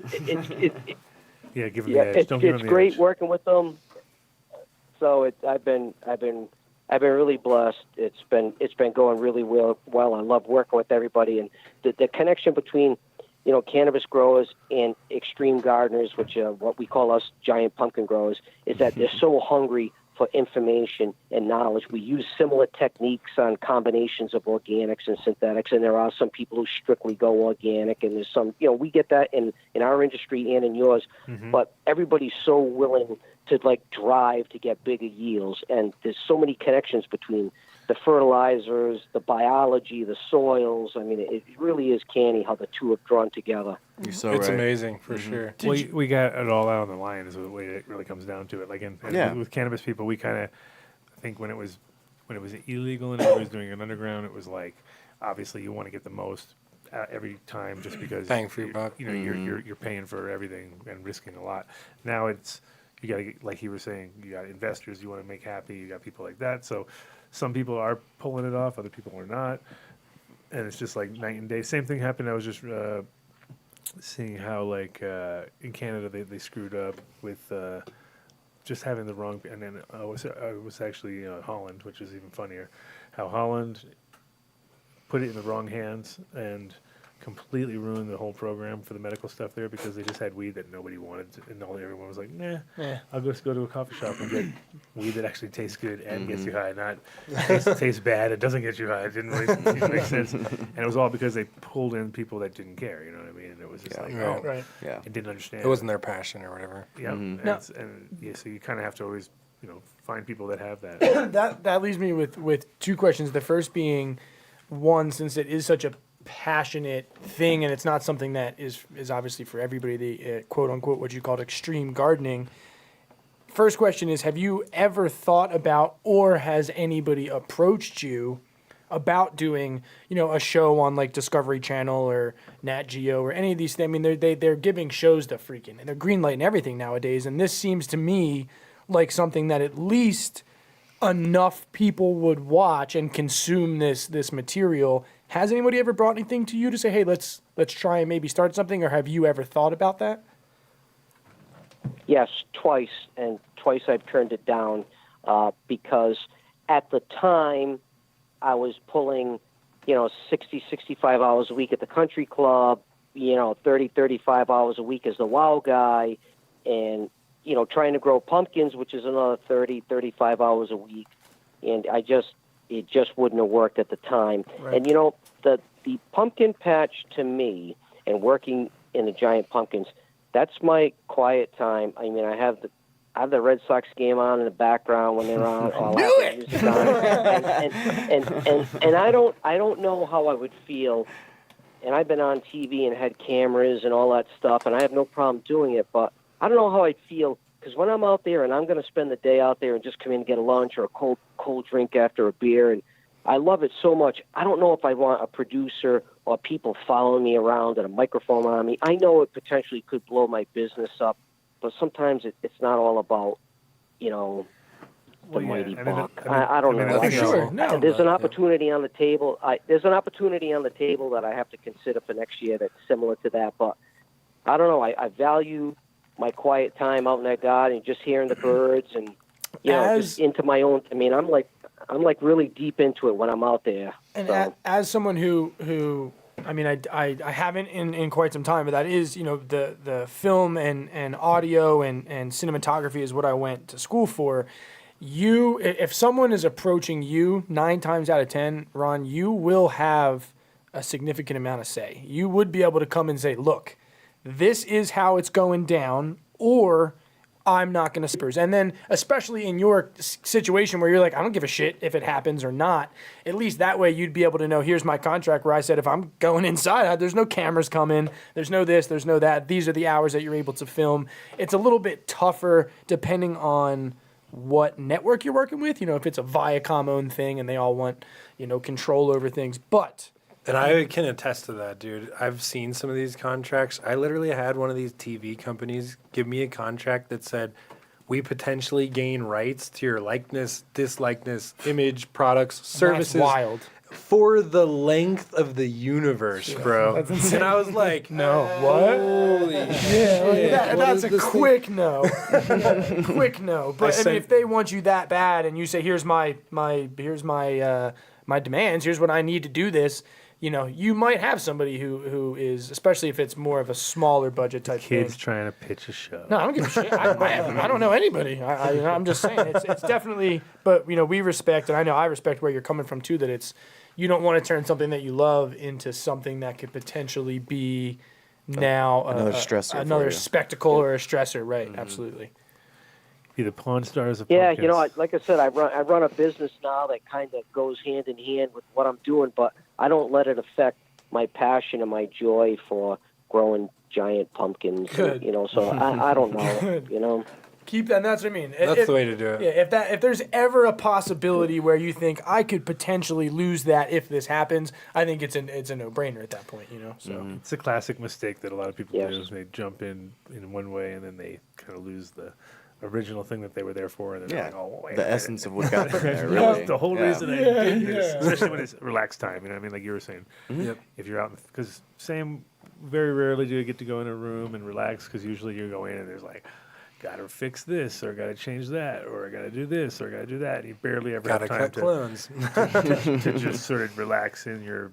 S3: Yeah, give them the edge. Don't give
S10: it's
S3: them the
S10: great
S3: edge.
S10: working with them. So I've been really blessed. It's been going really well. I love working with everybody, and the connection between cannabis growers and extreme gardeners, which are what we call us giant pumpkin growers, is that they're so hungry for information and knowledge. We use similar techniques on combinations of organics and synthetics, and there are some people who strictly go organic, and there's some, we get that in our industry and in yours, but everybody's so willing to drive to get bigger yields, and there's so many connections between the fertilizers, the biology, the soils. I mean, it really is canny how the two have drawn together.
S7: You're so
S6: It's
S7: right.
S6: amazing for sure.
S3: Well, we got it all out on the line is the way it really comes down to it. Like with cannabis people, we kind of, I think when it was illegal and everybody was doing it underground, it was like, obviously you want to get the most every time just because
S6: Bang for your buck.
S3: You're paying for everything and risking a lot. Now it's, you got to get, like he was saying, you got investors you want to make happy, you got people like that. So some people are pulling it off, other people are not. And it's just like night and day. Same thing happened. I was just seeing how in Canada they screwed up with just having the wrong. And then I was actually Holland, which is even funnier. How Holland put it in the wrong hands and completely ruined the whole program for the medical stuff there because they just had weed that nobody wanted, and everyone was like, "Nah, I'll just go to a coffee shop and get weed that actually tastes good and gets you high, not tastes bad and doesn't get you high." It didn't really make sense, and it was all because they pulled in people that didn't care. You know what I mean? And it was just it didn't understand.
S6: It wasn't their passion or whatever.
S3: Yeah, and so you kind of have to always find people that have that.
S4: that leaves me with two questions. The first being, one, since it is such a passionate thing and it's not something that is obviously for everybody, the quote unquote what you called extreme gardening. First question is, have you ever thought about, or has anybody approached you about doing, a show on like Discovery Channel or Nat Geo or any of these things? I mean, they're giving shows to freaking, and they're greenlighting everything nowadays, and this seems to me like something that at least enough people would watch and consume this material. Has anybody ever brought anything to you to say, hey, let's try and maybe start something, or have you ever thought about that?
S10: Yes, twice, and twice I've turned it down because at the time I was pulling, 60, 65 hours a week at the country club, 30, 35 hours a week as the WOW guy, and, trying to grow pumpkins, which is another 30, 35 hours a week. And it just wouldn't have worked at the time. Right. And, the pumpkin patch to me and working in the giant pumpkins, that's my quiet time. I mean, I have the Red Sox game on in the background when they're on. And I don't know how I would feel. And I've been on TV and had cameras and all that stuff, and I have no problem doing it. But I don't know how I'd feel, because when I'm out there and I'm going to spend the day out there and just come in and get a lunch or a cold drink after a beer, and I love it so much, I don't know if I want a producer or people following me around and a microphone on me. I know it potentially could blow my business up, but sometimes it's not all about, the mighty
S3: I mean,
S10: buck.
S3: I mean-
S10: I don't
S3: I mean,
S10: know.
S3: that's
S10: I
S3: for
S10: know.
S4: sure. No,
S10: There's an opportunity on the table. There's an opportunity on the table that I have to consider for next year that's similar to that. But I don't know. I value my quiet time out in that garden, just hearing the birds, and just into my own. I mean, I'm like really deep into it when I'm out there.
S4: And
S10: So.
S4: as someone who I mean, I haven't in quite some time, but that is, the film and audio and cinematography is what I went to school for. If someone is approaching you 9 times out of 10, Ron, you will have a significant amount of say. You would be able to come and say, look, this is how it's going down, or I'm not going to. And then, especially in your situation where you're like, I don't give a shit if it happens or not, at least that way you'd be able to know, here's my contract where I said, if I'm going inside, there's no cameras coming, there's no this, there's no that. These are the hours that you're able to film. It's a little bit tougher depending on what network you're working with. If it's a Viacom-owned thing and they all want, control over things. But...
S6: And I can attest to that, dude. I've seen some of these contracts. I literally had one of these TV companies give me a contract that said, we potentially gain rights to your likeness, dislikeness, image, products, services.
S4: That's wild.
S6: For the length of the universe, bro.
S4: That's insane.
S6: And I was like,
S4: no, what?
S6: Holy shit.
S4: That's a quick no. Quick no. But I mean, if they want you that bad and you say, here's my demands, here's what I need to do this, you might have somebody who is, especially if it's more of a smaller budget type
S3: Kids
S4: thing.
S3: trying to pitch a show.
S4: No, I don't give a shit. I don't know anybody. I'm just saying it's definitely. But we respect, and I know I respect where you're coming from too. That you don't want to turn something that you love into something that could potentially be now
S7: another stressor,
S4: another spectacle or a stressor. Right? Mm-hmm. Absolutely.
S3: Be the Pawn Stars of
S10: Yeah,
S3: pumpkins.
S10: like I said, I run a business now that kind of goes hand in hand with what I'm doing, but I don't let it affect my passion and my joy for growing giant pumpkins.
S4: Good.
S10: So I don't know.
S4: Good. Keep that. And that's what I mean.
S6: That's the way to do it.
S4: Yeah. If there's ever a possibility where you think I could potentially lose that if this happens, I think it's a no-brainer at that point. So
S3: It's a classic mistake that a lot of people
S10: Yes.
S3: do. Is they jump in one way and then they kind of lose the original thing that they were there for, and then they're like, oh, wait a
S7: the
S3: minute.
S7: essence of what got them there.
S3: That's
S7: Really.
S3: the whole reason I did this, especially when it's relaxed time. You know what I mean? Like you were saying,
S6: Yep.
S3: if you're out, because very rarely do you get to go in a room and relax, because usually you go in and there's like, gotta fix this, or gotta change that, or I gotta do this, or gotta do that. And you barely ever
S6: Gotta
S3: have time
S6: cut clones.
S3: to just sort of relax in your,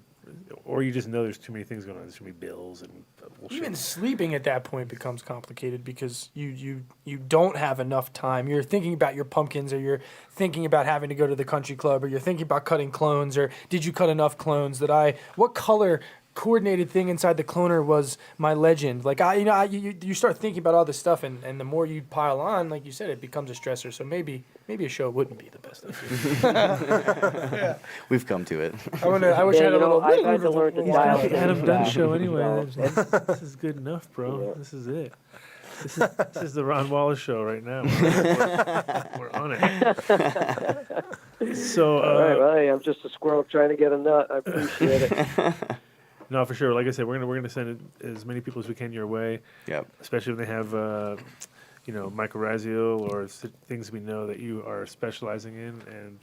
S3: or you just know there's too many things going on. There's too many bills and bullshit.
S4: even sleeping at that point becomes complicated because you don't have enough time. You're thinking about your pumpkins, or you're thinking about having to go to the country club, or you're thinking about cutting clones, or did you cut enough clones what color coordinated thing inside the cloner was my legend. Like you start thinking about all this stuff, and the more you pile on, like you said, it becomes a stressor. So maybe a show wouldn't be the best idea.
S7: We've come to it.
S4: I wish I had a little.
S10: I've had to learn to dial
S3: The
S10: things
S3: Adam Dunn
S10: back.
S3: show anyway. This is good enough, bro. This is it. This is the Ron Wallace show right now. We're on it. So,
S10: All right, well, hey, I'm just a squirrel trying to get a nut. I appreciate it.
S3: no, for sure. Like I said, we're gonna send as many people as we can your way.
S7: Yep.
S3: Especially when they have, mycorrhizal or things we know that you are specializing in, and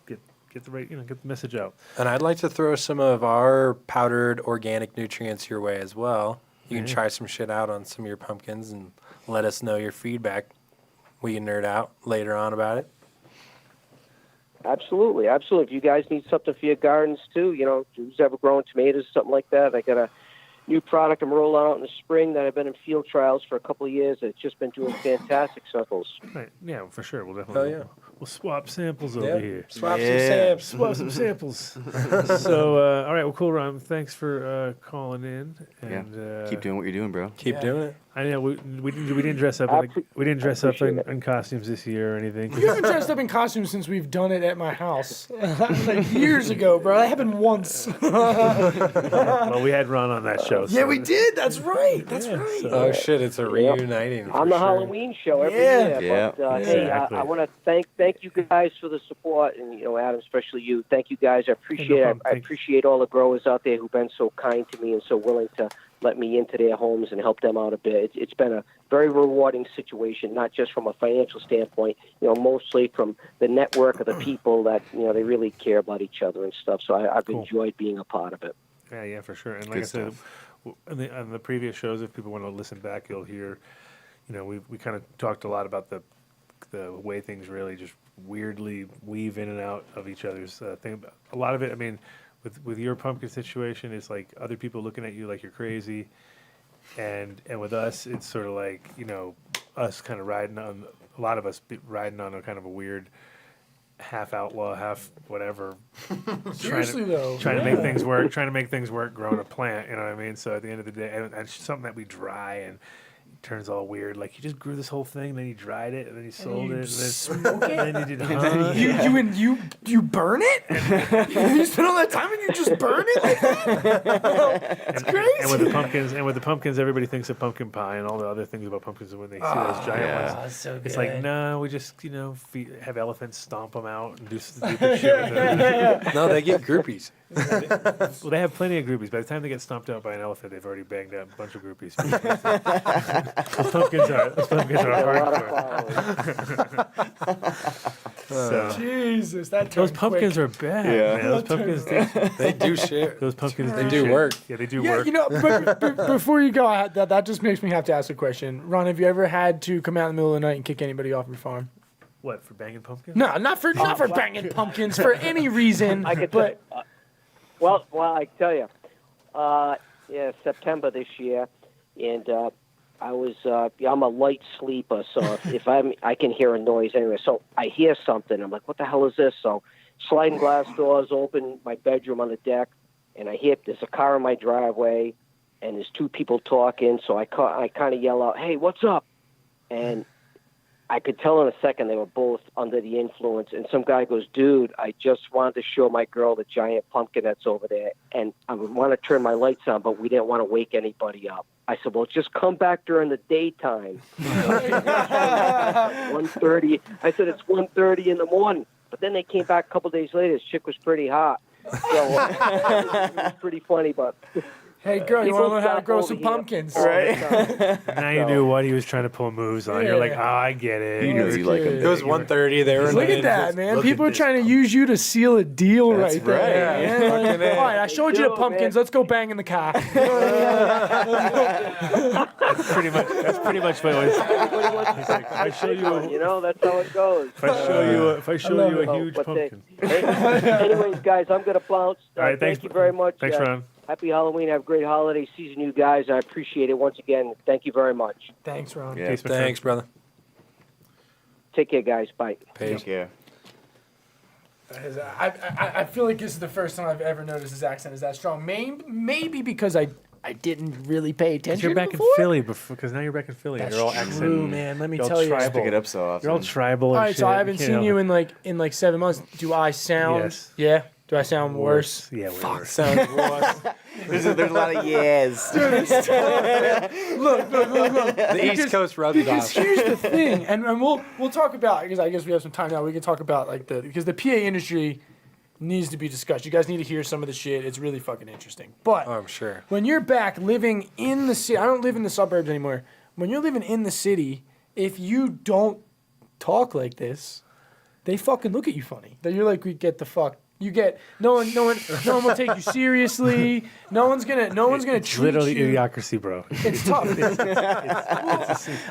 S3: get the right, get the message out.
S6: And I'd like to throw some of our powdered organic nutrients your way as well. You can try some shit out on some of your pumpkins and let us know your feedback. We can nerd out later on about it.
S10: Absolutely. If you guys need something for your gardens too, who's ever growing tomatoes, something like that, I got a new product I'm rolling out in the spring that I've been in field trials for a couple of years. It's just been doing fantastic circles.
S3: Right. Yeah, for sure. We'll definitely.
S6: yeah.
S3: We'll swap samples over here.
S6: Swap some samples.
S3: Swap some samples. So, all right. Well, cool, Ron. Thanks for calling in. And
S7: Keep doing what you're doing, bro.
S6: Keep doing it.
S3: I know we didn't dress up. We didn't dress up in costumes this year or anything.
S4: You haven't dressed up in costumes since we've done it at my house. Like years ago, bro. That happened once.
S3: Well, we had Ron on that show.
S4: Yeah,
S3: so-
S4: we did. That's right. That's right.
S3: so-
S6: Oh, shit. It's a reuniting.
S10: On
S6: for
S10: the
S6: sure.
S10: Halloween show every
S4: Yeah.
S10: year. But, hey,
S3: Exactly.
S10: I want to thank you guys for the support, and Adam, especially you. Thank you guys. I appreciate
S3: problem.
S10: I appreciate all the growers out there who've been so kind to me and so willing to let me into their homes and help them out a bit. It's been a very rewarding situation, not just from a financial standpoint, mostly from the network of the people that, they really care about each other and stuff. So I've enjoyed being a part of it.
S3: Yeah, for sure. And like I said, on the previous shows, if people want to listen back, you'll hear, we kind of talked a lot about the way things really just weirdly weave in and out of each other's thing. A lot of it, I mean, with your pumpkin situation, it's like other people looking at you like you're crazy, and with us, it's sort of like us kind of riding on a a kind of a weird half outlaw, half whatever.
S4: Seriously though,
S3: trying to make things work, growing a plant. You know what I mean? So at the end of the day, and it's something that we dry and. Turns all weird. Like you just grew this whole thing, then you dried it, and then you sold it, and then
S4: smoke it.
S3: And then you did
S4: you burn it. You spend all that time and you just burn it like that. It's crazy.
S3: And with the pumpkins, everybody thinks of pumpkin pie and all the other things about pumpkins. When they see those giant ones,
S4: so
S3: it's like no, we just have elephants stomp them out and do stupid shit with them.
S6: No, they get groupies.
S3: Well, they have plenty of groupies. By the time they get stomped out by an elephant, they've already banged out a bunch of groupies. Those pumpkins are hardcore.
S4: Jesus,
S3: those pumpkins are bad.
S6: Yeah.
S3: Man. Those pumpkins,
S6: they do shit.
S3: Those pumpkins,
S6: they do work.
S3: Yeah, they do work.
S4: But before you go, that just makes me have to ask a question. Ron, have you ever had to come out in the middle of the night and kick anybody off your farm?
S3: What, for banging pumpkins?
S4: No, not for banging pumpkins for any reason.
S10: Well, I tell you, September this year, and I was I'm a light sleeper, so if I can hear a noise anyway. So I hear something. I'm like, what the hell is this? So sliding glass doors open, my bedroom on the deck, and I hear there's a car in my driveway, and there's two people talking. So I kind of yell out, "Hey, what's up?" And I could tell in a second they were both under the influence. And some guy goes, "Dude, I just wanted to show my girl the giant pumpkin that's over there, and I want to turn my lights on, but we didn't want to wake anybody up." I said, "Well, just come back during the daytime." 1:30. I said, "It's 1:30 in the morning." But then they came back a couple days later. This chick was pretty hot. So it was pretty funny, but...
S4: Hey, girl, you want to learn how to grow some pumpkins?
S7: Right.
S3: Now you knew what he was trying to pull moves on. You're like, I get it.
S7: You knew you like him.
S6: It was 1:30. They were.
S4: Look at that, man. People are trying to use you to seal a deal right there.
S6: Yeah.
S4: Yeah. All right, I showed you the pumpkins. Let's go bang in the car.
S3: That's pretty much what it was. He's like, if I show you,
S10: that's how it goes.
S3: If I show you a huge pumpkin.
S10: Anyways, guys, I'm gonna bounce.
S3: All right, thanks.
S10: Thank you very much.
S3: Thanks, Ron.
S10: Happy Halloween. Have a great holiday season, you guys. I appreciate it once again. Thank you very much.
S4: Thanks, Ron.
S7: Yeah.
S6: Thanks, brother.
S10: Take care, guys. Bye.
S7: Take care.
S4: I feel like this is the first time I've ever noticed his accent is that strong. Maybe because I didn't really pay attention.
S3: You're back
S4: before?
S3: in Philly because now you're back in Philly.
S4: That's
S3: you're all
S4: true,
S3: accent.
S4: man. Let me
S3: You're all
S4: tell you.
S3: tribal.
S7: Pick it up so often.
S3: You're all tribal.
S4: All
S3: and
S4: right, so
S3: shit.
S4: I haven't seen you in like 7 months. Do I sound?
S3: Yes.
S4: Yeah. Do I sound worse?
S3: Yeah,
S4: Fuck,
S3: worse.
S4: sounds worse.
S7: There's a lot of yes.
S4: Look.
S6: The East Coast rubs it
S4: Because
S6: off.
S4: here's the thing, and we'll talk about, because I guess we have some time now. We can talk about because the PA industry needs to be discussed. You guys need to hear some of the shit. It's really fucking interesting. But
S6: Oh, I'm sure.
S4: when you're back living in the city, I don't live in the suburbs anymore. When you're living in the city, if you don't talk like this, they fucking look at you funny. That you're like, we get the fuck. You get no one will take you seriously. No one's gonna
S3: It's
S4: treat
S3: literally
S4: you.
S3: idiocracy, bro.
S4: It's tough.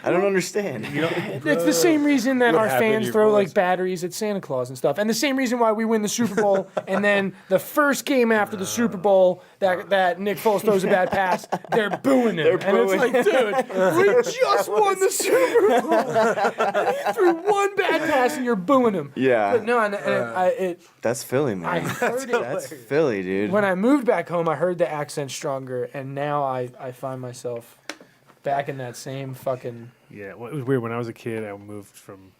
S7: I don't understand.
S4: It's the same reason that
S6: What
S4: our
S6: happened to
S4: fans
S6: your
S4: throw
S6: voice?
S4: like batteries at Santa Claus and stuff, and the same reason why we win the Super Bowl, and then the first game after the Super Bowl that Nick Foles throws a bad pass, they're booing him, and it's like, dude, we just won the Super Bowl, and he threw one bad pass and you're booing him.
S7: Yeah.
S4: But no,
S7: That's Philly,
S4: I
S7: man.
S4: heard it.
S7: That's Philly, dude.
S4: When I moved back home, I heard the accent stronger, and now I find myself back in that same fucking.
S3: Yeah, well, it was weird. When I was a kid, I moved from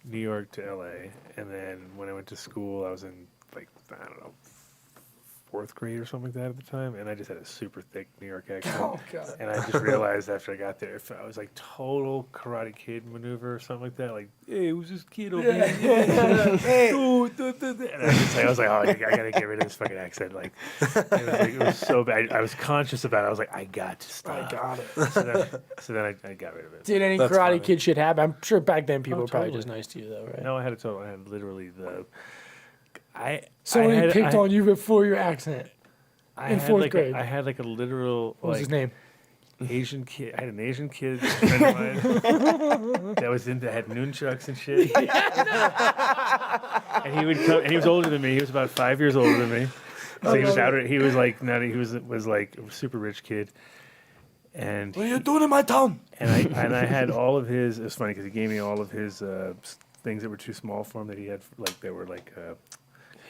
S3: New York to LA, and then when I went to school, I was in like, I don't know, 4th grade or something like that at the time, and I just had a super thick New York accent.
S4: Oh, God.
S3: And I just realized after I got there, if I was like total Karate Kid maneuver or something like that, like, hey, who's this kid over here? Hey. And I was like, oh, I gotta get rid of this fucking accent. Like, it was so bad. I was conscious about it. I was like, I got to stop.
S4: I got it.
S3: So then I got rid of it.
S4: Did any
S6: That's
S4: Karate
S6: funny.
S4: Kid shit happen? I'm sure back then people were probably
S3: totally.
S4: just nice to you, though, right?
S3: No, I had literally the.
S4: Somebody picked
S3: I-
S4: on you before your accent.
S3: I
S4: in
S3: had
S4: 4th
S3: like
S4: grade.
S3: I had like a literal
S4: What was his name?
S3: Asian kid. I had an Asian kid friend of mine that was had nunchucks and shit. And he would come, and he was older than me. He was about 5 years older than me. So he was outer. He was like not. He was like a super rich kid. And
S4: What are you doing in my town?
S3: and I had all of his. It was funny because he gave me all of his things that were too small for him that he had. Like they were like.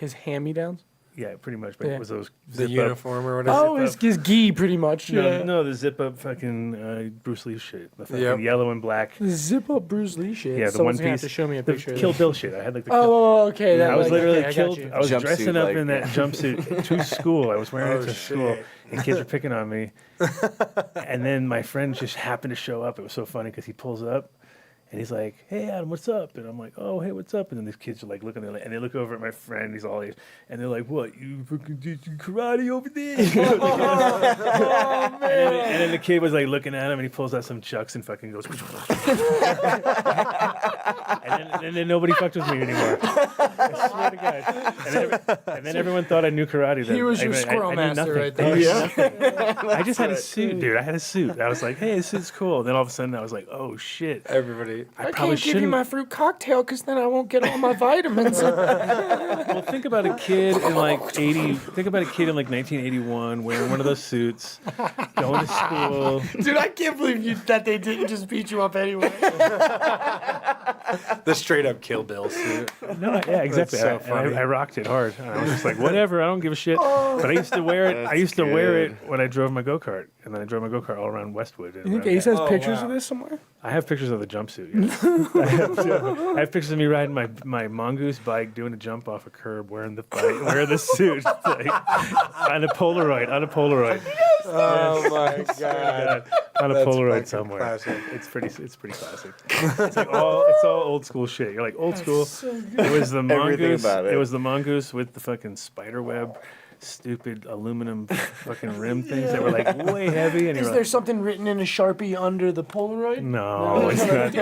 S4: His hand-me-downs?
S3: Yeah, pretty much. But
S4: Yeah.
S3: it was those
S6: The
S3: zip-up-
S6: uniform or whatever.
S4: Oh, his gi, pretty much. Yeah.
S3: No, the zip up fucking Bruce Lee shit. The fucking
S6: Yep.
S3: yellow and black.
S4: Zip up Bruce Lee shit.
S3: Yeah, the
S4: Someone's
S3: one
S4: gonna have
S3: piece.
S4: to show me a
S3: The
S4: picture. of
S3: Kill
S4: this.
S3: Bill shit. I had like the.
S4: Oh, okay. That,
S3: I was
S4: like,
S3: literally
S4: okay, I got
S3: killed.
S4: you.
S3: I was
S7: Jumpsuit,
S3: dressing up
S7: like-
S3: in that jumpsuit to school. I was wearing
S6: Oh,
S3: it to
S6: shit.
S3: school, and kids were picking on me. And then my friend just happened to show up. It was so funny because he pulls up. And he's like, "Hey, Adam, what's up?" And I'm like, "Oh, hey, what's up?" And then these kids are like looking at me, and they look over at my friend. He's all age, and they're like, "What? You fucking did karate over there?" And then the kid was like looking at him, and he pulls out some chucks and fucking goes. and then nobody fucked with me anymore. I swear to God. And then everyone thought I knew karate.
S4: He was your squirrel
S3: knew
S4: master
S3: nothing.
S4: right there.
S3: I knew nothing. I just had a suit, dude. I had a suit. I was like, "Hey, this is cool." And then all of a sudden, I was like, "Oh shit!"
S6: Everybody.
S4: I
S3: probably
S4: can't give you
S3: shouldn't.
S4: my fruit cocktail because then I won't get all my vitamins.
S3: Well, think about a kid in like 80. Think about a kid in like 1981 wearing one of those suits, going to school.
S4: Dude, I can't believe that they didn't just beat you up anyway.
S6: The straight up Kill Bill suit.
S3: No, yeah, exactly.
S6: so funny.
S3: I rocked it hard. I was just like, whatever. I don't give a shit. But I used to wear it. I used to wear it when I drove my go kart, and then I drove my go kart all around Westwood. And
S4: You think
S3: around
S4: Ace
S3: that.
S4: has pictures of this somewhere?
S3: I have pictures of the jumpsuit. Yes. I have pictures of me riding my mongoose bike, doing a jump off a curb, wearing the suit, like, on a Polaroid.
S6: Oh my God.
S3: On a
S6: That's
S3: Polaroid
S6: fucking
S3: somewhere.
S6: classic.
S3: It's pretty classic. It's like it's all old school shit. You're like old school. It was the mongoose.
S7: about it.
S3: It was the mongoose with the fucking spider web, stupid aluminum fucking rim things that were like way heavy. And
S4: Is
S3: you're
S4: there
S3: like,
S4: something written in a Sharpie under the Polaroid?
S3: no, it's not.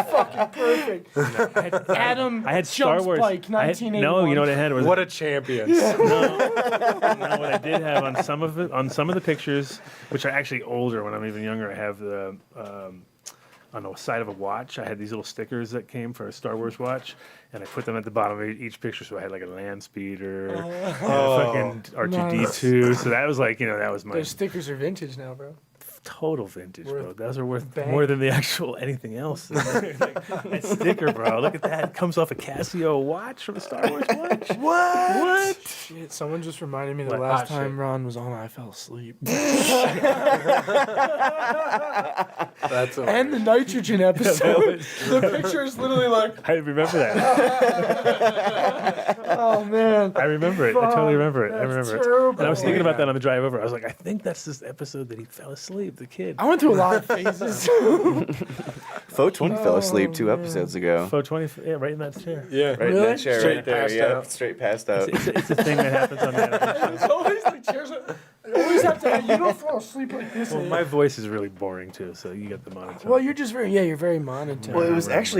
S4: Fucking perfect. Adam
S3: I had
S4: jumps
S3: Star Wars.
S4: bike,
S3: I had,
S4: 1981.
S3: no, you know what I had was
S6: What a champion.
S3: No, what I did have on some of the pictures, which are actually older when I'm even younger, I have the on the side of a watch. I had these little stickers that came for a Star Wars watch, and I put them at the bottom of each picture. So I had like a land speeder, fucking R2D2. So that was like, that was my
S4: Those stickers are vintage now, bro.
S3: total vintage, bro.
S4: Worth
S3: Those are worth
S4: bank.
S3: more than the actual anything else. Like, that sticker, bro. Look at that. It comes off a Casio watch from a Star Wars watch. What?
S4: Shit, someone just reminded me the
S3: What?
S4: last
S3: Ah,
S4: time
S3: shit.
S4: Ron was on, I fell asleep.
S6: That's
S4: And the nitrogen episode. The picture is literally like,
S3: I remember that.
S4: oh man.
S3: I remember it. I totally remember it. I
S4: That's
S3: remember it.
S4: terrible.
S3: And I was thinking about that on the drive over. I was like, I think that's this episode that he fell asleep, the kid.
S4: I went through a lot of phases.
S7: Faux 20 fell asleep 2 episodes ago.
S3: Faux 20, yeah, right in that chair.
S6: Yeah.
S7: Right in
S4: Really?
S7: that chair
S6: Straight
S7: right there.
S6: passed
S7: Yeah,
S6: out.
S7: straight passed out.
S3: It's a thing that happens on that.
S4: It's always like chairs. You always have to. You don't fall asleep like this.
S3: Well, my voice is really boring too, so you get the monotone.
S4: Well, you're just you're very monotone.
S7: Well, it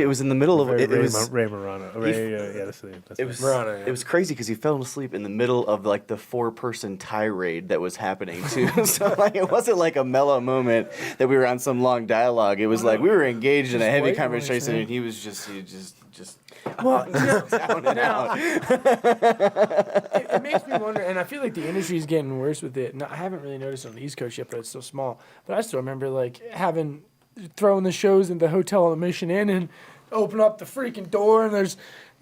S7: was in the middle of it. It was
S3: Ray Morano. Yeah, that's the name. That's
S7: It
S3: the
S7: was
S3: name.
S6: Morano, yeah.
S7: it was crazy because he fell asleep in the middle of like the 4-person tirade that was happening too. So like it wasn't like a mellow moment that we were on some long dialogue. It was like we were engaged in a heavy
S4: white noise,
S7: conversation,
S4: yeah.
S7: and he just
S4: well,
S7: down and out.
S4: it makes me wonder, and I feel like the industry is getting worse with it. And I haven't really noticed on the East Coast yet, but it's still small. But I still remember like throwing the shows in the hotel on the Mission Inn and open up the freaking door, and there's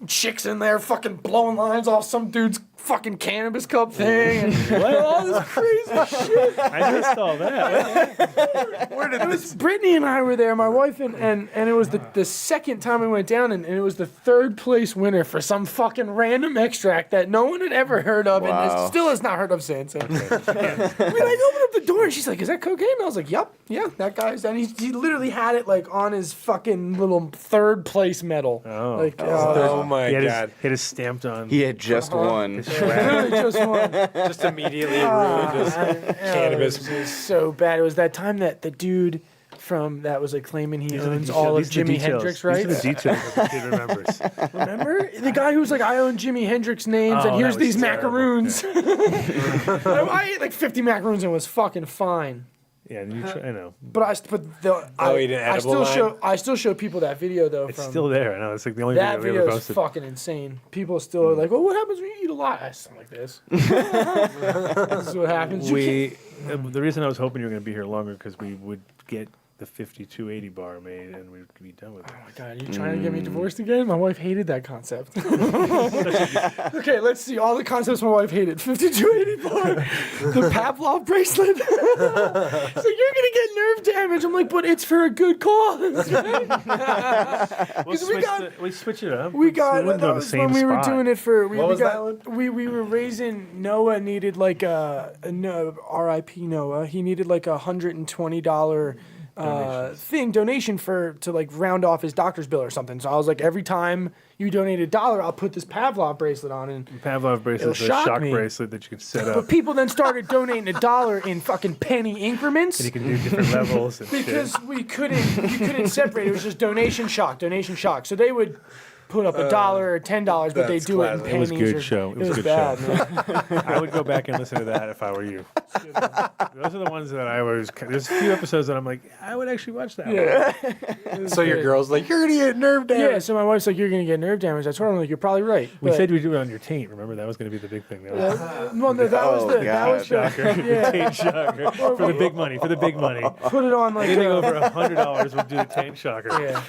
S4: chicks in there fucking blowing lines off some dude's fucking cannabis cup thing and all this crazy shit.
S3: I missed all that.
S4: Where did this? Brittany and I were there, my wife, and it was the second time we went down, and it was the third place winner for some fucking random extract that no one had ever heard of, and still has not heard of since. And we like opened up the door, and she's like, "Is that cocaine?" And I was like, "Yep, yeah, that guy's." And he literally had it like on his fucking little third place medal.
S6: Oh my god!
S3: It is stamped on.
S7: He had just won.
S4: Literally just one.
S6: Just immediately ruined his cannabis.
S4: It was so bad. It was that time that the dude from that was like claiming he owns all of Jimi Hendrix, right?
S3: These are the details that the kid remembers.
S4: Remember? The guy who was like, I own Jimi Hendrix names, and here's these macaroons. I ate like 50 macaroons and was fucking fine.
S3: Yeah, and I know.
S4: But I still show people that video though.
S3: It's still there. I know. It's like the only
S4: that
S3: video we
S4: video
S3: ever
S4: is
S3: posted.
S4: fucking insane. People still are like, "Oh, what happens when you eat a lot?" I sound like this. This is what happens.
S3: The reason I was hoping you were going to be here longer because we would get the 5280 bar made and we'd be done with it.
S4: Oh my god, you trying to get me divorced again? My wife hated that concept. Okay, let's see all the concepts my wife hated. 5280 bar, the Pavlov bracelet. So you're gonna get nerve damage. I'm like, but it's for a good cause.
S3: We switch it up.
S4: We got
S3: wouldn't go
S4: that
S3: to the
S4: was
S3: same
S4: when we were
S3: spot.
S4: doing it for.
S6: What was that one?
S4: We were raising. Noah needed like R.I.P. Noah. He needed like $120 donation to like round off his doctor's bill or something. So I was like, every time you donate $1, I'll put this Pavlov bracelet on. And
S3: Pavlov bracelet is a shock bracelet that you can set up.
S4: But people then started donating $1 in fucking penny increments.
S3: And you can do different levels. And
S4: because you couldn't separate. It was just donation shock. So they would put up $1 or $10, but they do it in pennies.
S3: It was a good show. It was a good
S4: bad,
S3: show. Man. I would go back and listen to that if I were you. Those are the ones that I was. There's a few episodes that I'm like, I would actually watch that.
S4: Yeah.
S6: So your girl's like, you're gonna get nerve damage.
S4: Yeah. So my wife's like, you're gonna get nerve damage. I told her, I'm like, you're probably right.
S3: We said we'd do it on your taint. Remember that was going to be the big thing.
S4: That was
S3: shocker.
S4: yeah.
S3: Taint shocker for the big money. For the big money.
S4: Put it on like
S3: anything over $100 would do the taint shocker.
S4: Yeah.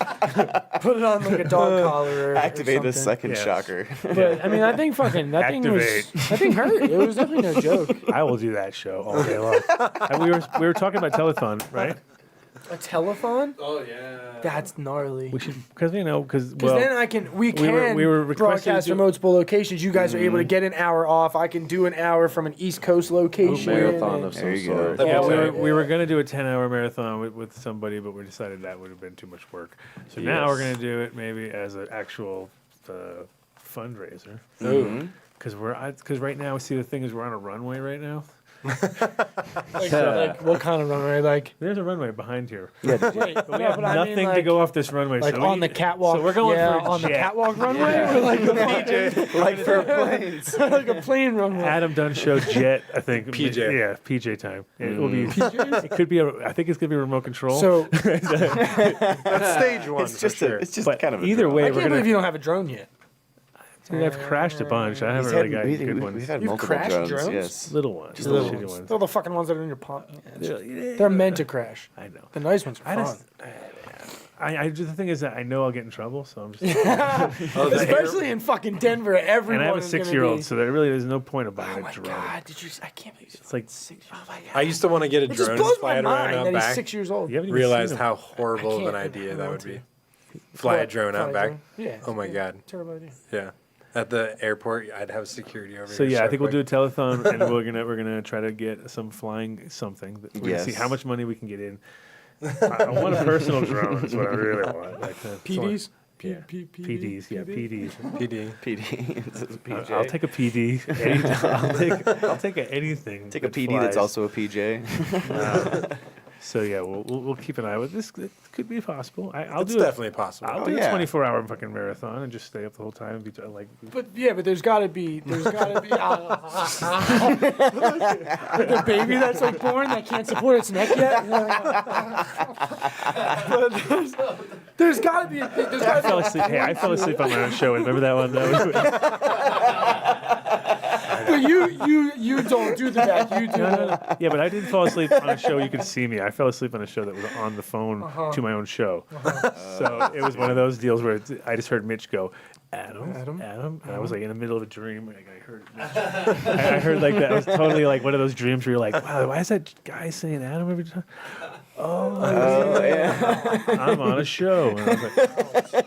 S4: Put it on like a dog collar.
S7: Activate the second shocker.
S4: But I mean, I think fucking that thing hurt. It was definitely no joke.
S3: I will do that show all day long. And we were talking about telethon, right?
S4: A telethon?
S5: Oh yeah.
S4: That's gnarly.
S3: We should because then
S4: we were broadcast from multiple locations. You guys are able to get an hour off. I can do an hour from an East Coast location.
S5: Marathon of some sort.
S3: Yeah, we were going to do a 10-hour marathon with somebody, but we decided that would have been too much work. So now we're going to do it maybe as an actual fundraiser. Because right now, see, the thing is we're on a runway right now.
S4: Like what kind of runway? Like
S3: there's a runway behind here.
S7: Yeah,
S3: but we have nothing to go off this runway.
S4: Like
S3: so
S4: on the catwalk.
S3: So we're going for
S4: on the catwalk runway. Or like the PJ,
S7: like for planes,
S4: like a plane runway.
S3: Adam Dunn show jet. I think
S6: PJ.
S3: Yeah, PJ time. It will be. It could be. I think it's gonna be remote control.
S4: So
S6: that's stage one.
S7: It's just
S6: it's
S7: just kind of
S3: either way.
S4: I can't believe you don't have a drone yet.
S3: Dude, I've crashed a bunch. I haven't really got good ones.
S7: We've had
S4: You've
S7: multiple
S4: crashed
S7: drones.
S4: drones?
S7: Yes.
S3: Little ones.
S7: Just
S3: Little
S7: little
S3: shitty
S7: ones.
S3: ones.
S4: They're the fucking ones that are in your pocket. They're meant to crash.
S3: I know.
S4: The nice ones are fun.
S3: The thing is that I know I'll get in trouble, so I'm just.
S4: Especially in fucking Denver, everyone.
S3: And I have a
S4: is gonna
S3: 6-year-old,
S4: be-
S3: so there really is no point of buying a drone.
S4: God, I can't believe
S3: It's like
S4: Oh my God.
S6: I used to want to get a
S4: It just
S6: drone
S4: blows
S6: and fly
S4: my
S6: it around
S4: mind
S6: out
S4: that he's
S6: back.
S4: 6 years old.
S3: You haven't even
S6: Realized
S3: seen
S6: how
S3: them.
S6: horrible of an
S4: I
S6: idea that would
S4: want
S6: be. Fly a drone out back.
S4: Yeah.
S6: Oh my God.
S4: Terrible idea.
S6: Yeah. At the airport, I'd have security over
S3: So
S6: here.
S3: yeah, I think we'll do a telethon, and we're gonna try to get some flying something. We're gonna see how much money we can get in. I want a personal drone. Is what I really want. Like
S4: PDs.
S3: PDs, yeah, PDs.
S7: PD.
S3: I'll take a PD. I'll take anything.
S7: Take a
S3: that
S7: PD
S3: flies.
S7: that's also a PJ.
S3: So yeah, we'll keep an eye with this. It could be possible.
S6: It's definitely possible.
S3: I'll do a 24-hour fucking marathon and just stay up the whole time. And be like,
S4: But there's got to be like the baby that's like born that can't support its neck yet. But there's got to be.
S3: I fell asleep. Hey, I fell asleep on my own show. Remember that one?
S4: But you don't do the back. You do.
S3: No. Yeah, but I didn't fall asleep on a show you could see me. I fell asleep on a show that was on the phone to my own show. So it was one of those deals where I just heard Mitch go, Adam. And I was like in the middle of a dream. Like, I heard, I heard like that. It was totally like one of those dreams where you're like, wow, why is that guy saying Adam every time? Oh yeah. I'm on a show. And I was like,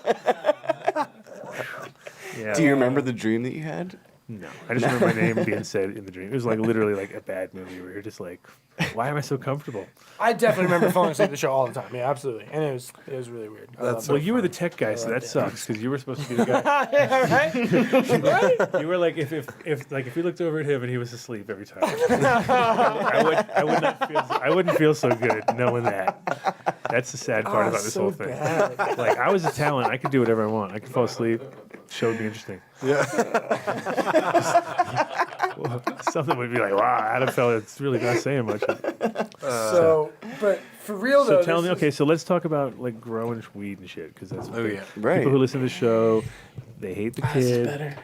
S3: yeah.
S7: Do you remember the dream that you had?
S3: No, I just remember my name being said in the dream. It was like literally like a bad movie where you're just like, why am I so comfortable?
S4: I definitely remember falling asleep at the show all the time. Yeah, absolutely, and it was really weird.
S3: Well, you were the tech guy, so that sucks because you were supposed to be the guy.
S4: Yeah, right.
S3: You were like if we looked over at him and he was asleep every time. I wouldn't feel so good knowing that. That's the sad part about this whole thing.
S4: Bad.
S3: Like I was a talent, I could do whatever I want. I could fall asleep. Show would be interesting.
S6: Yeah.
S3: Something would be like, wow, Adam fella, it's really not saying much.
S4: So, but for real though.
S3: So tell me, okay, so let's talk about like growing weed and shit, because that's
S7: Right.
S3: people who listen to the show, they hate the kid,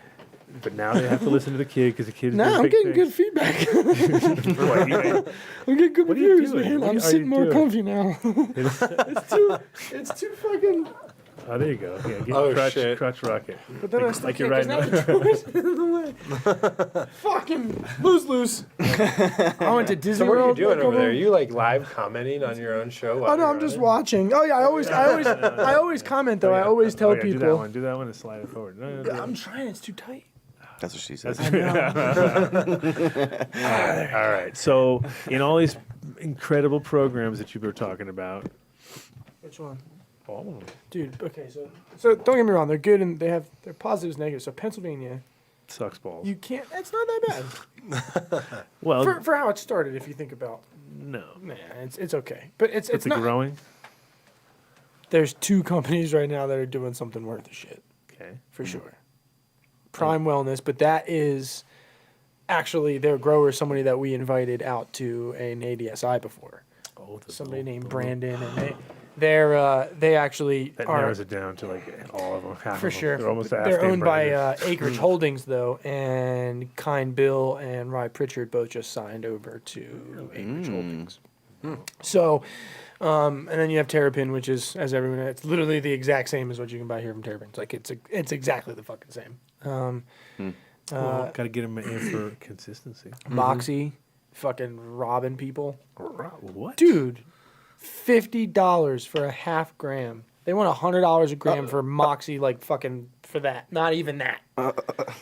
S3: but now they have to listen to the kid because the kid is
S4: No,
S3: doing
S4: I'm
S3: big
S4: getting
S3: things.
S4: good feedback.
S3: What, you-
S4: I'm getting good
S3: What are you
S4: reviews,
S3: doing?
S4: man.
S3: What
S4: I'm
S3: are
S4: sitting
S3: you
S4: more
S3: doing?
S4: comfy now. It's too fucking.
S3: Oh, there you go. Yeah, get
S6: Oh,
S3: crotch,
S6: shit.
S3: crotch rocket.
S4: But then I
S3: Like-
S4: still
S3: like you're
S4: can't,
S3: riding
S4: 'cause now the door's in the way. Fucking lose. I went to Disney
S6: So what are you
S4: World.
S6: doing
S4: like,
S6: over there? Are
S4: over-
S6: you like live commenting on your own show?
S4: Oh no, I'm just watching. Oh yeah, I always comment though. I always tell
S3: Do that
S4: people.
S3: one. Do that one and slide it forward. No.
S4: I'm trying. It's too tight.
S7: That's what she said.
S3: All right. So in all these incredible programs that you were talking about,
S4: Which one?
S3: all of them.
S4: Dude, okay, so don't get me wrong, they're good and they have their positives, negatives. So Pennsylvania,
S3: Sucks balls.
S4: you can't. It's not that bad
S3: Well,
S4: for how it started. If you think about,
S3: no.
S4: nah, it's okay, but it's
S3: It's
S4: not.
S3: growing.
S4: There's 2 companies right now that are doing something worth the shit
S3: Okay.
S4: for sure. Prime Wellness, but that is actually their grower, somebody that we invited out to an ADSI before.
S3: Oh,
S4: Somebody named Brandon, and they actually
S3: That
S4: are.
S3: narrows it down to like all of them. Half
S4: For
S3: of them.
S4: sure.
S3: They're almost half
S4: They're
S3: named
S4: owned by
S3: Brandon.
S4: Acreage Holdings, though, and Kind Bill and Rye Pritchard both just signed over to Acreage Holdings. So, and then you have Terrapin, which is, as everyone knows, it's literally the exact same as what you can buy here from Terrapin. It's like it's exactly the fucking same.
S3: Well, gotta get them in for consistency.
S4: Moxie, fucking robbing people,
S3: What?
S4: dude. $50 for a half gram. They want $100 a gram for Moxie, like fucking for that. Not even that.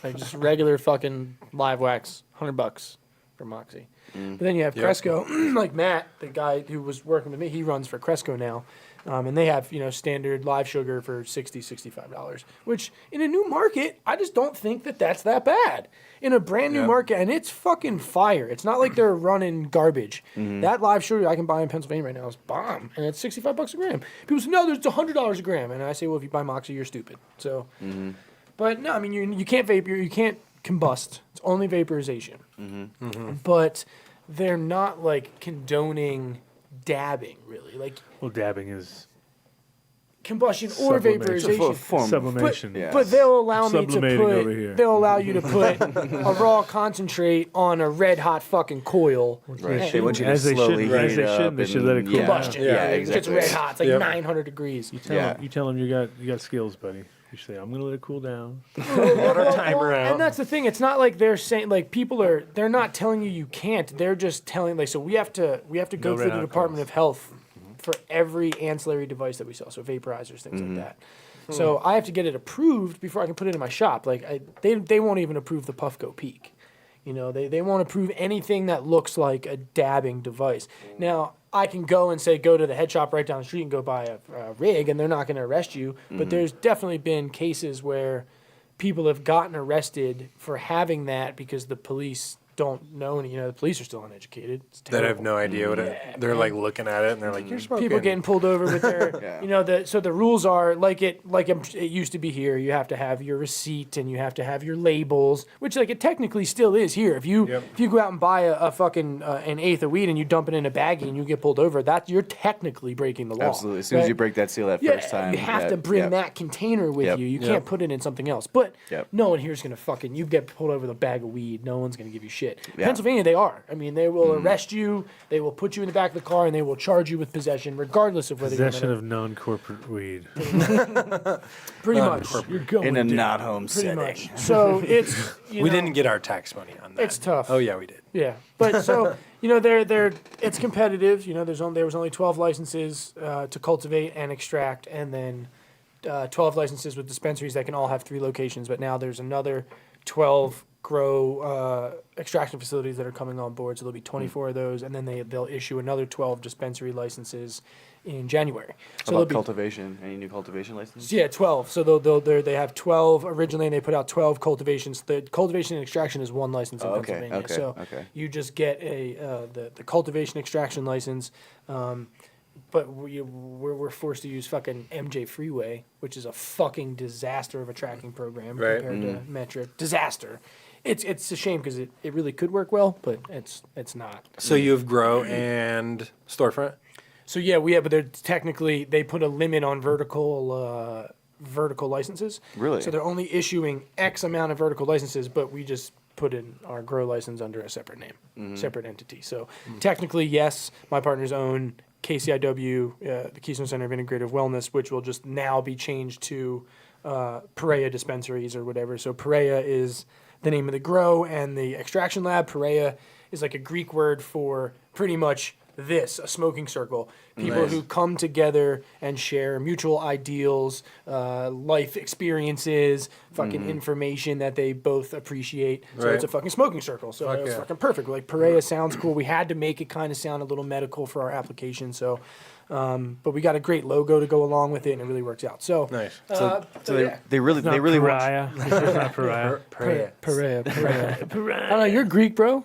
S4: Like just regular fucking live wax, $100 for Moxie. But then you have Cresco, like Matt, the guy who was working with me. He runs for Cresco now, and they have standard live sugar for $60, $65. Which in a new market, I just don't think that that's that bad. In a brand new market, and it's fucking fire. It's not like they're running garbage. That live sugar I can buy in Pennsylvania right now is bomb, and it's $65 a gram. People say no, it's $100 a gram, and I say, well, if you buy Moxie, you're stupid. So, but no, I mean you can't vape, you can't combust. It's only vaporization. But they're not like condoning dabbing, really. Like
S3: Well, dabbing is
S4: combustion or
S3: Sublimation.
S4: vaporization.
S7: It's a form of-
S3: sublimation.
S4: But they'll allow me to
S3: Sublimating over here.
S4: put. They'll allow you to put a raw concentrate on a red hot fucking coil.
S7: Right. They want you to
S3: As they
S7: slowly
S3: shouldn't,
S7: heat
S3: as
S7: it
S3: they
S7: up
S3: shouldn't, they should let it
S7: and-
S3: cool
S7: yeah.
S4: Combustion.
S7: Yeah,
S4: It gets
S7: exactly.
S4: red hot. It's like 900 degrees.
S3: You tell them you got skills, buddy. You say, I'm gonna let it cool down.
S6: timer out.
S4: And that's the thing. It's not like they're saying like they're not telling you can't. They're just telling like so we have to go
S3: No
S4: through
S3: red
S4: the
S3: hot
S4: Department
S3: coils.
S4: of Health for every ancillary device that we sell. So vaporizers, things like that. So I have to get it approved before I can put it in my shop. Like they won't even approve the Puffco Peak. They won't approve anything that looks like a dabbing device. Now, I can go to the head shop right down the street and go buy a rig, and they're not going to arrest you. But there's definitely been cases where people have gotten arrested for having that because the police don't know any. The police are still uneducated. It's
S6: That have
S4: terrible.
S6: no idea what it. They're like looking at it and they're like, "You're smoking."
S4: People getting pulled over with their, so the rules are it used to be here. You have to have your receipt and you have to have your labels, which like it technically still is here. If you go out and buy a fucking an eighth of weed and you dump it in a baggie and you get pulled over, that you're technically breaking the law.
S7: Absolutely. As soon as you break that seal that first time,
S4: you have to bring that container with you. You can't put it in something else. But no one here's gonna you get pulled over with a bag of weed. No one's gonna give you shit. shit.
S7: Yeah.
S4: Pennsylvania, they are. I mean, they will arrest you, they will put you in the back of the car, and they will charge you with possession, regardless of whether
S3: Possession
S4: you're
S3: of non-corporate weed.
S4: pretty much. You're going
S7: In a
S4: down,
S7: not home
S4: pretty
S7: setting.
S4: much. So it's
S6: We didn't get our tax money on that.
S4: It's tough.
S6: Oh yeah, we did.
S4: Yeah, but so it's competitive. There was only 12 licenses to cultivate and extract, and then 12 licenses with dispensaries that can all have 3 locations. But now there's another 12 grow extraction facilities that are coming on board, so there'll be 24 of those, and then they'll issue another 12 dispensary licenses in January. So
S7: How about cultivation? Any new cultivation licenses?
S4: Yeah, 12. So they have 12 originally, and they put out 12 cultivations. The cultivation and extraction is one license in Pennsylvania. So you just get the cultivation extraction license, but we're forced to use fucking MJ Freeway, which is a fucking disaster of a tracking program compared to Metric. Disaster. It's a shame because it really could work well, but it's not.
S6: So you have grow and storefront.
S4: So but they're technically they put a limit on vertical licenses.
S7: Really?
S4: So they're only issuing X amount of vertical licenses, but we just put in our grow license under a separate name, separate entity. So technically, yes, my partners own KCIW, the Keystone Center of Integrative Wellness, which will just now be changed to Perea dispensaries or whatever. So Perea is the name of the grow and the extraction lab. Perea is like a Greek word for pretty much a smoking circle. People who come together and share mutual ideals, life experiences, fucking information that they both appreciate. So it's a fucking smoking circle. So it was fucking perfect. Like Perea sounds cool. We had to make it kind of sound a little medical for our application. So, but we got a great logo to go along with it, and it really works out. So
S6: Nice.
S7: They really want.
S3: Pariah. It's not pariah.
S4: Perea. I don't know. You're Greek, bro.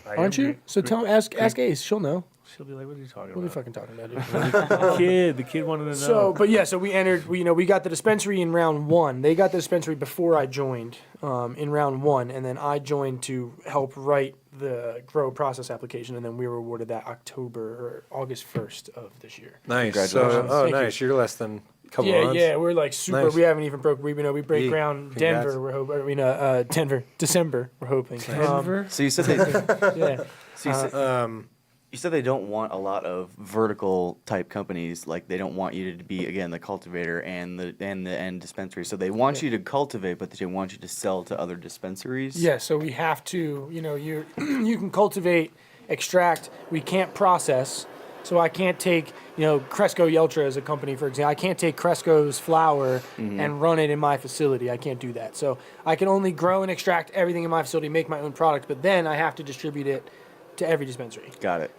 S4: Aren't you? So ask Ace. She'll know.
S3: She'll be like, "What are you talking
S4: What are we
S3: about?"
S4: fucking talking about, dude?
S3: The kid wanted to know.
S4: So we entered. We got the dispensary in round 1. They got the dispensary before I joined in round 1, and then I joined to help write the grow process application, and then we were awarded that August 1st of this year.
S6: Nice.
S7: Congratulations.
S6: So,
S4: Thank
S6: nice. You're less than a couple months.
S4: Yeah, we're like super.
S6: Nice.
S4: We haven't even broke. We break ground
S6: Congrats.
S4: Denver. We're hoping. Denver, December. We're hoping.
S3: Denver?
S7: So you said they.
S4: Yeah.
S7: So you said they don't want a lot of vertical type companies. Like they don't want you to be again the cultivator and the end dispensary. So they want you to cultivate, but they want you to sell to other dispensaries.
S4: Yeah. So we have to. You can cultivate, extract. We can't process. So I can't take, Cresco Yeltra as a company, for example. I can't take Cresco's flower and run it in my facility. I can't do that. So I can only grow and extract everything in my facility, make my own product, but then I have to distribute it to every dispensary.
S7: Got it.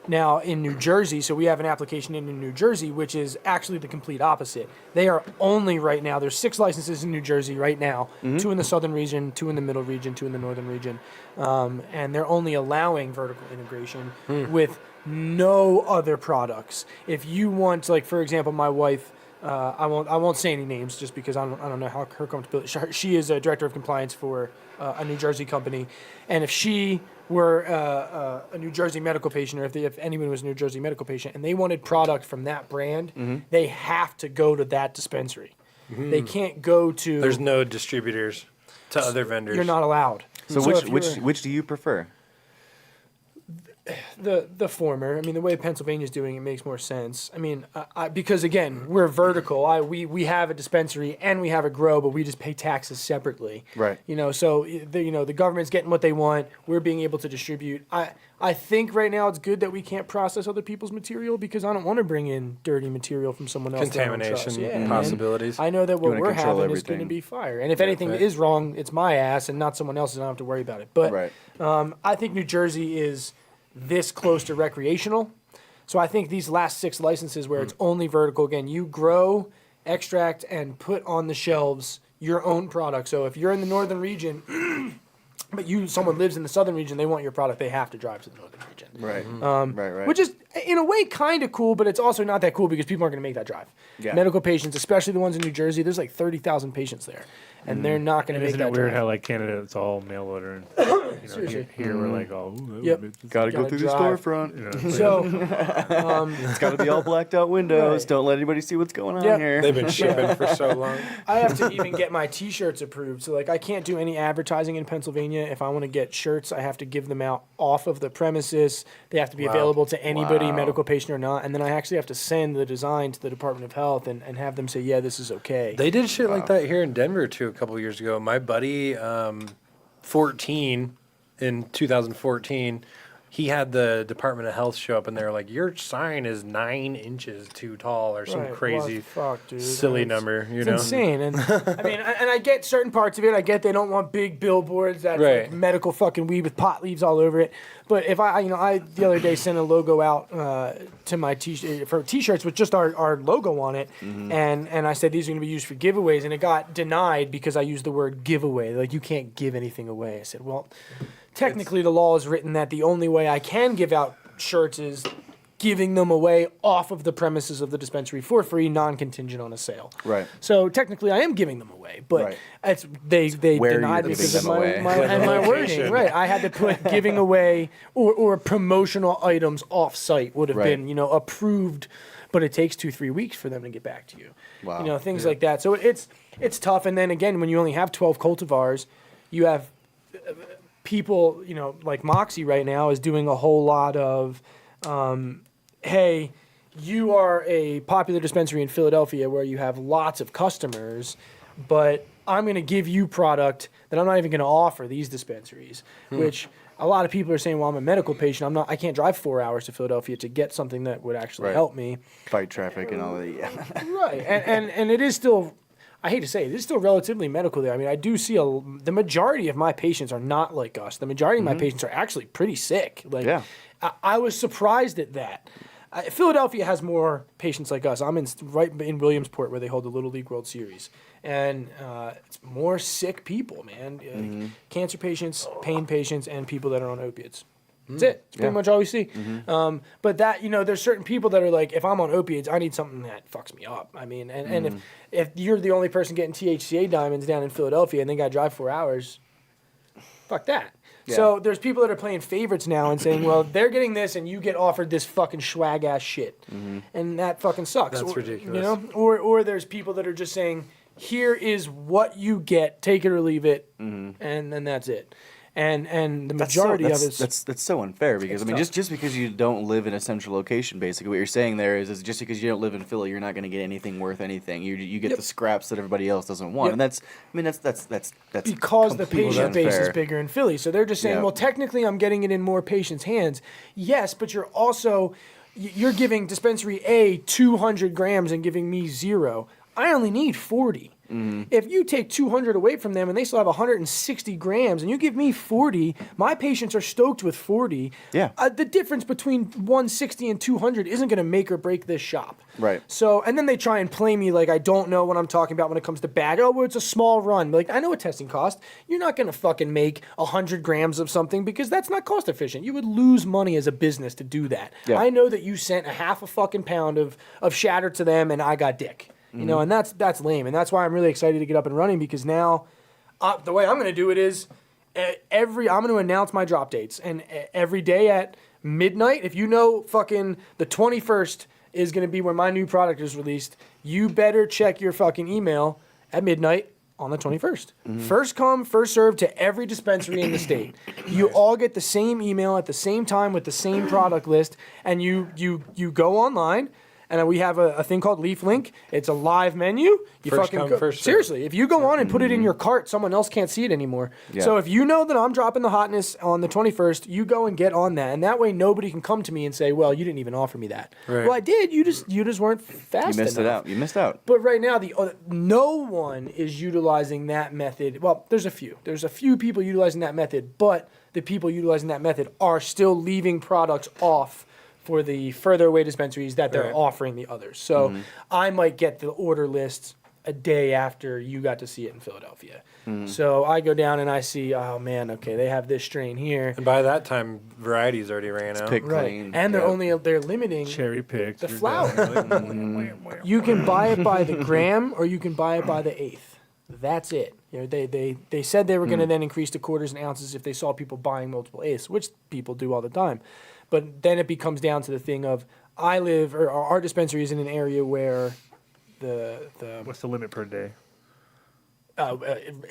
S4: Now in New Jersey, so we have an application in New Jersey, which is actually the complete opposite. They are only right now, there's 6 licenses in New Jersey right now, 2 in the southern region, 2 in the middle region, 2 in the northern region. And they're only allowing vertical integration with no other products. If you want, like for example, my wife, I won't say any names just because I don't know how her comfortability. She is a director of compliance for a New Jersey company, and if she were a New Jersey medical patient, or if anyone was a New Jersey medical patient, and they wanted product from that brand, they have to go to that dispensary. They can't go to.
S6: There's no distributors to other vendors.
S4: You're not allowed.
S7: So which do you prefer?
S4: The former. I mean, the way Pennsylvania's doing it makes more sense. I mean, because again, we're vertical. We have a dispensary and we have a grow, but we just pay taxes separately.
S7: Right.
S4: So the government's getting what they want. We're being able to distribute. I think right now it's good that we can't process other people's material because I don't want to bring in dirty material from someone else.
S6: Contamination possibilities.
S4: I know that what we're having is going to
S7: everything.
S4: be fire. And if anything is wrong, it's my ass and not someone else's. I don't have to worry about it. But I think New Jersey is this close to recreational. So I think these last 6 licenses where it's only vertical, again, you grow, extract, and put on the shelves your own product. So if you're in the northern region, but someone lives in the southern region, they want your product, they have to drive to the northern region.
S7: Right. Right.
S4: Which is in a way, kind of cool, but it's also not that cool because people aren't going to make that drive.
S7: Yeah.
S4: Medical patients, especially the ones in New Jersey, there's like 30,000 patients there, and they're not going to make
S3: Isn't
S4: that
S3: it weird
S4: drive.
S3: how like Canada it's all mail order and you know,
S4: Seriously.
S3: here we're like oh
S4: Yep.
S7: Gotta go through
S4: drive.
S7: the storefront.
S4: So,
S7: It's gotta be all blacked out windows.
S4: Right.
S7: Don't let anybody see what's going on
S4: Yep.
S7: here.
S6: They've been shipping for so long.
S4: I have to even get my T-shirts approved. So, like, I can't do any advertising in Pennsylvania. If I want to get shirts, I have to give them out off of the premises. They have to be available to anybody, medical patient or not. And then I actually have to send the design to the Department of Health and have them say, yeah, this is okay.
S6: They did shit like that here in Denver too a couple years ago. My buddy, 14 in 2014, he had the Department of Health show up and they were like, "Your sign is 9 inches too tall," or some
S4: Right,
S6: crazy,
S4: what the fuck, dude?
S6: silly
S4: That's-
S6: number. You
S4: It's
S6: know,
S4: insane. And I mean, and I get certain parts of it. I get they don't want big billboards that
S6: Right.
S4: like medical fucking weed with pot leaves all over it. But if I the other day sent a logo out to my T-shirts with just our logo on it, and I said these are going to be used for giveaways, and it got denied because I used the word giveaway. Like, you can't give anything away. I said, well, technically the law is written that the only way I can give out shirts is giving them away off of the premises of the dispensary for free, non-contingent on a sale.
S7: Right.
S4: So technically, I am giving them away, but
S7: Right.
S4: it's they
S7: Where are
S4: denied
S7: you
S4: me because
S7: giving
S4: of
S7: them
S4: my,
S7: away?
S4: and my wording. Right. I had to put giving away or promotional items off-site would have
S7: Right.
S4: been approved, but it takes 2-3 weeks for them to get back to you.
S7: Wow.
S4: Things like that. So it's tough. And then again, when you only have 12 cultivars, you have people, like Moxie right now is doing a whole lot of, hey, you are a popular dispensary in Philadelphia where you have lots of customers, but I'm going to give you product that I'm not even going to offer these dispensaries, which a lot of people are saying, well, I'm a medical patient. I can't drive 4 hours to Philadelphia to get something that would actually
S7: Right.
S4: help me.
S7: Fight traffic and all that. Yeah.
S4: Right. And it is still, I hate to say it is still relatively medical there. I mean, I do see the majority of my patients are not like us. The majority of my patients are actually pretty sick. Like,
S7: Yeah.
S4: I was surprised at that. Philadelphia has more patients like us. I'm right in Williamsport where they hold the Little League World Series. And it's more sick people, man. Cancer patients, pain patients, and people that are on opiates. That's it. It's pretty much all we see. But that, there's certain people that are like, if I'm on opiates, I need something that fucks me up. I mean, and if you're the only person getting THCA diamonds down in Philadelphia and they got to drive 4 hours, fuck that.
S7: Yeah.
S4: So there's people that are playing favorites now and saying, well, they're getting this and you get offered this fucking swag ass shit. And that fucking sucks.
S6: That's ridiculous.
S4: Or there's people that are just saying, here is what you get, take it or leave it, and then that's it. And the majority of it's
S7: that's so unfair because I mean
S4: tough.
S7: just because you don't live in a central location, basically what you're saying there is just because you don't live in Philly, you're not going to get anything worth anything. You get the scraps that everybody else doesn't want, and that's that's
S4: because the
S7: completely
S4: patient base is
S7: unfair.
S4: bigger in Philly. So they're just saying,
S7: Yeah.
S4: well, technically I'm getting it in more patients' hands. Yes, but you're also you're giving dispensary A 200 grams and giving me 0. I only need 40. If you take 200 away from them and they still have 160 grams and you give me 40, my patients are stoked with 40.
S7: Yeah.
S4: The difference between 160 and 200 isn't going to make or break this shop.
S7: Right.
S4: So, and then they try and play me like I don't know what I'm talking about when it comes to bag. Oh, well, it's a small run. Like, I know what testing costs. You're not going to fucking make 100 grams of something because that's not cost efficient. You would lose money as a business to do that.
S7: Yeah.
S4: I know that you sent a half a fucking pound of shatter to them and I got dick. You know, and that's lame. And that's why I'm really excited to get up and running because now the way I'm going to do it is I'm going to announce my drop dates. And every day at midnight, if you know fucking the 21st is going to be when my new product is released, you better check your fucking email at midnight on the 21st. First come, first served to every dispensary in the state. You all get the same email at the same time with the same product list, and you go online. And we have a thing called Leaf Link. It's a live menu. You
S6: First
S4: fucking
S6: come,
S4: go,
S6: first served.
S4: seriously. If you go on and put it in your cart, someone else can't see it anymore.
S7: Yeah.
S4: So if you know that I'm dropping the hotness on the 21st, you go and get on that, and that way nobody can come to me and say, "Well, you didn't even offer me that."
S6: Right.
S4: Well, I did. You just weren't fast
S7: You missed it
S4: enough.
S7: out. You missed out.
S4: But right now, no one is utilizing that method. Well, there's a few. There's a few people utilizing that method, but the people utilizing that method are still leaving products off for the further away dispensaries that they're
S6: Right.
S4: offering the others. So I might get the order list a day after you got to see it in Philadelphia. So I go down and I see, oh man, okay, they have this strain here.
S6: And by that time, varieties already ran out.
S7: picked
S4: Right.
S7: clean.
S4: And they're limiting
S3: Cherry picked.
S4: the flower. You can buy it by the gram or you can buy it by the eighth. That's it. You know, they said they were going to then increase to quarters and ounces if they saw people buying multiple eighths, which people do all the time. But then it becomes down to the thing of our dispensary is in an area where the
S3: What's the limit per day?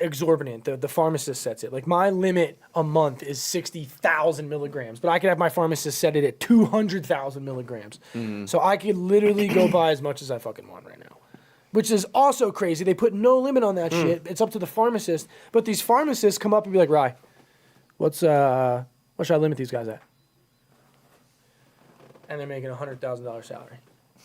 S4: exorbitant. The pharmacist sets it. Like my limit a month is 60,000 milligrams, but I could have my pharmacist set it at 200,000 milligrams. So I could literally go buy as much as I fucking want right now, which is also crazy. They put no limit on that shit. It's up to the pharmacist. But these pharmacists come up and be like, Rye, what should I limit these guys at? And they're making $100,000 salary.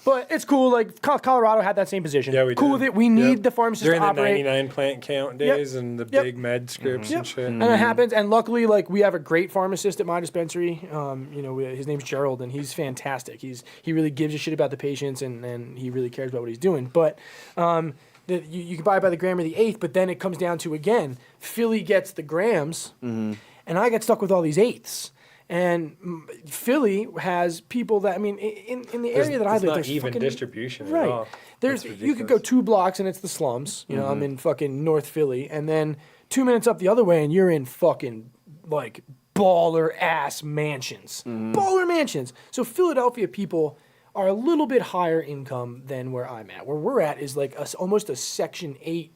S4: But it's cool. Like Colorado had that same position.
S6: Yeah, we
S4: cool
S6: did.
S4: with it. We need the pharmacist
S6: During
S4: to
S6: the
S4: operate.
S6: 99 plant count days and the big med scripts and shit.
S4: And it happens. And luckily, like we have a great pharmacist at my dispensary. His name's Gerald, and he's fantastic. He really gives a shit about the patients, and he really cares about what he's doing. But you can buy it by the gram or the eighth. But then it comes down to again, Philly gets the grams, and I get stuck with all these eighths. And Philly has people that, I mean, in the area that I live,
S6: not
S4: there's
S6: even
S4: fucking
S6: distribution at
S4: right.
S6: all.
S4: There's you could go 2 blocks and it's the slums. You know, I'm in fucking North Philly, and then 2 minutes up the other way, and you're in fucking like baller ass mansions, baller mansions. So Philadelphia people are a little bit higher income than where I'm at. Where we're at is like almost a Section 8,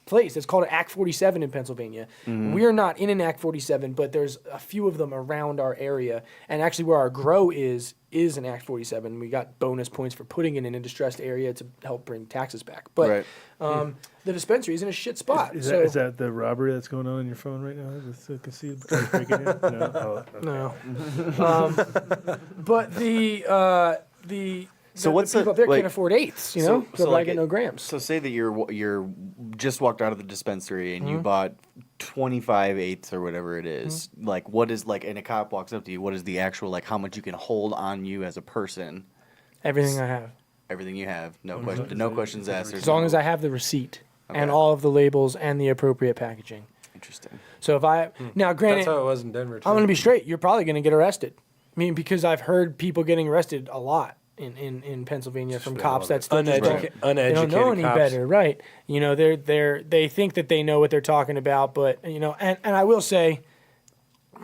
S4: place. It's called an Act 47 in Pennsylvania. We're not in an Act 47, but there's a few of them around our area. And actually where our grow is an Act 47. We got bonus points for putting it in a distressed area to help bring taxes back. But the dispensary is in a shit spot.
S3: Is that the robbery that's going on in your phone right now? I can see it breaking in? No. Oh, okay.
S4: No. But the
S7: So what's
S4: people
S7: the
S4: up there
S7: like,
S4: can't afford eighths, so I
S7: like
S4: get no grams.
S7: So say that you're just walked out of the dispensary and you bought 25 eighths or whatever it is. Like what is like, and a cop walks up to you. What is the actual like how much you can hold on you as a person?
S4: Everything I have.
S7: Everything you have, no questions asked.
S4: As long as I have the receipt and all of the labels and the appropriate packaging.
S7: Interesting.
S4: So if now granted,
S6: That's how it was in Denver too.
S4: I'm going to be straight. You're probably going to get arrested. I mean, because I've heard people getting arrested a lot in Pennsylvania from cops that still just
S6: uneducated
S4: they don't know any
S6: cops.
S4: better, right? You know, they think that they know what they're talking about, but and I will say,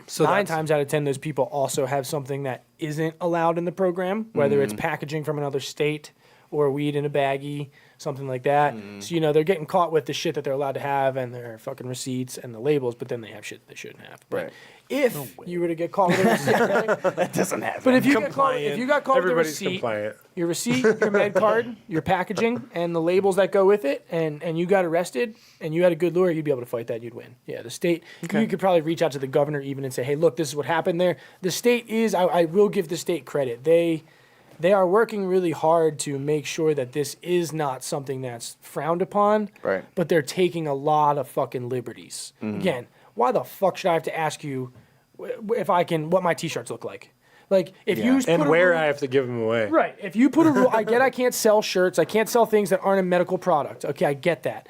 S6: So
S4: 9 times out of 10, those people also have something that isn't allowed in the program, whether it's packaging from another state or weed in a baggie, something like that. So, they're getting caught with the shit that they're allowed to have and their fucking receipts and the labels, but then they have shit that they shouldn't have. But if you were to get caught with a receipt, right?
S7: that doesn't happen.
S4: But if you got caught with a
S6: Everybody's
S4: receipt,
S6: compliant.
S4: your receipt, your med card, your packaging, and the labels that go with it, and you got arrested, and you had a good lawyer, you'd be able to fight that, you'd win. Yeah, the state, you could probably reach out to the governor even and say, hey, look, this is what happened there. The state is, I will give the state credit. They are working really hard to make sure that this is not something that's frowned upon,
S7: Right.
S4: but they're taking a lot of fucking liberties. Again, why the fuck should I have to ask you what my t-shirts look like? Like, if you put
S6: And
S4: a
S6: where
S4: rule-
S6: I have to give them away.
S4: Right. If you put a rule, I get I can't sell shirts. I can't sell things that aren't a medical product. Okay, I get that.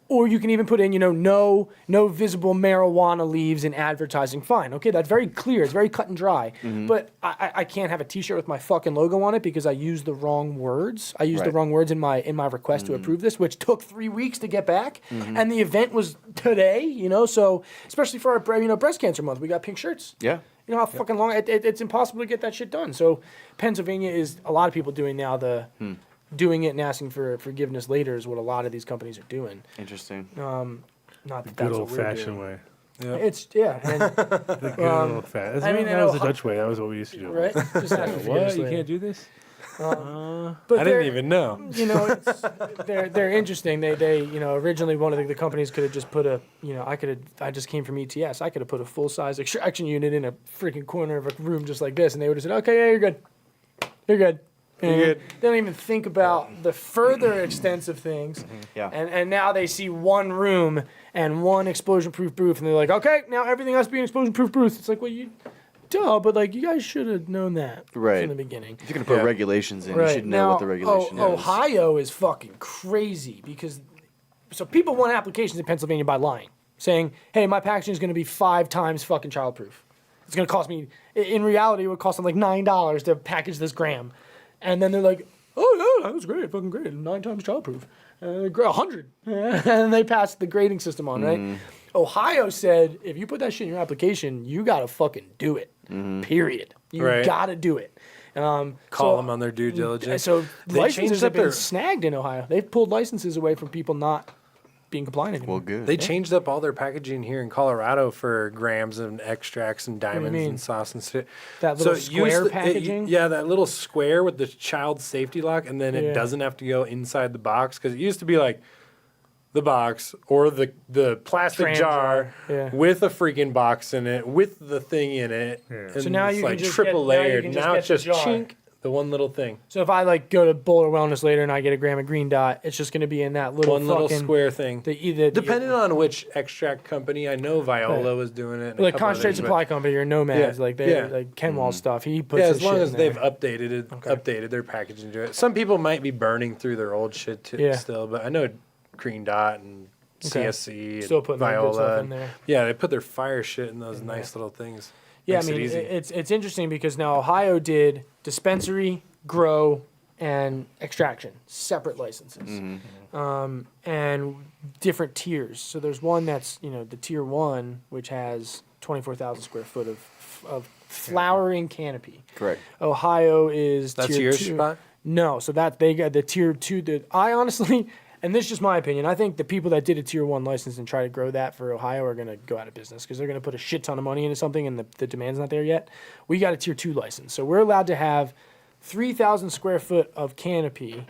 S4: Or you can even put in, no visible marijuana leaves in advertising. Fine. Okay, that's very clear. It's very cut and dry. But I can't have a T-shirt with my fucking logo on it because I used the wrong words. I used the wrong words in my request to approve this, which took 3 weeks to get back. And the event was today. So especially for our breast cancer month, we got pink shirts.
S7: Yeah.
S4: You know how fucking long it's impossible to get that shit done. So Pennsylvania is a lot of people doing now doing it and asking for forgiveness later is what a lot of these companies are doing.
S7: Interesting.
S4: Not that
S3: Good
S4: that's
S3: old
S4: what we're
S3: fashioned
S4: doing.
S3: way.
S6: Yeah.
S4: It's and,
S3: The good old fashioned.
S4: I mean,
S3: that was the Dutch way. That was what we used to do.
S4: right? Just ask for
S3: What?
S4: forgiveness
S3: You
S4: later.
S3: can't do this?
S4: But
S6: I
S4: they're-
S6: didn't even know.
S4: they're interesting. They originally one of the companies could have just put I just came from ETS. I could have put a full size extraction unit in a freaking corner of a room just like this, and they would have said, okay, yeah, you're good. You're good. And
S6: You're good.
S4: They don't even think about the further extensive things.
S7: Yeah.
S4: And now they see one room and one explosion-proof booth, and they're like, okay, now everything has to be an explosion-proof booth. It's like, well, duh, but like you guys should have known that
S7: Right.
S4: from the beginning.
S7: If you're gonna put regulations in, you should know
S4: now,
S7: what the regulation is.
S4: Ohio is fucking crazy because so people want applications in Pennsylvania by lying, saying, "Hey, my packaging is going to be 5 times fucking childproof. It's going to cost me." In reality, it would cost them like $9 to package this gram, and then they're like, "Oh yeah, that was great, fucking great, 9 times childproof, 100," and they passed the grading system on, right? Ohio said, if you put that shit in your application, you gotta fucking do it. Period. You gotta do it.
S6: Call them on their due diligence.
S4: So
S6: They
S4: licenses
S6: changed
S4: have
S6: up
S4: been
S6: their-
S4: snagged in Ohio. They've pulled licenses away from people not being compliant anymore.
S7: Well, good.
S6: They changed up all their packaging here in Colorado for grams and extracts and diamonds
S4: mean?
S6: and sauce and shit.
S4: That little
S6: it used
S4: square
S6: to-
S4: packaging?
S6: yeah, that little square with the child safety lock, and then
S4: Yeah.
S6: it doesn't have to go inside the box because it used to be like the box or the plastic
S4: Tram
S6: jar
S4: jar, yeah.
S6: with a freaking box in it with the thing in it. And
S4: So now
S6: it's
S4: you can
S6: like
S4: just
S6: triple
S4: get- now you
S6: layered.
S4: can just
S6: Now
S4: get
S6: it's
S4: the
S6: just
S4: jar.
S6: chink, the one little thing.
S4: So if I like go to Bowler Wellness later and I get a gram of green dot, it's just gonna be in that little
S6: One little
S4: fucking-
S6: square thing.
S4: The
S6: Depending on which extract company, I know Viola was doing it. and a
S4: like
S6: couple
S4: Concentrate
S6: others, but-
S4: Supply Company or Nomads,
S6: Yeah,
S4: like they
S6: yeah.
S4: like Kenwall stuff. He puts
S6: Yeah,
S4: his
S6: as long
S4: shit
S6: as
S4: in
S6: they've
S4: there.
S6: updated their packaging to it. Some people might be burning through their old shit
S4: Yeah.
S6: still, but I know Green Dot and
S4: Okay.
S6: CSC
S4: Still
S6: and
S4: putting their good
S6: Viola.
S4: stuff in
S6: and-
S4: there.
S6: Yeah, they put their fire shit in those nice little things.
S4: Yeah,
S6: Makes
S4: I mean,
S6: it easy.
S4: it's interesting because now Ohio did dispensary, grow, and extraction, separate licenses, and different tiers. So there's one that's the tier 1, which has 24,000 square foot of flowering canopy.
S7: Correct.
S4: Ohio is
S6: That's
S4: tier
S6: your
S4: 2.
S6: spot?
S4: No, so that they got the tier 2. That I honestly, and this is just my opinion, I think the people that did a tier 1 license and try to grow that for Ohio are going to go out of business because they're going to put a shit ton of money into something and the demand's not there yet. We got a tier 2 license, so we're allowed to have 3,000 square foot of canopy,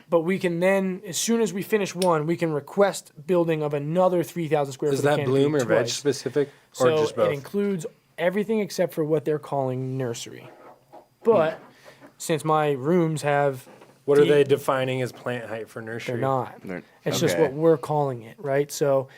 S4: but we can then, as soon as we finish one, we can request building of another 3,000 square
S6: Is
S4: foot of
S6: that
S4: canopy
S6: bloom or veg
S4: twice.
S6: specific, or
S4: So
S6: just both?
S4: it includes everything except for what they're calling nursery. But since my rooms have
S6: What are
S4: deep-
S6: they defining as plant height for nursery?
S4: They're not.
S7: They're-
S4: It's just
S7: okay.
S4: what we're calling it, right? So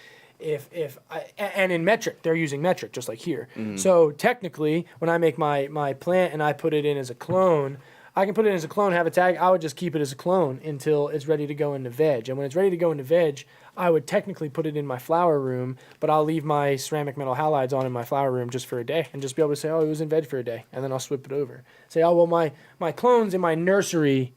S4: and in metric, they're using metric just like here. So technically, when I make my plant and I put it in as a clone, I can put it in as a clone, have a tag. I would just keep it as a clone until it's ready to go into veg. And when it's ready to go into veg, I would technically put it in my flower room, but I'll leave my ceramic metal halides on in my flower room just for a day and just be able to say, oh, it was in veg for a day. And then I'll swip it over. Say, oh, well, my clones in my nursery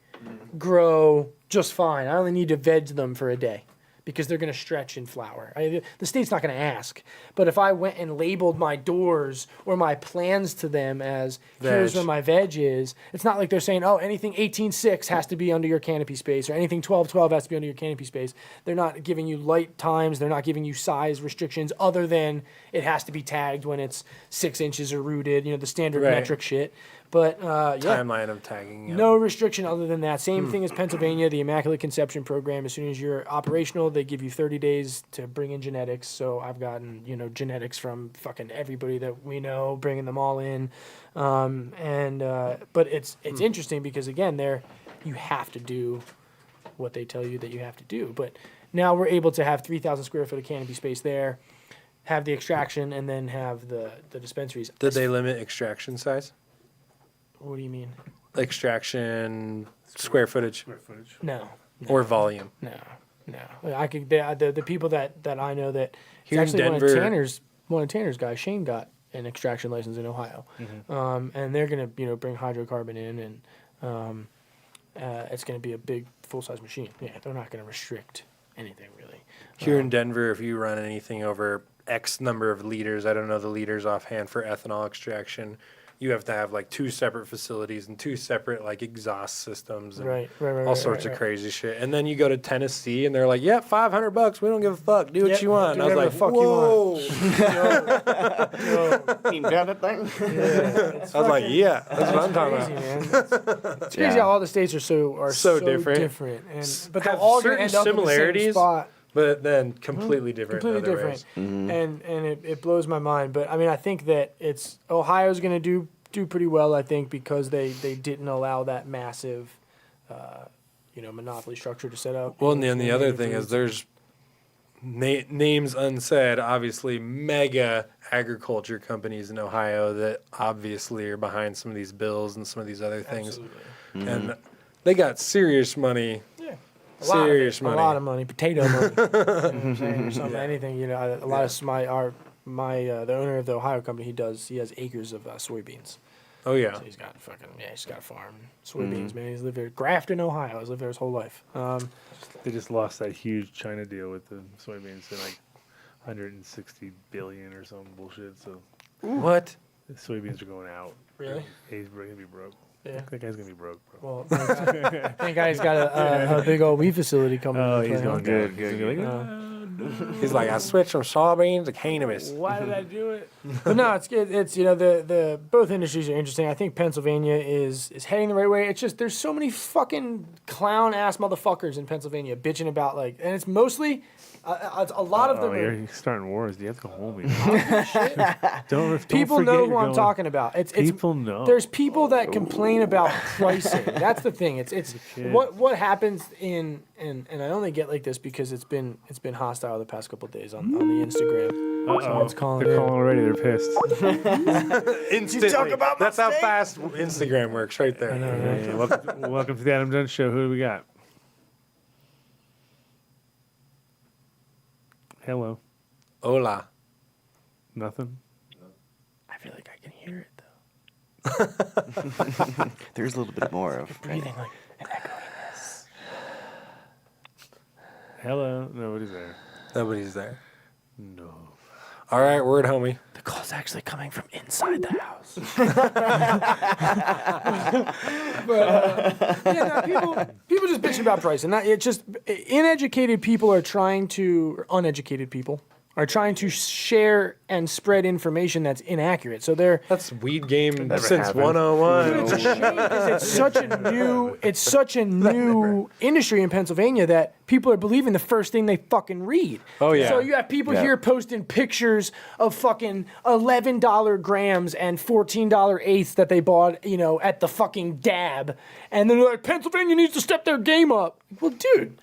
S4: grow just fine. I only need to veg them for a day because they're going to stretch in flower. The state's not going to ask. But if I went and labeled my doors or my plans to them as here's
S6: Veg.
S4: where my veg is, it's not like they're saying, oh, anything 18.6 has to be under your canopy space or anything 12.12 has to be under your canopy space. They're not giving you light times. They're not giving you size restrictions other than it has to be tagged when it's 6 inches or rooted, the standard
S6: Right.
S4: metric shit. But yeah.
S6: Timeline of tagging. Yeah.
S4: No restriction other than that. Same thing as Pennsylvania, the Immaculate Conception Program. As soon as you're operational, they give you 30 days to bring in genetics. So I've gotten, genetics from fucking everybody that we know, bringing them all in. But it's interesting because, again, you have to do what they tell you that you have to do. But now we're able to have 3,000 square foot of canopy space there, have the extraction, and then have the dispensaries.
S6: Did they limit extraction size?
S4: What do you mean?
S6: Extraction square footage
S4: No.
S6: or volume?
S4: No. I could. The people that I know that
S6: Here in
S4: it's actually
S6: Denver-
S4: one of Tanner's guys, Shane got an extraction license in Ohio, and they're gonna bring hydrocarbon in, and it's gonna be a big full size machine. Yeah, they're not gonna restrict anything really.
S6: Here in Denver, if you run anything over X number of liters, I don't know the liters offhand for ethanol extraction, you have to have like 2 separate facilities and 2 separate like exhaust systems and
S4: Right,
S6: all sorts of crazy shit. And then you go to Tennessee and they're like, "Yeah, $500, we don't give a fuck. Do what
S4: Yep,
S6: you want."
S4: do
S6: And I was
S4: whatever
S6: like,
S4: the fuck you
S6: "Whoa!"
S7: Team Debit thing.
S4: It's
S6: I was like,
S4: fucking-
S6: "Yeah, that's what I'm talking
S4: crazy,
S6: about."
S4: man. It's crazy how all the states are so
S6: different.
S4: and but
S6: Have
S4: they're all going to
S6: certain
S4: end up in the same
S6: similarities,
S4: spot.
S6: but then completely different. in
S4: Completely
S6: other
S4: different,
S6: ways.
S4: and it blows my mind. But I mean, I think that Ohio's going to do pretty well. I think because they didn't allow that massive, monopoly structure to set up.
S6: Well, and then the other
S4: native
S6: thing is
S4: foods.
S6: names unsaid, obviously mega agriculture companies in Ohio that obviously are behind some of these bills and some of these other things. And they got serious money.
S4: Yeah.
S6: Serious
S4: A
S6: money.
S4: lot of money, potato money. You know what I'm saying? Or something, anything, you know, a lot of the owner of the Ohio company, he has acres of soybeans.
S6: Oh yeah.
S4: So he's got a farm. Soybeans, man. He's lived there. Grafton, Ohio. He's lived there his whole life.
S3: They just lost that huge China deal with the soybeans to like 160 billion or some bullshit. So
S6: what?
S3: The soybeans are going out.
S4: Really?
S3: He's gonna be broke.
S4: Yeah.
S3: That guy's gonna be broke, bro.
S4: Well, thank God he's got a big old wheat facility coming.
S3: Oh,
S4: into
S3: he's
S4: play, huh?
S3: going good.
S6: He's like, I switched from soybeans to cannabis.
S4: Why did I do it? But no, it's you know the both industries are interesting. I think Pennsylvania is heading the right way. It's just there's so many fucking clown ass motherfuckers in Pennsylvania bitching about and it's mostly a lot of them.
S3: You're starting wars. You have to go home. Don't
S4: people
S3: forget
S4: know who
S3: you're
S4: I'm
S3: going-
S4: talking about.
S3: People know.
S4: There's people that complain about pricing. That's the thing. It's what happens and I only get like this because it's been hostile the past couple of days on the Instagram. Someone's calling.
S3: They're
S4: in.
S3: calling already. They're pissed.
S6: Instantly.
S7: talk about my
S6: That's how
S7: steak?
S6: fast Instagram works right there.
S3: Hey, welcome to the Adam Dunn Show. Who do we got? Hello.
S6: Hola.
S3: Nothing.
S4: I feel like I can hear it though.
S7: There's a little bit more of.
S4: Breathing like an echoiness.
S3: Hello. Nobody's there.
S6: Nobody's there.
S3: No.
S6: All right, word, homie.
S4: The call's actually coming from inside the house. But people just bitching about price, and it's just uneducated people are trying to, or uneducated people are trying to share and spread information that's inaccurate. So
S6: that's weed game
S3: Never
S6: since
S3: happened.
S6: 101.
S4: It's a shame because it's such a new industry in Pennsylvania that people are believing the first thing they fucking read.
S6: Oh, yeah.
S4: So you have people here posting pictures of fucking $11 grams and $14 eighths that they bought, at the fucking dab, and then they're like, Pennsylvania needs to step their game up. Well, dude.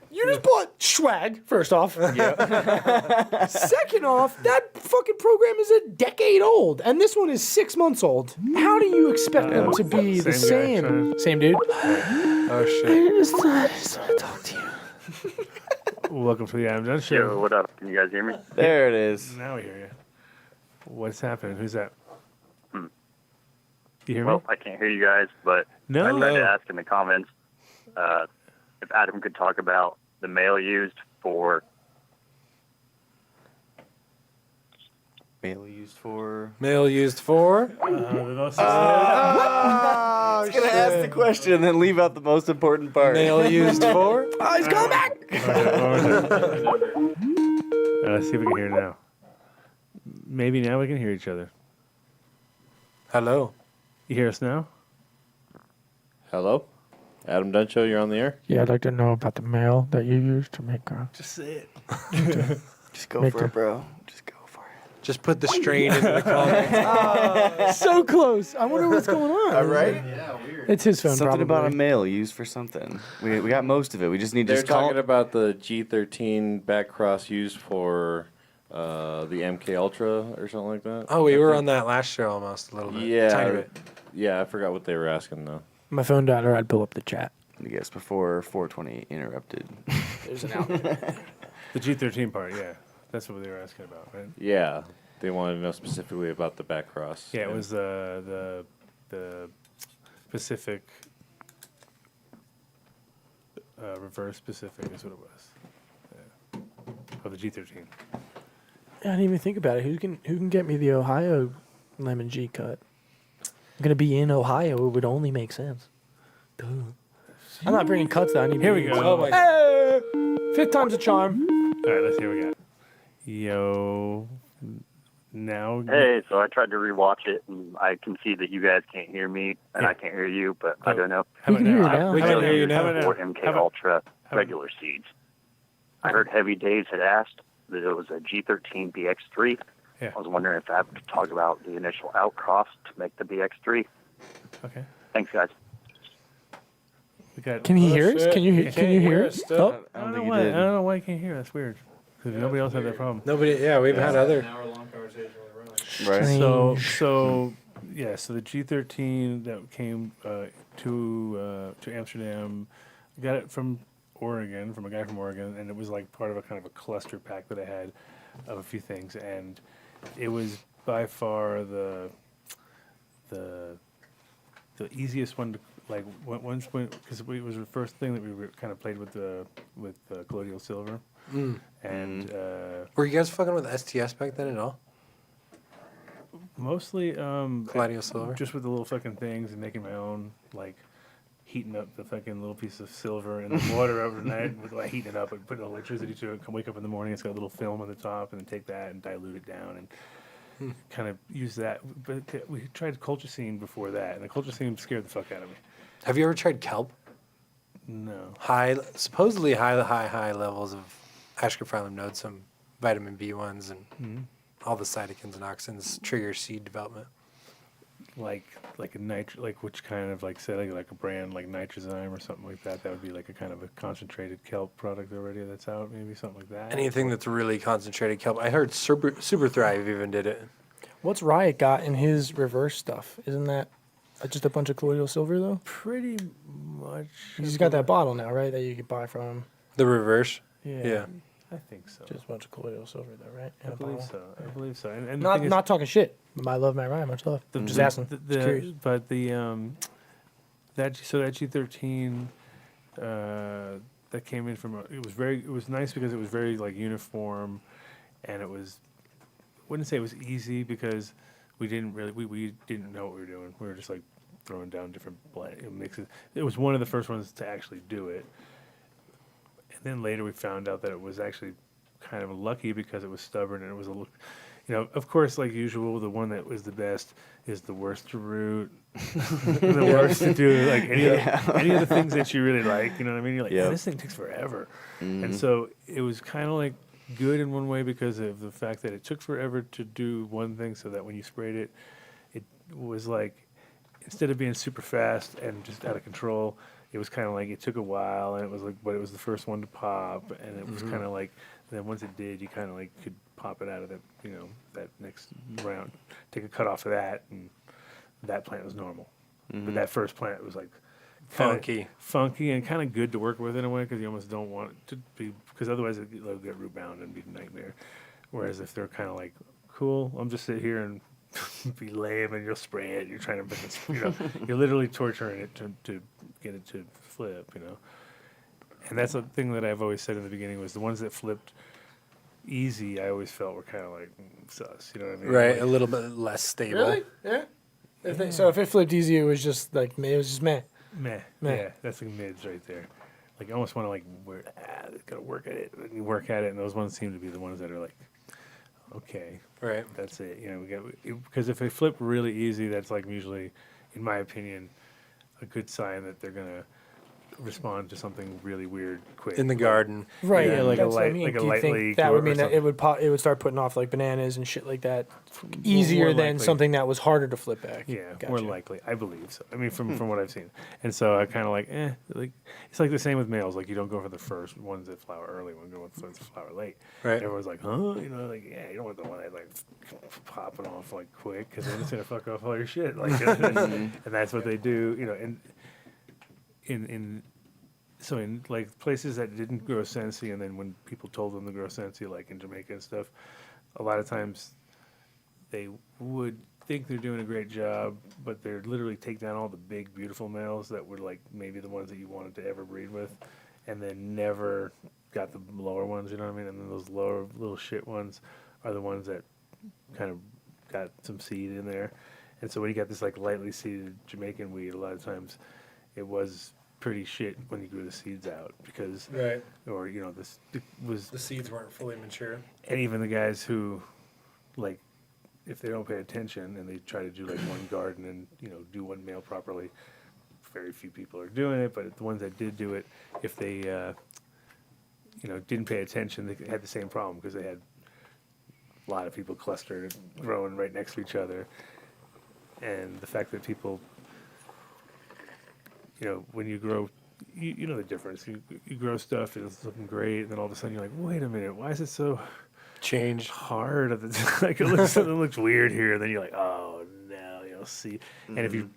S4: You just bought swag, first off. Yeah. Second off, that fucking program is a decade old, and this one is 6 months old. How do you expect them to be the same? Same dude?
S6: Oh, shit.
S4: I just want to talk to you.
S3: Welcome to the Adam Dunn Show.
S12: Yo, what up? Can you guys hear me?
S7: There it is.
S3: Now we hear you. What's happening? Who's that? You hear
S12: Well,
S3: me?
S12: I can't hear you guys, but
S3: No.
S12: I tried to ask in the comments if Adam could talk about the mail used for.
S7: Mail used for.
S6: Mail used for.
S7: I was gonna ask the question and then leave out the most important part.
S6: Mail used for.
S4: Oh, he's coming back!
S3: Let's see if we can hear now. Maybe now we can hear each other.
S6: Hello.
S3: You hear us now?
S13: Hello? Adam Dunn Show, you're on the air?
S4: Yeah, I'd like to know about the mail that you used to make.
S3: Just say it.
S7: Just go for it, bro. Just go for it.
S6: Just put the strain into the comments.
S4: So close. I wonder what's going on.
S7: All right.
S13: Yeah, weird.
S4: It's his phone,
S7: Something
S4: probably.
S7: about a mail used for something. We got most of it. We just need to
S13: They're
S7: just call.
S13: talking about the G13 back cross used for the MK Ultra or something like that.
S6: Oh, we were on that last show almost a little bit.
S13: Yeah.
S6: Tiny bit.
S13: Yeah, I forgot what they were asking though.
S4: My phone died, or I'd pull up the chat.
S7: I guess before 420 interrupted.
S4: There's an outlet.
S3: The G13 part, yeah. That's what they were asking about, right?
S13: Yeah, they wanted to know specifically about the back cross.
S3: Yeah, it was the Pacific, reverse Pacific is what it was. Yeah. Of the G13.
S4: I didn't even think about it. Who can get me the Ohio lemon G cut? I'm gonna be in Ohio. It would only make sense. Duh. I'm not bringing cuts though. I need.
S3: Here we go.
S6: Oh my
S4: Hey! Fifth time's a charm.
S3: All right, let's see what we got. Yo, now.
S12: Hey, so I tried to rewatch it, and I can see that you guys can't hear me, and I can't hear you, but I don't know.
S3: How
S4: We
S3: about
S4: can hear you
S3: now?
S4: now.
S6: We
S3: How
S6: can
S3: about
S6: hear you
S3: How
S6: now.
S3: about
S12: For MK Ultra regular seeds. I heard Heavy Days had asked that it was a G13 BX3.
S3: Yeah.
S12: I was wondering if I could talk about the initial outcross to make the BX3.
S3: Okay.
S12: Thanks, guys.
S3: We got.
S4: Can he hear us? Can you hear us?
S6: still?
S4: Oh,
S3: I don't know why. I don't know why you can't hear. That's weird. because nobody else had that problem.
S6: Nobody. Yeah, we've had other.
S5: An hour-long conversation with Ron.
S7: Right.
S3: So the G13 that came to Amsterdam, I got it from Oregon, from a guy from Oregon, and it was like part of a kind of a cluster pack that I had of a few things, and it was by far the easiest one to like once because it was the first thing that we kind of played with the colloidal silver, and
S6: were you guys fucking with STS back then at all?
S3: mostly
S6: Colloidal silver,
S3: just with the little fucking things and making my own, like heating up the fucking little piece of silver in the water overnight, with like heating it up and putting electricity to it. Come wake up in the morning, it's got a little film on the top, and then take that and dilute it down and kind of use that. But we tried colchicine before that, and the colchicine scared the fuck out of me.
S6: Have you ever tried kelp?
S3: No.
S6: Supposedly high levels of ascophyllum nodes, some vitamin B ones, and all the cytokines and auxins trigger seed development.
S3: Like a like which kind of like say like a brand like Nitrozyme or something like that. That would be like a kind of a concentrated kelp product already that's out, maybe something like that.
S6: Anything that's really concentrated kelp. I heard Super Thrive even did it.
S4: What's Riot got in his reverse stuff? Isn't that just a bunch of colloidal silver though?
S3: Pretty much.
S4: He's got that bottle now, right? That you could buy from him.
S6: The reverse.
S3: Yeah. I think so.
S4: Just a bunch of colloidal silver though, right?
S3: I believe so. And
S4: not talking shit. I love Matt Ryan, much love. I'm just asking. Just curious.
S3: But that G13 that came in from it was nice because it was very like uniform, and it was, I wouldn't say it was easy because we didn't know what we were doing. We were just like throwing down different mixes. It was one of the first ones to actually do it. And then later we found out that it was actually kind of lucky because it was stubborn and it was of course, like usual, the one that was the best is the worst to root, the worst to do, like any of the things that you really like, you know what I mean? You're like, this thing takes forever. And so it was kind of like good in one way because of the fact that it took forever to do one thing, so that when you sprayed it, it was like, instead of being super fast and just out of control, it was kind of like it took a while, and it was like, but it was the first one to pop, and it was kind of like, then once it did, you kind of like could pop it out of that, that next round, take a cut off of that, and that plant was normal. But that first plant was like funky and kind of good to work with in a way, because you almost don't want it to be, because otherwise it'll get root bound and be a nightmare. Whereas if they're kind of like, cool, I'm just sit here and be lame, and you'll spray it. You're trying to make it, you're literally torturing it to get it to flip, And that's the thing that I've always said in the beginning was the ones that flipped easy, I always felt were kind of like sus. You know what I mean?
S6: Right,
S3: like,
S6: a little bit less stable.
S4: Really? Yeah. So if it flipped easy, it was just like it was just meh.
S3: Meh. Yeah, that's like mids right there. Like I almost want to like gotta work at it. And you work at it, and those ones seem to be the ones that are like, okay,
S6: right,
S3: that's it. Because if they flip really easy, that's like usually, in my opinion, a good sign that they're gonna respond to something really weird quick
S6: in the garden.
S4: Right.
S3: Yeah, like
S4: that's
S3: a
S4: what I
S3: light,
S4: mean.
S3: like a
S4: Do you
S3: light
S4: think
S3: leak.
S4: that would
S3: or
S4: mean that
S3: something.
S4: it would start putting off like bananas and shit like that easier
S3: More
S4: than
S3: likely.
S4: something that was harder to flip back.
S3: Yeah,
S4: Gotcha.
S3: more likely. I believe so. I mean, from what I've seen. And so I kind of like, like, it's like the same with males. Like, you don't go for the first ones that flower early, you go for the ones that flower late.
S6: Right.
S3: Everyone's like, huh? You don't want the one that, like, popping off, like, quick, because then it's going to fuck off all your shit. Like, and that's what they do, and so in like places that didn't grow sensi, and then when people told them to grow sensi, like in Jamaica and stuff, a lot of times they would think they're doing a great job, but they'd literally take down all the big, beautiful males that were like maybe the ones that you wanted to ever breed with, and then never got the lower ones, you know what I mean? And then those lower little shit ones are the ones that kind of got some seed in there. And so when you got this like lightly seeded Jamaican weed, a lot of times it was pretty shit when you grew the seeds out, because
S6: right,
S3: or this it was
S6: the seeds weren't fully mature.
S3: And even the guys who, like, if they don't pay attention and they try to do like one garden and do one male properly, very few people are doing it. But the ones that did do it, if they didn't pay attention, they had the same problem, because they had a lot of people clustered and growing right next to each other. And the fact that people, when you grow you know the difference. You grow stuff and it's looking great, and then all of a sudden you're like, wait a minute, why is it so hard? Like it looks weird here, and then you're like, oh no, you'll see. And if you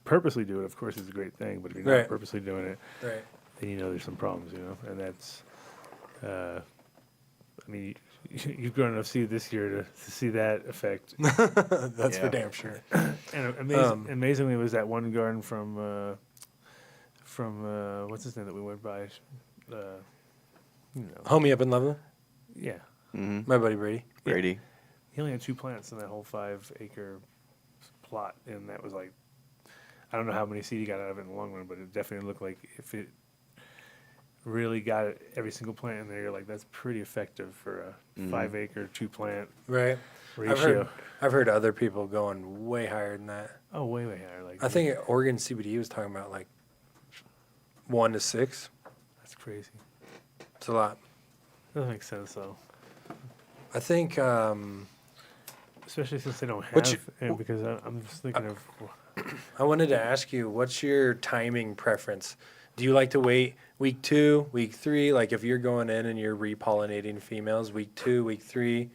S3: purposely do it, of course, it's a great thing. But if you're not purposely doing it, then you know there's some problems, and that's. I mean, you've grown enough seed this year to see that effect.
S6: That's for damn sure.
S3: And amazingly, it was that one garden from what's his name that we went by?
S6: Homie up in Loveland?
S3: Yeah.
S6: My buddy Brady.
S7: Brady.
S3: He only had 2 plants in that whole 5-acre plot, and that was like, I don't know how many seed he got out of it in the long run, but it definitely looked like if it really got it, every single plant in there, you're like, that's pretty effective for a 5-acre 2-plant ratio.
S6: I've heard other people going way higher than that.
S3: Oh, way higher. Like
S6: I think Oregon CBD was talking about like 1 to 6.
S3: That's crazy.
S6: It's a lot.
S3: Doesn't make sense though.
S6: I think,
S3: especially since they don't have, because I'm just thinking of.
S6: I wanted to ask you, what's your timing preference? Do you like to wait week 2, week 3? Like if you're going in and you're repollinating females, week 2, week 3,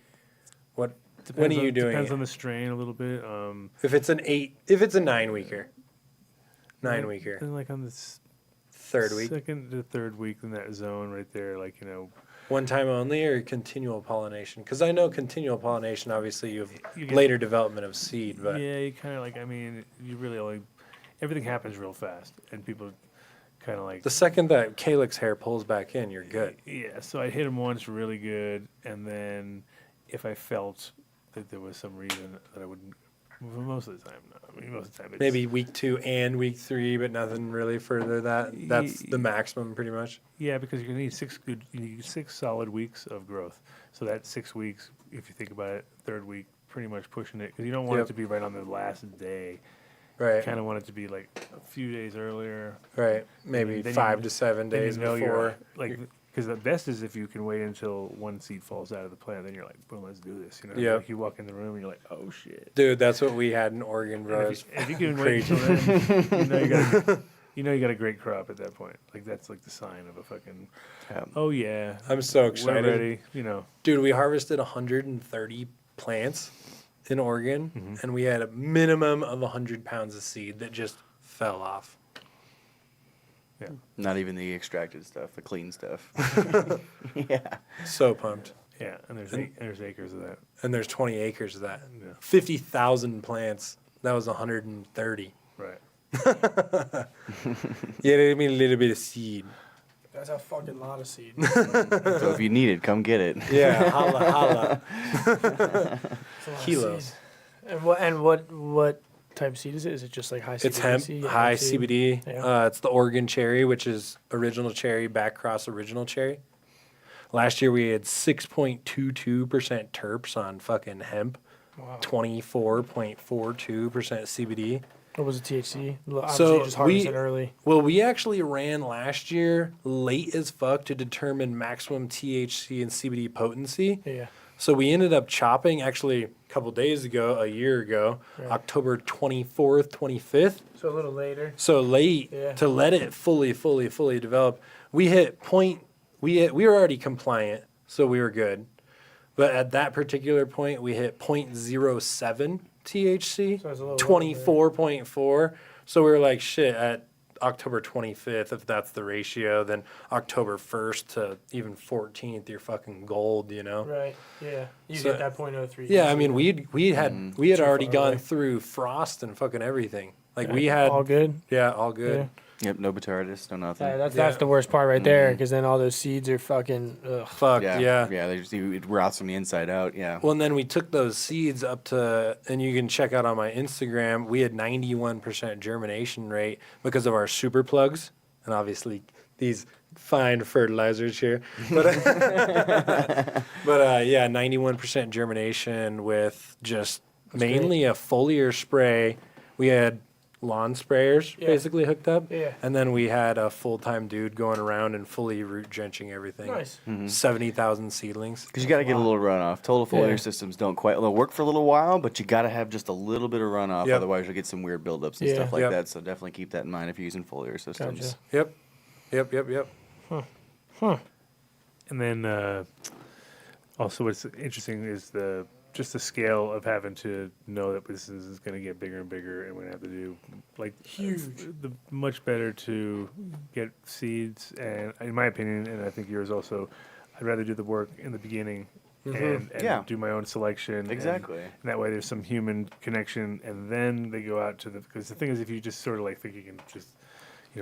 S6: when are you doing
S3: Depends
S6: it?
S3: on the strain a little bit.
S6: If it's a 9-weeker. 9-weeker.
S3: Then like on the
S6: third week?
S3: Second to third week in that zone right there, like,
S6: One time only or continual pollination? Because I know continual pollination, obviously you have
S3: get
S6: later development of seed, but
S3: yeah, you kind of like, you really only, everything happens real fast, and people kind of like.
S6: the second that calyx hair pulls back in, you're good.
S3: Yeah, so I'd hit them once really good, and then if I felt that there was some reason that I wouldn't, most of the time, no. I mean, most of the time, it's,
S6: Maybe week 2 and week 3, but nothing really further. That's the maximum, pretty much.
S3: Yeah, because you need 6 solid weeks of growth. So that's 6 weeks, if you think about it. Third week, pretty much pushing it, because you don't want it to be right on the last day.
S6: Right.
S3: You kind of want it to be like a few days earlier.
S6: Right. Maybe 5 to 7 days before.
S3: Because the best is if you can wait until one seed falls out of the plant, then you're like, boom, let's do this.
S6: Yeah.
S3: Like you walk in the room and you're like, oh shit.
S6: Dude, that's what we had in Oregon, bro.
S3: If you can wait until then, you know you got a great crop at that point. Like that's like the sign of a fucking. Oh yeah.
S6: I'm so excited.
S3: We're ready.
S6: Dude, we harvested 130 plants in Oregon, and we had a minimum of 100 pounds of seed that just fell off.
S3: Yeah.
S7: Not even the extracted stuff, the clean stuff.
S6: Yeah. So pumped.
S3: Yeah, and there's acres of that.
S6: And there's 20 acres of that.
S3: Yeah.
S6: 50,000 plants. That was 130.
S3: Right.
S6: Yeah, I mean a little bit of seed.
S4: That's a fucking lot of seed.
S7: So if you need it, come get it.
S6: Yeah, holla.
S4: Kilos. And what type of seed is it? Is it just like high CBD?
S6: It's hemp, high
S4: seed?
S6: CBD.
S4: Yeah.
S6: It's the Oregon cherry, which is original cherry, back cross original cherry. Last year we had 6.22% terps on fucking hemp.
S4: Wow.
S6: 24.42% CBD.
S4: What was the THC? Obviously
S6: So
S4: you just harvested early.
S6: Well, we actually ran last year late as fuck to determine maximum THC and CBD potency.
S4: Yeah.
S6: So we ended up chopping actually a couple days ago, a year ago,
S4: Right.
S6: October 24th, 25th.
S4: So a little later.
S6: So late to let it fully develop. We hit we were already compliant, so we were good. But at that particular point, we hit 0.07 THC,
S4: So it's a little
S6: 24.4. So we were like, shit, at October 25th, if that's the ratio, then October 1st to even 14th, you're fucking gold,
S4: Right. Yeah. You
S6: So-
S4: get that 0.03.
S6: Yeah, I mean, we had
S4: Too
S6: already
S4: far
S6: gone
S4: away.
S6: through frost and fucking everything. Like
S4: Yeah,
S6: we had
S4: all good.
S6: Yeah, all good.
S7: Yep, no botrytis, no nothing.
S4: That's the worst part right there, because then all those seeds are fucking. Ugh.
S6: Fuck yeah.
S7: It rots from the inside out. Yeah.
S6: Well, and then we took those seeds up to, and you can check out on my Instagram, we had 91% germination rate because of our super plugs, and obviously these fine fertilizers here. But, yeah, 91% germination with just mainly a foliar spray. We had lawn sprayers basically hooked up.
S4: Yeah.
S6: And then we had a full-time dude going around and fully root drenching everything.
S4: Nice.
S6: 70,000 seedlings.
S7: Because you got to get a little runoff. Total foliar
S6: Yeah.
S7: systems don't quite. They'll work for a little while, but you got to have just a little bit of runoff.
S6: Yep.
S7: Otherwise, you'll get some weird buildups and
S6: Yeah.
S7: stuff like
S6: Yep.
S7: that. So definitely keep that in mind if you're using foliar systems.
S6: Yep. Yep.
S3: And then also what's interesting is just the scale of having to know that this is going to get bigger and bigger, and we're going to have to do like
S4: Huge.
S3: Much better to get seeds, and in my opinion, and I think yours also, I'd rather do the work in the beginning and do my own selection.
S7: Exactly.
S3: And that way there's some human connection, and then they go out to because the thing is, if you just sort of like think you can just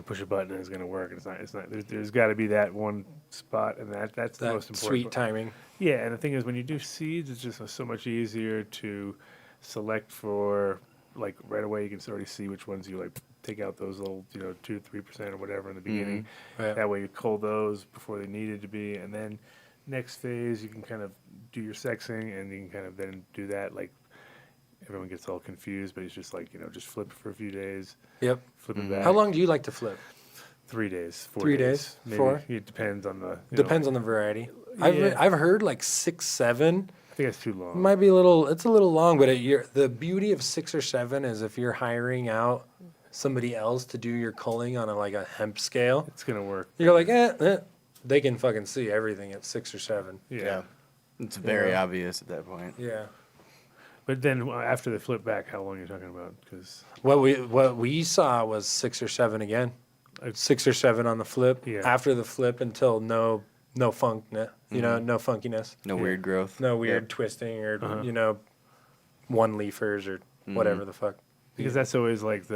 S3: push a button and it's going to work, it's not. There's got to be that one spot, and that's the most important.
S6: Sweet
S3: part.
S6: timing.
S3: Yeah, and the thing is, when you do seeds, it's just so much easier to select for. Like right away, you can already see which ones you like. Take out those little, 2-3% or whatever in the beginning.
S6: Right.
S3: That way, you cull those before they needed to be, and then next phase, you can kind of do your sexing, and you can kind of then do that. Like everyone gets all confused, but it's just like just flip for a few days.
S6: Yep.
S3: Flip it back.
S6: How long do you like to flip?
S3: 3 days. 4
S6: 3
S3: days.
S6: days?
S3: Maybe.
S6: 4?
S3: It depends on the.
S6: Depends on the variety.
S3: Yeah.
S6: I've heard like 6, 7.
S3: I think that's too long.
S6: Might be a little. It's a little long, but the beauty of 6 or 7 is if you're hiring out somebody else to do your culling on a hemp scale,
S3: it's gonna work.
S6: You're like, they can fucking see everything at 6 or 7.
S3: Yeah.
S7: It's very obvious at that point.
S6: Yeah.
S3: But then after the flip back, how long are you talking about? Because
S6: what we saw was 6 or 7 again, 6 or 7 on the flip.
S3: Yeah.
S6: After the flip until no funk, no funkiness,
S7: No weird growth.
S6: no weird twisting or one leafers or whatever the fuck.
S3: Because that's always like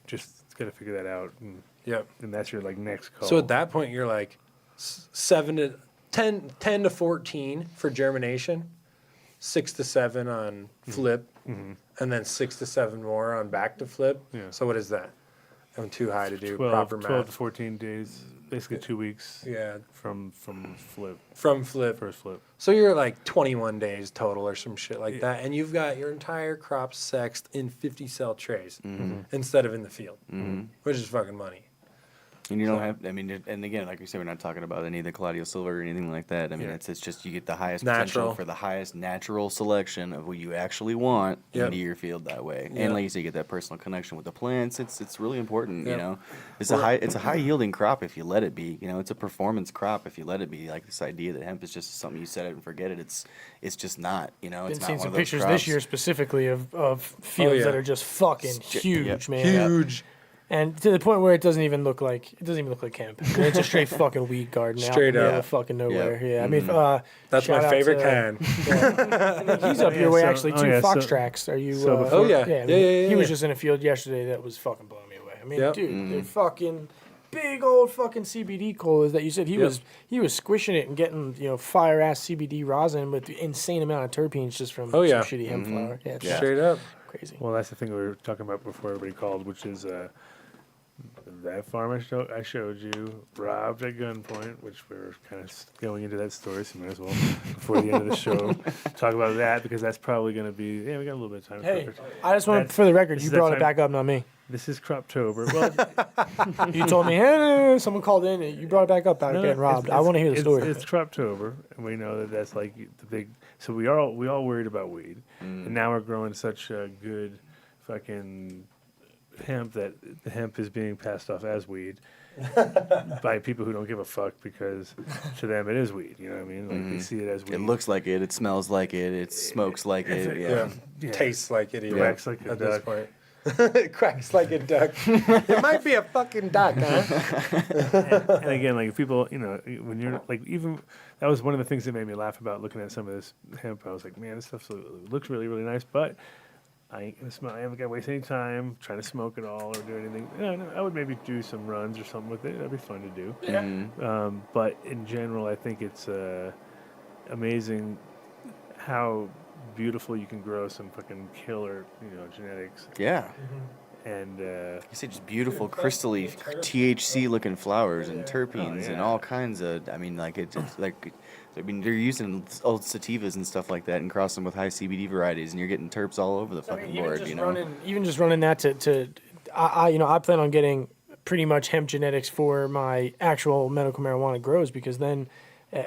S3: just gotta figure that out. And,
S6: Yep.
S3: And that's your next call.
S6: So at that point, you're like 10 to 14 for germination, 6 to 7 on flip, and then 6 to 7 more on back to flip.
S3: Yeah.
S6: So what is that? I'm too high to do
S3: 12,
S6: proper
S3: 12 to
S6: math.
S3: 14 days, basically 2 weeks.
S6: Yeah.
S3: From flip.
S6: From flip.
S3: First flip.
S6: So you're like 21 days total or some shit like that, and you've got your entire crop sexed in 50 cell trays instead of in the field, which is fucking money.
S7: And you don't have, and again, like we said, we're not talking about any of the Claudio Silver or anything like that. It's just you get the highest potential
S6: Natural.
S7: for the highest natural selection of what you actually want into your field that way. And like you say, you get that personal connection with the plants. It's really important, It's a high yielding crop if you let it be. It's a performance crop if you let it be. Like this idea that hemp is just something you set it and forget it. It's just not. It's
S4: Been
S7: not
S4: seeing
S7: one
S4: some
S7: of those
S4: pictures
S7: crops.
S4: this year specifically of fields that are just fucking huge, man.
S6: Huge.
S4: And to the point where it doesn't even look like hemp. It's a straight fucking weed garden out in the middle of fucking nowhere. Yeah, I mean,
S6: that's my
S4: shout out
S6: favorite
S4: to-
S6: kind.
S4: I think he's up your way actually too. Fox
S3: so-
S4: Tracks. Are you?
S3: so before-
S6: Oh, yeah.
S4: Yeah, I mean,
S6: Yeah.
S4: He was just in a field yesterday that was fucking blowing me away. I mean,
S6: Yep.
S4: dude, they're fucking big old fucking CBD colas that you said he was squishing it and getting fire ass CBD rosin with the insane amount of terpenes just from some shitty hemp flower. Yeah, it's
S6: Straight up.
S4: crazy.
S3: Well, that's the thing we were talking about before everybody called, which is that farm I showed you, robbed at gunpoint, which we're kind of going into that story, so might as well, before the end of the show, talk about that, because that's probably going to be, we got a little bit of time.
S4: Hey, I just want for the record, you brought it back up, not me.
S3: This is Croptober. Well,
S4: You told me, hey, someone called in, and you brought it back up about getting robbed. I want to hear the story.
S3: It's Croptober, and we know that that's like the big. So we all worried about weed, and now we're growing such a good fucking hemp that the hemp is being passed off as weed by people who don't give a fuck, because to them it is weed. You know what I mean? Like they see it as weed.
S7: It looks like it. It smells like it. It smokes like it. Yeah.
S6: Tastes like it. Even
S3: Quacks like a
S6: at this
S3: duck.
S6: point. It quacks like a duck. It might be a fucking duck, huh?
S3: And again, like people, when you're like, even that was one of the things that made me laugh about looking at some of this hemp. I was like, man, this stuff looks really, really nice, but I ain't gonna smell. I haven't got to waste any time trying to smoke it all or do anything. I would maybe do some runs or something with it. That'd be fun to do.
S4: Yeah.
S3: But in general, I think it's amazing how beautiful you can grow some fucking killer, genetics.
S7: Yeah.
S3: And
S7: You say just beautiful, crystally, THC looking flowers and terpenes and all kinds of. They're using old sativas and stuff like that and cross them with high CBD varieties, and you're getting terps all over the fucking board.
S4: Even just running that I plan on getting pretty much hemp genetics for my actual medical marijuana grows, because then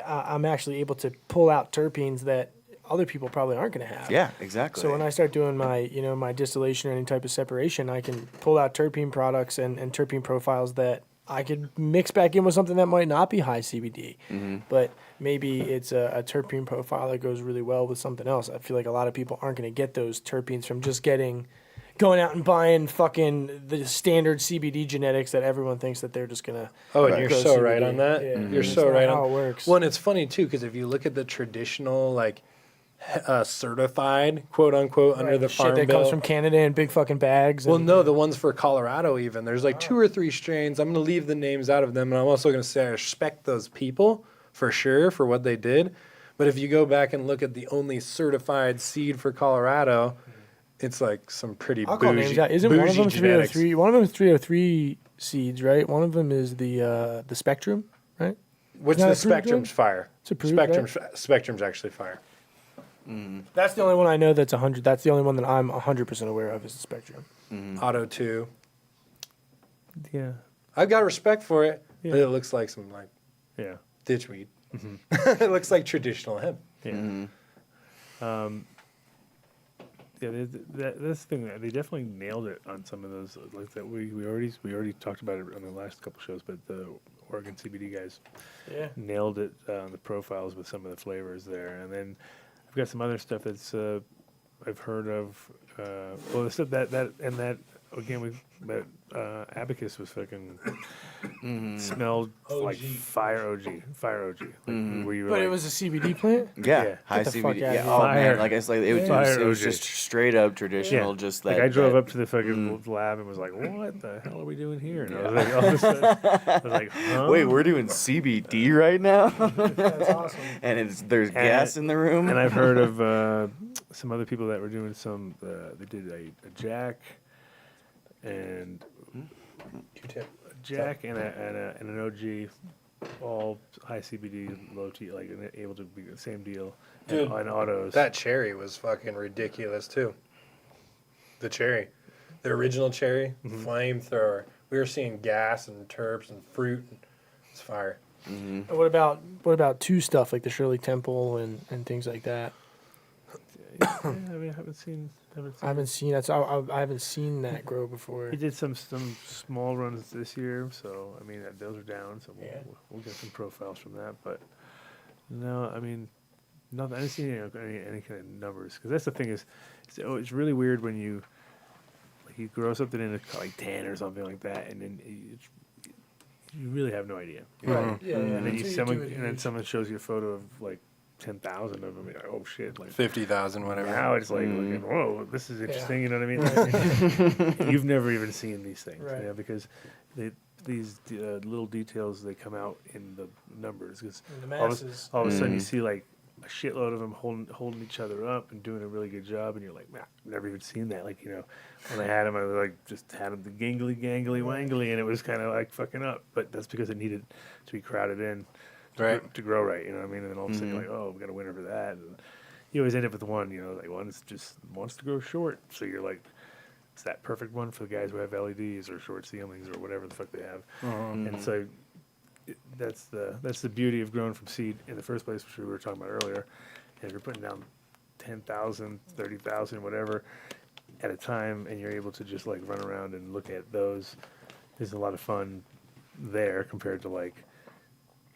S4: I'm actually able to pull out terpenes that other people probably aren't going to have.
S7: Yeah, exactly.
S4: So when I start doing my, my distillation or any type of separation, I can pull out terpene products and terpene profiles that I could mix back in with something that might not be high CBD, but maybe it's a terpene profile that goes really well with something else. I feel like a lot of people aren't going to get those terpenes from just going out and buying fucking the standard CBD genetics that everyone thinks that they're just going to.
S6: Oh, and you're so
S4: CBD.
S6: right on that.
S4: Yeah.
S6: You're
S4: It's
S6: so
S4: not
S6: right
S4: how
S6: on.
S4: it works.
S6: Well, and it's funny too because if you look at the traditional like certified quote unquote under the
S4: Shit
S6: farm
S4: that
S6: bill
S4: comes from Canada in big fucking bags.
S6: Well, no, the ones for Colorado even. There's like 2 or 3 strains. I'm going to leave the names out of them, and I'm also going to say I respect those people for sure for what they did. But if you go back and look at the only certified seed for Colorado, it's like some pretty
S4: I'll call names out. Isn't one of them 303? One of them is 303 seeds, right? One of them is the Spectrum, right?
S6: Which
S4: Isn't
S6: the
S4: that approved,
S6: Spectrum's
S4: right?
S6: fire.
S4: It's approved,
S6: Spectrum's actually fire.
S4: That's the only one I know that's 100. That's the only one that I'm 100% aware of is the Spectrum.
S6: Auto 2.
S3: Yeah.
S6: I've got respect for it, but it looks like some like ditchweed. It looks like traditional hemp.
S3: Yeah. That's the thing. They definitely nailed it on some of those. Like that, we already talked about it on the last couple shows, but the Oregon CBD guys nailed it on the profiles with some of the flavors there. And then I've got some other stuff that's I've heard of. Well, the stuff that again that Abacus was fucking smelled like fire OG. Like, where you were
S4: But
S3: like,
S4: it was a CBD plant?
S7: Yeah, high
S4: Get the fuck
S7: CBD.
S4: outta
S7: Yeah,
S4: here.
S7: oh
S3: Fire.
S7: man, like it's like it was
S3: OG.
S7: just straight up traditional. Just that.
S3: Like I drove
S7: that-
S3: up to the fucking lab and was like, "What the hell are we doing here?" And I was like, all of a sudden, I was like, "Huh?"
S7: Wait, we're doing CBD right now,
S4: That's awesome.
S7: and there's gas in the room.
S3: And I've heard of some other people that were doing some. They did a Jack and
S6: Q-tip.
S3: Jack and an OG, all high CBD, low T, like able to be the same deal.
S6: Dude,
S3: and autos.
S6: That cherry was fucking ridiculous too. The cherry, the original cherry, flamethrower. We were seeing gas and terps and fruit. It's fire.
S4: And what about two stuff like the Shirley Temple and things like that?
S3: I mean, I haven't seen
S4: I haven't seen that. So I haven't seen that grow before.
S3: He did some small runs this year, so I mean those are down. So we'll get some profiles from that. But no, I mean, nothing. I didn't see any kind of numbers because that's the thing is, it's really weird when you grow something in a like 10 or something like that, and then you really have no idea.
S4: Right. Yeah.
S3: And then
S4: Until you do it
S3: then someone shows you a photo of like 10,000 of them. You're like, oh shit, like
S6: 50,000, whatever.
S3: Now it's like, looking, whoa, this is interesting. You know what I mean? You've never even seen these things,
S4: Right.
S3: Because these little details they come out in the numbers. Because
S4: In the masses.
S3: all of a sudden you see like a shitload of them holding each other up and doing a really good job, and you're like, man, I've never even seen that. Like when I had them, I was like just had them the gangly wangly, and it was kind of like fucking up. But that's because it needed to be crowded in. To grow right, you know what I mean? And then all of a sudden you're like, oh, we got a winner for that. And you always end up with one, like one is just wants to grow short. So you're like, it's that perfect one for the guys who have LEDs or short ceilings or whatever the fuck they have. And so that's the beauty of growing from seed in the first place, which we were talking about earlier. And if you're putting down 10,000, 30,000, whatever at a time, and you're able to just like run around and look at those, there's a lot of fun there compared to like,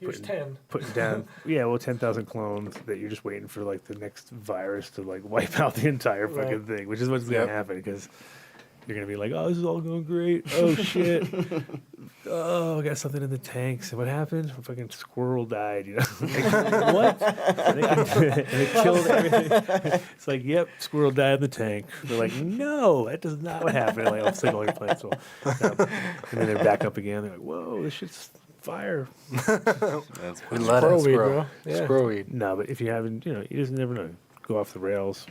S4: Here's 10.
S3: Putting down, 10,000 clones that you're just waiting for like the next virus to like wipe out the entire fucking thing, which is what's going to happen because you're going to be like, oh, this is all going great. Oh, shit. Oh, I got something in the tanks. And what happened? A fucking squirrel died, Like, what? And it killed everything. It's like, yep, squirrel died in the tank. They're like, no, that does not what happened. Like, I'll all your plants will. And then they're back up again. They're like, whoa, this shit's fire.
S6: We let it squirrel. Squirrel weed.
S3: No, but if you haven't, you just never know. Go off the rails.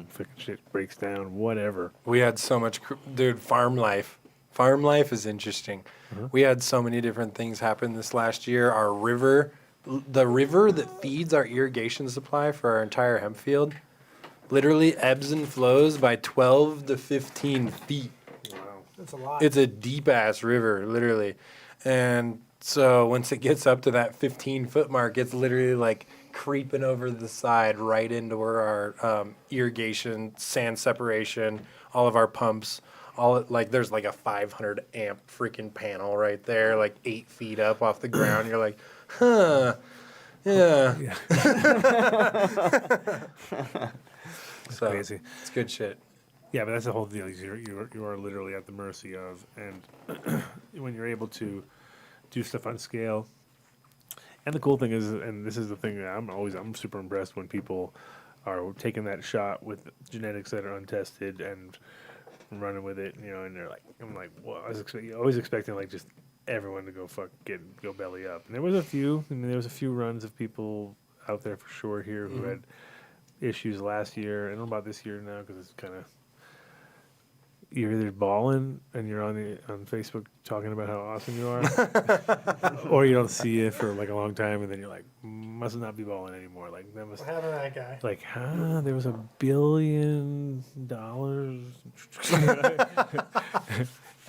S3: Fucking shit breaks down. Whatever.
S6: We had so much, dude. Farm life. Farm life is interesting. We had so many different things happen this last year. Our river, the river that feeds our irrigation supply for our entire hemp field, literally ebbs and flows by 12 to 15 feet.
S4: Wow, that's a lot.
S6: It's a deep ass river, literally, and so once it gets up to that 15-foot mark, it's literally like creeping over the side right into where our irrigation, sand separation, all of our pumps, there's like a 500 amp freaking panel right there, like 8 feet up off the ground. You're like, huh, yeah. So,
S3: crazy.
S6: It's good shit.
S3: Yeah, but that's the whole deal. You are literally at the mercy of, and when you're able to do stuff on scale. And the cool thing is, and this is the thing that I'm super impressed when people are taking that shot with genetics that are untested and running with it, and they're like, I'm like, well, always expecting like just everyone to go belly up. And there was a few runs of people out there for sure here who had issues last year. I don't know about this year now because it's kind of, you're either balling and you're on Facebook talking about how awesome you are, or you don't see it for like a long time, and then you're like, must not be balling anymore. Like that must.
S4: What happened to that guy?
S3: Like, there was $1 billion,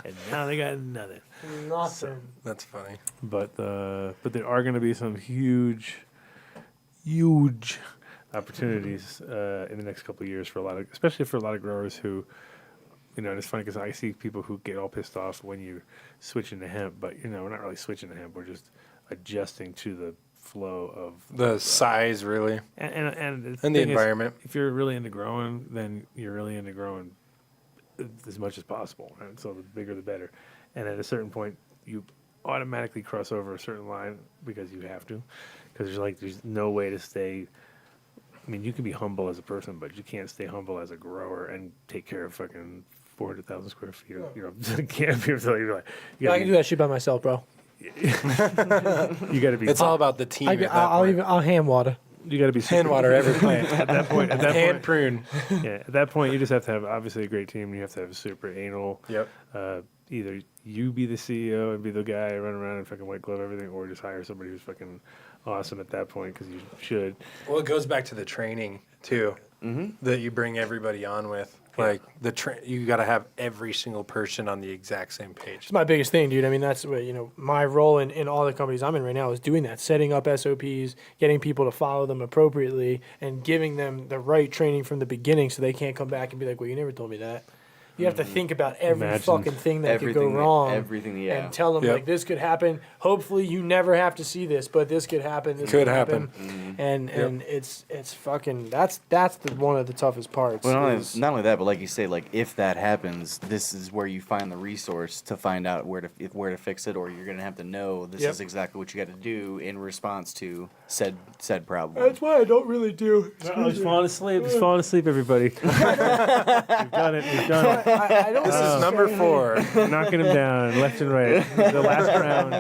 S3: and now they got nothing.
S4: Nothing.
S3: So,
S6: that's funny.
S3: But there are going to be some huge opportunities in the next couple of years especially for a lot of growers who. And it's funny because I see people who get all pissed off when you switch into hemp, but we're not really switching to hemp. We're just adjusting to the flow of
S6: the size, really,
S3: and
S6: the environment.
S3: If you're really into growing, then you're really into growing as much as possible, right? So the bigger the better. And at a certain point, you automatically cross over a certain line because you have to, because there's no way to stay. I mean, you can be humble as a person, but you can't stay humble as a grower and take care of fucking 400,000 square feet. Can't be. So you're like,
S4: I can do that shit by myself, bro.
S3: You got to be.
S6: It's all about the team.
S4: I'll hand water.
S3: You got to be
S6: hand water every plant.
S3: At that point,
S6: hand prune.
S3: Yeah, at that point, you just have to have obviously a great team. You have to have a super anal.
S6: Yep.
S3: Either you be the CEO and be the guy run around and fucking white glove everything, or just hire somebody who's fucking awesome at that point, because you should.
S6: Well, it goes back to the training too, that you bring everybody on with. Like you got to have every single person on the exact same page.
S4: It's my biggest thing, dude. I mean, that's what, my role in all the companies I'm in right now is doing that, setting up SOPs, getting people to follow them appropriately, and giving them the right training from the beginning so they can't come back and be like, well, you never told me that. You have to think about every fucking thing that could go wrong. And tell them, like, this could happen. Hopefully you never have to see this, but this could happen. This could happen. And it's fucking, that's one of the toughest parts.
S7: Well, not only that, but like you say, like, if that happens, this is where you find the resource to find out where to fix it, or you're going to have to know this is exactly what you got to do in response to said problem.
S4: That's why I don't really do.
S3: He's falling asleep. He's falling asleep, everybody. You've done it. You've done it.
S6: This is number 4.
S3: Knocking him down left and right. The last round.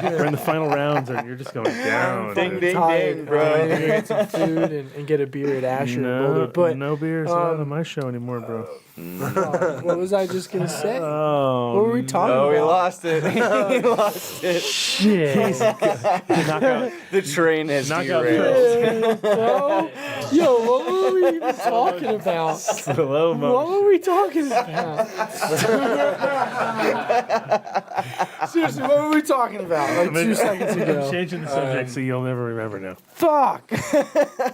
S3: We're in the final rounds, and you're just going down.
S7: Ding, ding, ding, bro.
S4: I'm gonna get some food and get a beer at Asher.
S3: No beers allowed on my show anymore, bro.
S4: What was I just gonna say?
S3: Oh,
S4: what were we talking about?
S7: Oh, he lost it. He lost it.
S3: Shit.
S7: The train has derailed.
S4: Yo, what were we even talking about?
S3: Slow motion.
S4: What were we talking about? Seriously, what were we talking about? Like 2 seconds ago.
S3: I'm changing the subject so you'll never remember now.
S4: Fuck.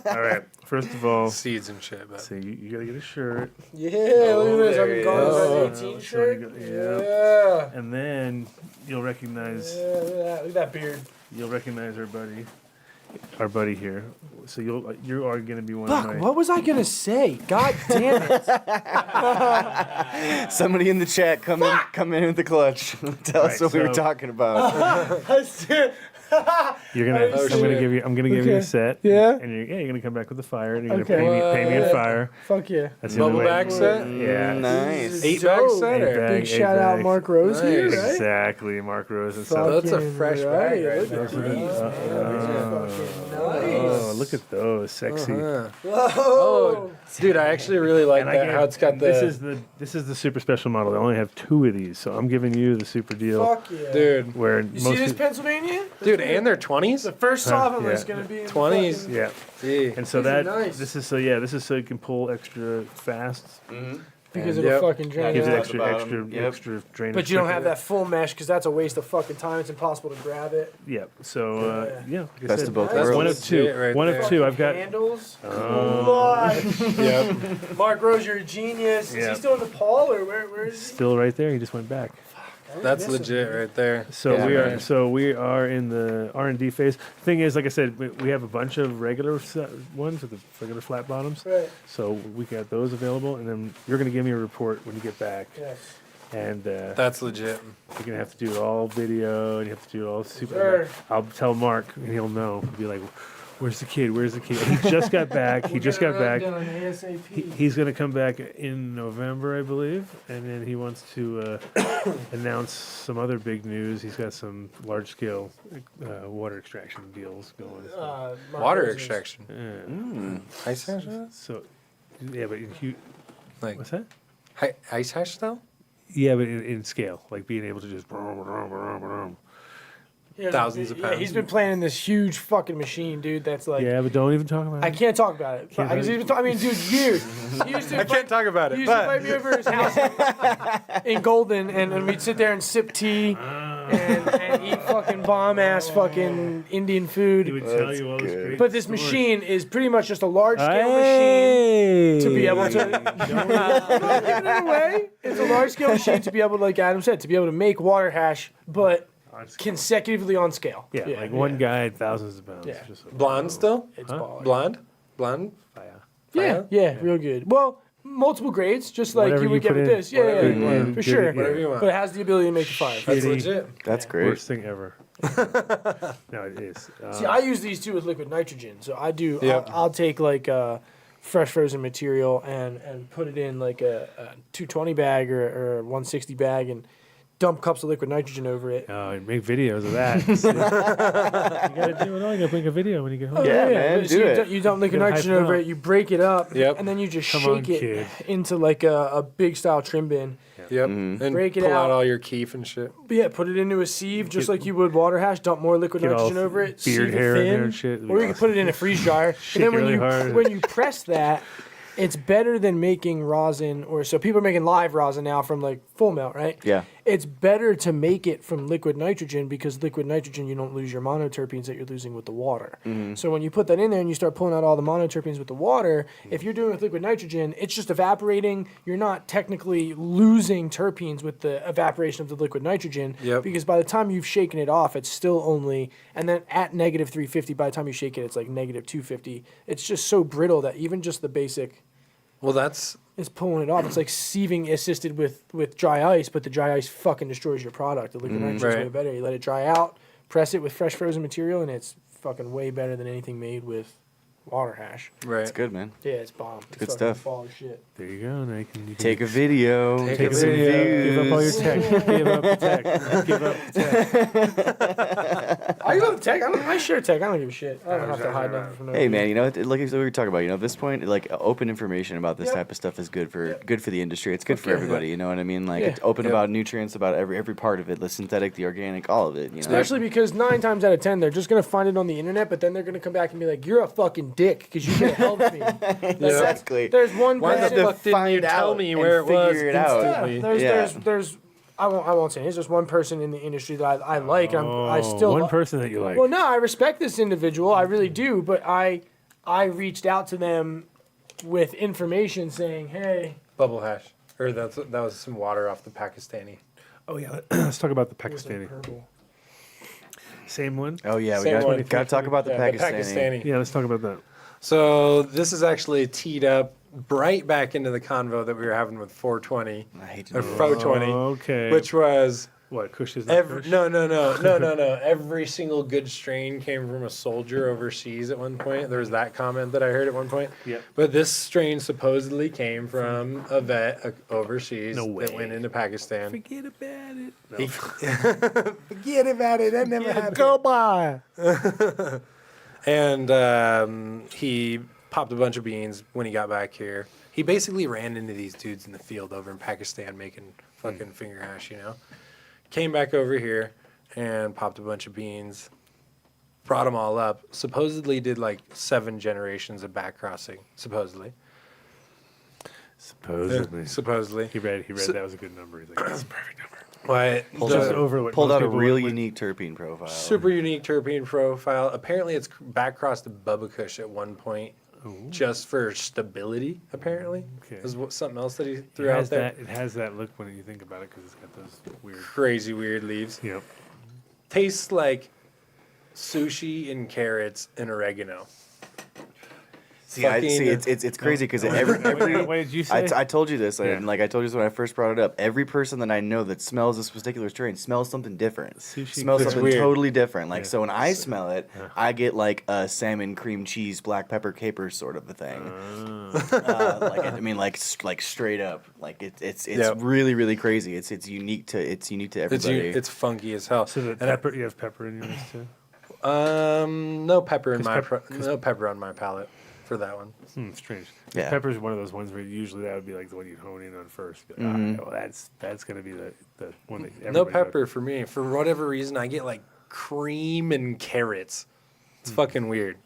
S3: All right. First of all,
S6: seeds and shit. But.
S3: So you gotta get a shirt.
S4: Yeah, look at this. I'm going to 18 shirt.
S3: Yeah. And then you'll recognize.
S4: Yeah, look at that beard.
S3: You'll recognize our buddy here. So you are gonna be one
S4: Fuck,
S3: of my.
S4: what was I gonna say? God damn it!
S7: Somebody in the chat come in with the clutch. Tell us what we were talking about.
S3: You're gonna. I'm gonna give you a set.
S4: Yeah.
S3: And you're gonna come back with the fire. And you're gonna pay me in fire.
S4: Fuck yeah.
S3: That's the only
S6: Bubble
S3: way.
S6: bag set.
S3: Yeah.
S7: Nice.
S6: 8-bag set.
S4: Big shout out Mark Rose here, right?
S3: Exactly, Mark Rose and
S6: So that's a fresh bag right
S4: Look
S6: there.
S4: at these.
S3: Oh, look at those, sexy.
S6: Oh, dude, I actually really like that. How it's got the.
S3: This is the super special model. They only have 2 of these, so I'm giving you the super deal.
S4: Fuck yeah.
S6: Dude.
S3: Where
S4: You see this Pennsylvania?
S6: Dude, and they're 20s?
S4: The first solvent is going to be in
S6: 20s.
S3: Yeah.
S6: Gee.
S3: And so
S4: These are nice.
S3: this is so you can pull extra fast.
S4: because
S7: And-
S4: it'll
S6: Yep.
S4: fucking drain
S3: Gives it
S4: out.
S3: extra drainage.
S4: But you don't have
S3: quicker.
S4: that full mesh because that's a waste of fucking time. It's impossible to grab it.
S3: Yep. So like I
S7: Best
S3: said,
S7: of both
S3: that's
S7: worlds.
S3: one of
S6: That's
S3: two.
S6: legit right
S3: One
S6: there.
S3: of two. I've got.
S4: Handles.
S6: Yep.
S4: Mark Rose, you're a genius. Is
S3: Yeah.
S4: he still in the Paul or where is he?
S3: Still right there. He just went back.
S6: That's legit right there.
S3: So
S7: Yeah,
S3: we are in the R&D phase. Thing is, like I said, we have a bunch of regular ones with the regular flat bottoms.
S4: Right.
S3: So we got those available, and then you're going to give me a report when you get back.
S4: Yes.
S3: And
S6: That's legit.
S3: you're gonna have to do it all video, and you have to do it all super.
S4: Sure.
S3: I'll tell Mark, and he'll know. He'll be like, "Where's the kid? Where's the kid?" He just got back. He just got back.
S4: Done ASAP.
S3: He's gonna come back in November, I believe, and then he wants to announce some other big news. He's got some large-scale water extraction deals going.
S4: Mark
S6: Water
S4: Rose is-
S6: extraction.
S3: Yeah.
S6: Ice hash?
S3: So, yeah, but
S6: Like
S3: what's that?
S6: ice hash though?
S3: Yeah, but in scale, like being able to just.
S4: Yeah,
S6: Thousands of
S4: Yeah,
S6: pounds.
S4: he's been planning this huge fucking machine, dude. That's like.
S3: Yeah, but don't even talk about it.
S4: I can't talk about it.
S3: Can't
S4: He's
S3: talk-
S4: been I mean, dude, years. He used to
S6: I can't talk about
S4: He
S6: it,
S4: used to
S6: but
S4: invite me over to his house in Golden, and we'd sit there and sip tea and eat fucking bomb ass fucking Indian
S3: He
S4: food.
S3: would tell you all this great.
S4: But this
S3: stories.
S4: machine is pretty much just a large scale machine
S3: Hey!
S4: to be able to. Not giving it away. It's a large scale machine to be able to, like Adam said, to be able to make water hash, but consecutively on scale.
S3: Yeah, like one guy had thousands of pounds.
S4: Yeah.
S3: Just like,
S6: blonde still?
S4: It's
S3: Huh?
S4: baller.
S6: Blonde?
S4: Yeah, yeah, real good. Well, multiple grades, just like
S3: Whatever
S4: you would
S3: you
S4: get
S3: put
S4: with
S3: in.
S4: this. Yeah,
S6: Whatever
S4: yeah,
S6: you
S4: yeah,
S3: want.
S4: for sure.
S6: Whatever you want.
S4: But it has the ability to make the fire.
S6: That's
S3: Shitty.
S6: legit.
S7: That's great.
S3: Worst thing ever. No, it is.
S4: See, I use these too with liquid nitrogen. So I do.
S6: Yep.
S4: I'll take like fresh frozen material and put it in like a 220 bag or a 160 bag and dump cups of liquid nitrogen over it.
S3: And make videos of that. You gotta do it all. You gotta make a video when you get home.
S7: Yeah, man,
S4: So
S7: do
S4: you,
S7: it.
S4: You dump liquid
S3: Get
S4: nitrogen
S3: hyped
S4: over
S3: up.
S4: it, you break it up,
S6: Yep.
S4: and then you just
S3: Come
S4: shake
S3: on,
S4: it
S3: kid.
S4: into like a big style trim bin.
S6: Yep. And
S4: Break it
S6: pull
S4: out.
S6: out all your keef and shit.
S4: But yeah, put it into a sieve just like you would water hash. Dump more liquid
S3: Get all
S4: nitrogen over it.
S3: beard
S4: sieve it
S3: hair in
S4: thin,
S3: there and shit.
S4: Or you can put it in a freeze dryer.
S3: Shake
S4: And then
S3: it really hard.
S4: when you press that, it's better than making rosin. Or so people are making live rosin now from like full melt, right?
S7: Yeah.
S4: It's better to make it from liquid nitrogen because liquid nitrogen you don't lose your monoterpenes that you're losing with the water. So when you put that in there and you start pulling out all the monoterpenes with the water, if you're doing it with liquid nitrogen, it's just evaporating. You're not technically losing terpenes with the evaporation of the liquid nitrogen
S6: Yep.
S4: because by the time you've shaken it off, it's still only, and then at negative 350, by the time you shake it, it's like negative 250. It's just so brittle that even just the basic
S6: Well, that's
S4: is pulling it off. It's like sieving assisted with dry ice, but the dry ice fucking destroys your product. The liquid nitrogen's way
S6: Right.
S4: better. You let it dry out, press it with fresh frozen material, and it's fucking way better than anything made with water hash.
S6: right.
S7: It's good, man.
S4: Yeah, it's bomb. It's
S7: good
S4: fucking
S7: stuff.
S4: Ball of shit.
S3: There you go. Now you can
S7: Take a video.
S6: Take
S3: Take
S6: a
S3: a
S7: some
S3: video. Give up all your
S7: views.
S3: tech. Give up the tech. Give up the tech.
S4: I love tech. I share tech. I don't give a shit. I don't have to hide nothing from
S7: Hey man, you know, like we were talking about, you know, at this point, like open information about this type of stuff is good for the industry. It's good for everybody. You know what I mean? Like it's open about nutrients, about every part of it, the synthetic, the organic, all of it. You know,
S4: Especially because 9 times out of 10, they're just gonna find it on the internet, but then they're gonna come back and be like, "You're a fucking dick because you could have helped me."
S7: exactly.
S4: There's one
S6: Why
S4: person.
S6: the fuck didn't you
S7: find
S6: tell
S7: out
S6: me
S7: and
S6: where it was
S7: figure it out.
S6: instantly?
S4: There's I won't say there's just one person in the industry that I like and I still
S3: one person that you like.
S4: Well, no, I respect this individual, I really do, but I reached out to them with information saying, "Hey,
S6: Bubble hash. Or that was some water off the Pakistani.
S3: Oh yeah, let's talk about the
S4: here's a
S3: Pakistani.
S4: purple."
S3: Same one.
S7: Oh yeah, we
S6: Same one.
S7: got to talk about the
S6: Yeah,
S7: Pakistani.
S3: Yeah, let's talk about that.
S6: So this is actually teed up right back into the convo that we were having with 420
S7: I hate to
S6: or
S7: do it.
S6: 420,
S3: Okay.
S6: which was
S3: what? Kush is not Kush?
S6: no. Every single good strain came from a soldier overseas at one point. There was that comment that I heard at one point.
S3: Yep.
S6: But this strain supposedly came from a vet overseas
S3: No way.
S6: that went into Pakistan.
S3: Forget about it.
S6: Forget about it. That never happened.
S4: Go by.
S6: And he popped a bunch of beans when he got back here. He basically ran into these dudes in the field over in Pakistan making fucking finger hash, you know? Came back over here and popped a bunch of beans, brought them all up. Supposedly did like 7 generations of back crossing, supposedly.
S3: Supposedly.
S6: Supposedly.
S3: He read that was a good number. He's like, that's a perfect number.
S6: What?
S7: Pulled out a real unique terpene profile.
S6: Super unique terpene profile. Apparently, it's back crossed to Bubba Kush at one point, just for stability. Apparently, is something else that he threw out there.
S3: It has that look when you think about it because it's got those
S6: crazy weird leaves.
S3: Yep.
S6: Tastes like sushi and carrots and oregano.
S7: See, it's crazy because
S3: What did you say?
S7: I told you this, and like I told you this when I first brought it up. Every person that I know that smells this particular strain smells something different. Smells something totally different. Like so, when I smell it, I get like a salmon, cream cheese, black pepper, caper sort of a thing. Like straight up. Like it's really crazy. It's unique to everybody.
S6: It's funky as hell.
S3: So you have pepper in yours too.
S6: No pepper in no pepper on my palate. For that one.
S3: Strange.
S7: Yeah.
S3: Pepper's one of those ones where usually that would be like the one you'd hone in on first. But, well, that's going to be the one that everybody
S6: No pepper for me. For whatever reason, I get like cream and carrots. It's fucking weird.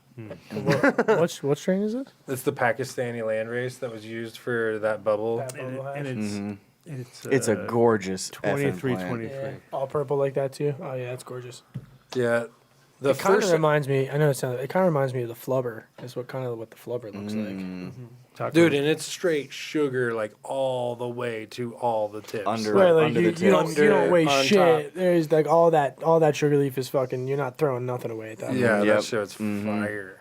S4: What strain is it?
S6: It's the Pakistani landrace that was used for that bubble.
S3: And
S7: it's a gorgeous
S3: 23.
S4: Yeah. All purple like that too. Oh yeah, that's gorgeous.
S6: Yeah.
S4: It kind of reminds me. I know it sounds. It kind of reminds me of the flubber. Is what the flubber looks like.
S6: Dude, and it's straight sugar like all the way to all the tips.
S7: Under
S4: the
S7: tips.
S4: You don't weigh shit. There's like all that sugar leaf is fucking. You're not throwing nothing away at that.
S6: Yeah, that shit's fire.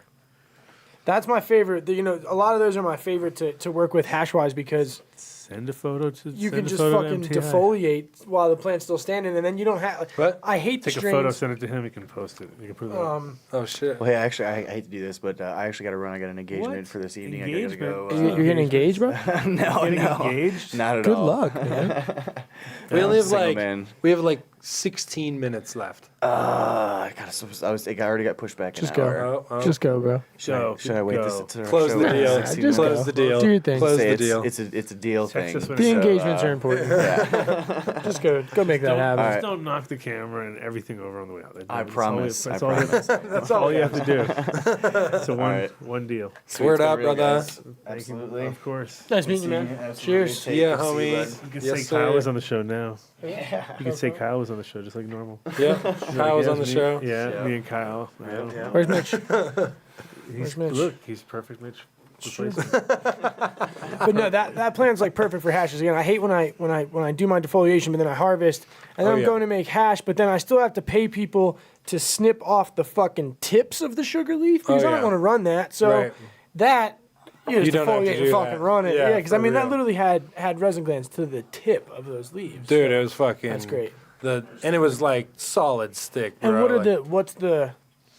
S4: That's my favorite. A lot of those are my favorite to work with hash wise because
S3: send a photo to
S4: you can just fucking defoliate while the plant's still standing, and then you don't have.
S6: What?
S4: I hate the
S3: Take
S4: strains.
S3: a photo, send it to him. He can post it. You can put it up.
S6: Oh shit.
S7: Well, hey, actually, I hate to do this, but I actually got to run. I got an engagement for this evening. I gotta go.
S4: You're getting engaged, bro?
S7: No,
S3: engaged?
S7: Not at
S4: Good
S7: all.
S4: luck, man.
S6: We only have we have like 16 minutes left.
S7: I already got pushed back
S4: Just
S7: an
S4: go.
S7: hour.
S4: Just go, bro.
S7: Should I wait this?
S6: Close the deal.
S4: Just
S6: Close the deal.
S4: Do your thing.
S6: Close the
S7: It's
S6: deal.
S7: it's a deal thing.
S4: The engagements are important. Just go make that happen.
S3: Just don't knock the camera and everything over on the way out.
S7: I promise.
S3: That's all you have to do. So one deal.
S6: Word up, brother.
S7: Absolutely.
S3: Of course.
S4: Nice meeting you, man. Cheers.
S6: Yeah, homie.
S3: You can
S6: Yes,
S3: say Kyle
S6: sir.
S3: was on the show now.
S4: Yeah.
S3: You can say Kyle was on the show just like normal.
S6: Yeah, Kyle was on the
S3: me-
S6: show.
S3: Yeah, me and Kyle. Yeah.
S4: Where's Mitch?
S3: He's
S4: Mitch?
S3: Look, he's perfect, Mitch.
S4: But no, that plan's like perfect for hashes. Again, I hate when I do my defoliation, but then I harvest, and then I'm going to make hash, but then I still have to pay people to snip off the fucking tips of the sugar leaf because I don't want to run that. So that you just
S6: don't have to
S4: defoliate and
S6: do
S4: fucking
S6: that.
S4: run it.
S6: Yeah,
S4: Yeah, because I
S6: for
S4: mean that
S6: real.
S4: literally had resin glands to the tip of those leaves.
S6: Dude, it was fucking.
S4: That's great.
S6: And it was like solid stick, bro.
S4: And what are
S6: like,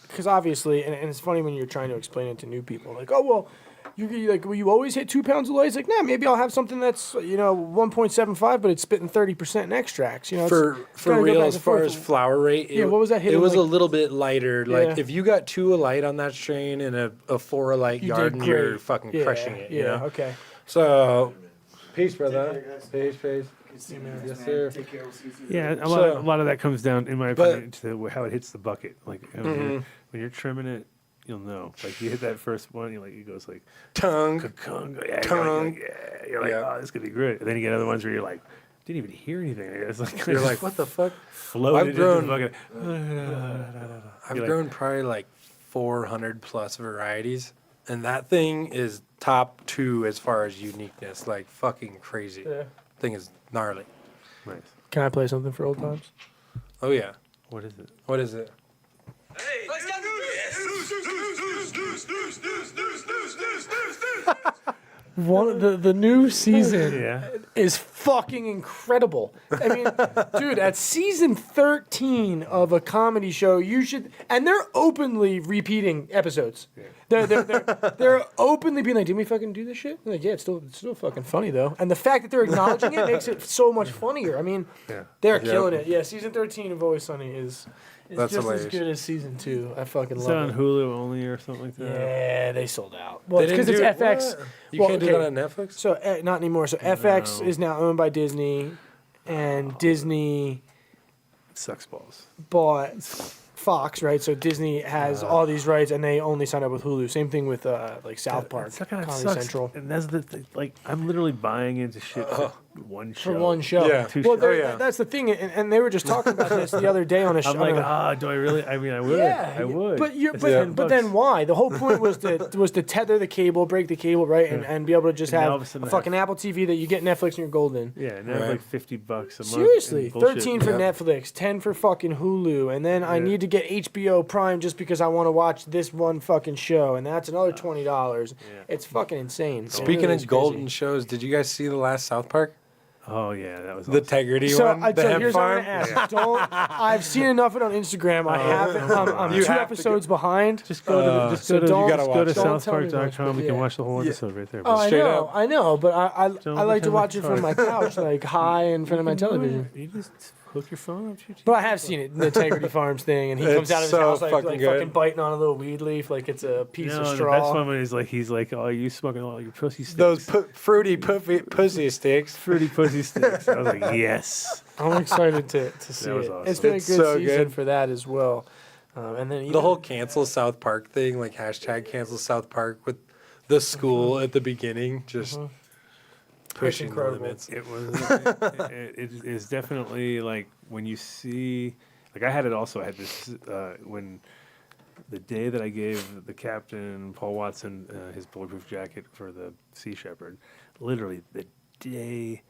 S4: because obviously, and it's funny when you're trying to explain it to new people, like, oh, well, will you always hit 2 pounds of light? It's like, nah, maybe I'll have something that's, 1.75, but it's spitting 30% in extracts.
S6: For real, as far as flower rate,
S4: what was that hitting?
S6: It was a
S4: like,
S6: little bit lighter.
S4: Yeah.
S6: Like, if you got 2 alight on that strain and a 4 alight
S4: You
S6: yard,
S4: did
S6: and you're
S4: great.
S6: fucking
S4: Yeah,
S6: crushing it. You know?
S4: Okay.
S6: So, peace, brother. Peace. Yes, sir.
S3: Yeah, a lot of that comes down, in my opinion, to how it hits the bucket. Like when you're trimming it, you'll know. Like you hit that first one, it goes like
S6: tongue.
S3: You're like, oh, this could be great. And then you get other ones where you're like, didn't even hear anything. It's like
S6: You're like, what the fuck?
S3: Floated into the bucket.
S6: I've grown probably like 400 plus varieties, and that thing is top 2 as far as uniqueness. Like fucking crazy.
S4: Yeah.
S6: Thing is gnarly.
S3: Nice.
S4: Can I play something for old times?
S6: Oh yeah.
S3: What is it?
S6: What is it?
S4: The new season
S3: Yeah.
S4: is fucking incredible. I mean, dude, at season 13 of a comedy show, you should, and they're openly repeating episodes. They're openly being like, "Didn't we fucking do this shit?" I'm like, yeah, it's still fucking funny though. And the fact that they're acknowledging it makes it so much funnier. I mean, they're killing it. Yeah, season 13 of Always Sunny is
S6: That's
S4: just
S6: hilarious.
S4: as good as season 2. I fucking
S3: Is
S4: love
S3: that on
S4: it.
S3: Hulu only or something like that?
S4: Yeah, they sold out. Well,
S6: They
S4: because
S6: didn't
S4: it's
S6: do it?
S4: FX.
S6: What? You can't do that on Netflix?
S4: So not anymore. So FX is now owned by Disney, and Disney
S3: Sucks balls.
S4: bought Fox, right? So Disney has all these rights, and they only sign up with Hulu. Same thing with like South Park,
S3: That kind of
S4: Comedy
S3: sucks.
S4: Central.
S3: And that's the thing. Like, I'm literally buying into shit for one show.
S4: For one show.
S6: Yeah.
S3: Two
S4: Well,
S3: shows.
S4: that's the thing, and they were just talking about this the other day on a show.
S3: I'm like, do I really? I mean, I would.
S4: Yeah,
S3: I would.
S4: But
S3: It's
S4: but
S3: $10.
S4: then why? The whole point was to tether the cable, break the cable, right, and be able to just
S3: And now all
S4: have
S3: of a sudden
S4: a
S3: I
S4: fucking Apple TV that you get Netflix and you're golden.
S3: Yeah, and that's like $50 a month.
S4: Seriously,
S3: and bullshit.
S4: 13 for Netflix, 10 for fucking Hulu, and then I need to get HBO Prime just because I want to watch this one fucking show, and that's another $20. It's fucking insane. It
S6: Speaking
S4: really
S6: of
S4: is
S6: golden
S4: crazy.
S6: shows, did you guys see the last South Park?
S3: Oh yeah, that was
S6: The
S3: awesome.
S6: Tegrity
S4: So,
S6: one, the hemp
S4: here's what
S6: farm.
S4: I'm gonna ask. I've seen enough of it on Instagram. I haven't. I'm
S6: You
S4: 2
S6: have to
S4: episodes behind.
S3: Just go to
S4: so don't-
S6: you gotta
S3: go to
S6: watch that.
S4: Don't tell me much,
S3: southpark.com. We
S4: but
S3: can
S4: yeah.
S3: watch the whole episode right there.
S4: Oh, I
S6: Straight
S4: know,
S6: up.
S4: I know, but I like to
S3: pretend
S4: watch
S3: like
S4: it from my couch, like high in front of my television.
S3: You just hook your phone up to your TV.
S4: But I have seen it, the Integrity Farms thing, and he
S6: It's
S4: comes out of his
S6: so
S4: house like
S6: fucking good.
S4: fucking biting on a little weed leaf like it's a piece
S3: No,
S4: of
S3: the
S4: straw.
S3: best one when he's like, oh, you smoking all your pussy sticks.
S6: Those fruity pussy sticks.
S3: fruity pussy sticks. I was like, yes.
S4: I'm excited to see
S3: That was
S4: it.
S3: awesome.
S4: It's been
S6: It's
S4: a good
S6: so
S4: season
S6: good.
S4: for that as well. And then
S6: The whole cancel South Park thing, like hashtag cancel South Park with the school at the beginning, just pushing the
S4: incredible.
S6: limits.
S3: It was. It is definitely like when you see. Like I had it also. I had this when the day that I gave the captain Paul Watson his bulletproof jacket for the Sea Shepherd. Literally the day.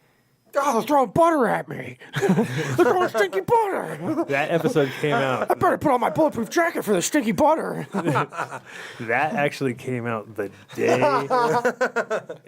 S4: oh, they're throwing butter at me. They're throwing stinky butter.
S3: That episode came out.
S4: I better put on my bulletproof jacket for the stinky butter.
S3: That actually came out the day,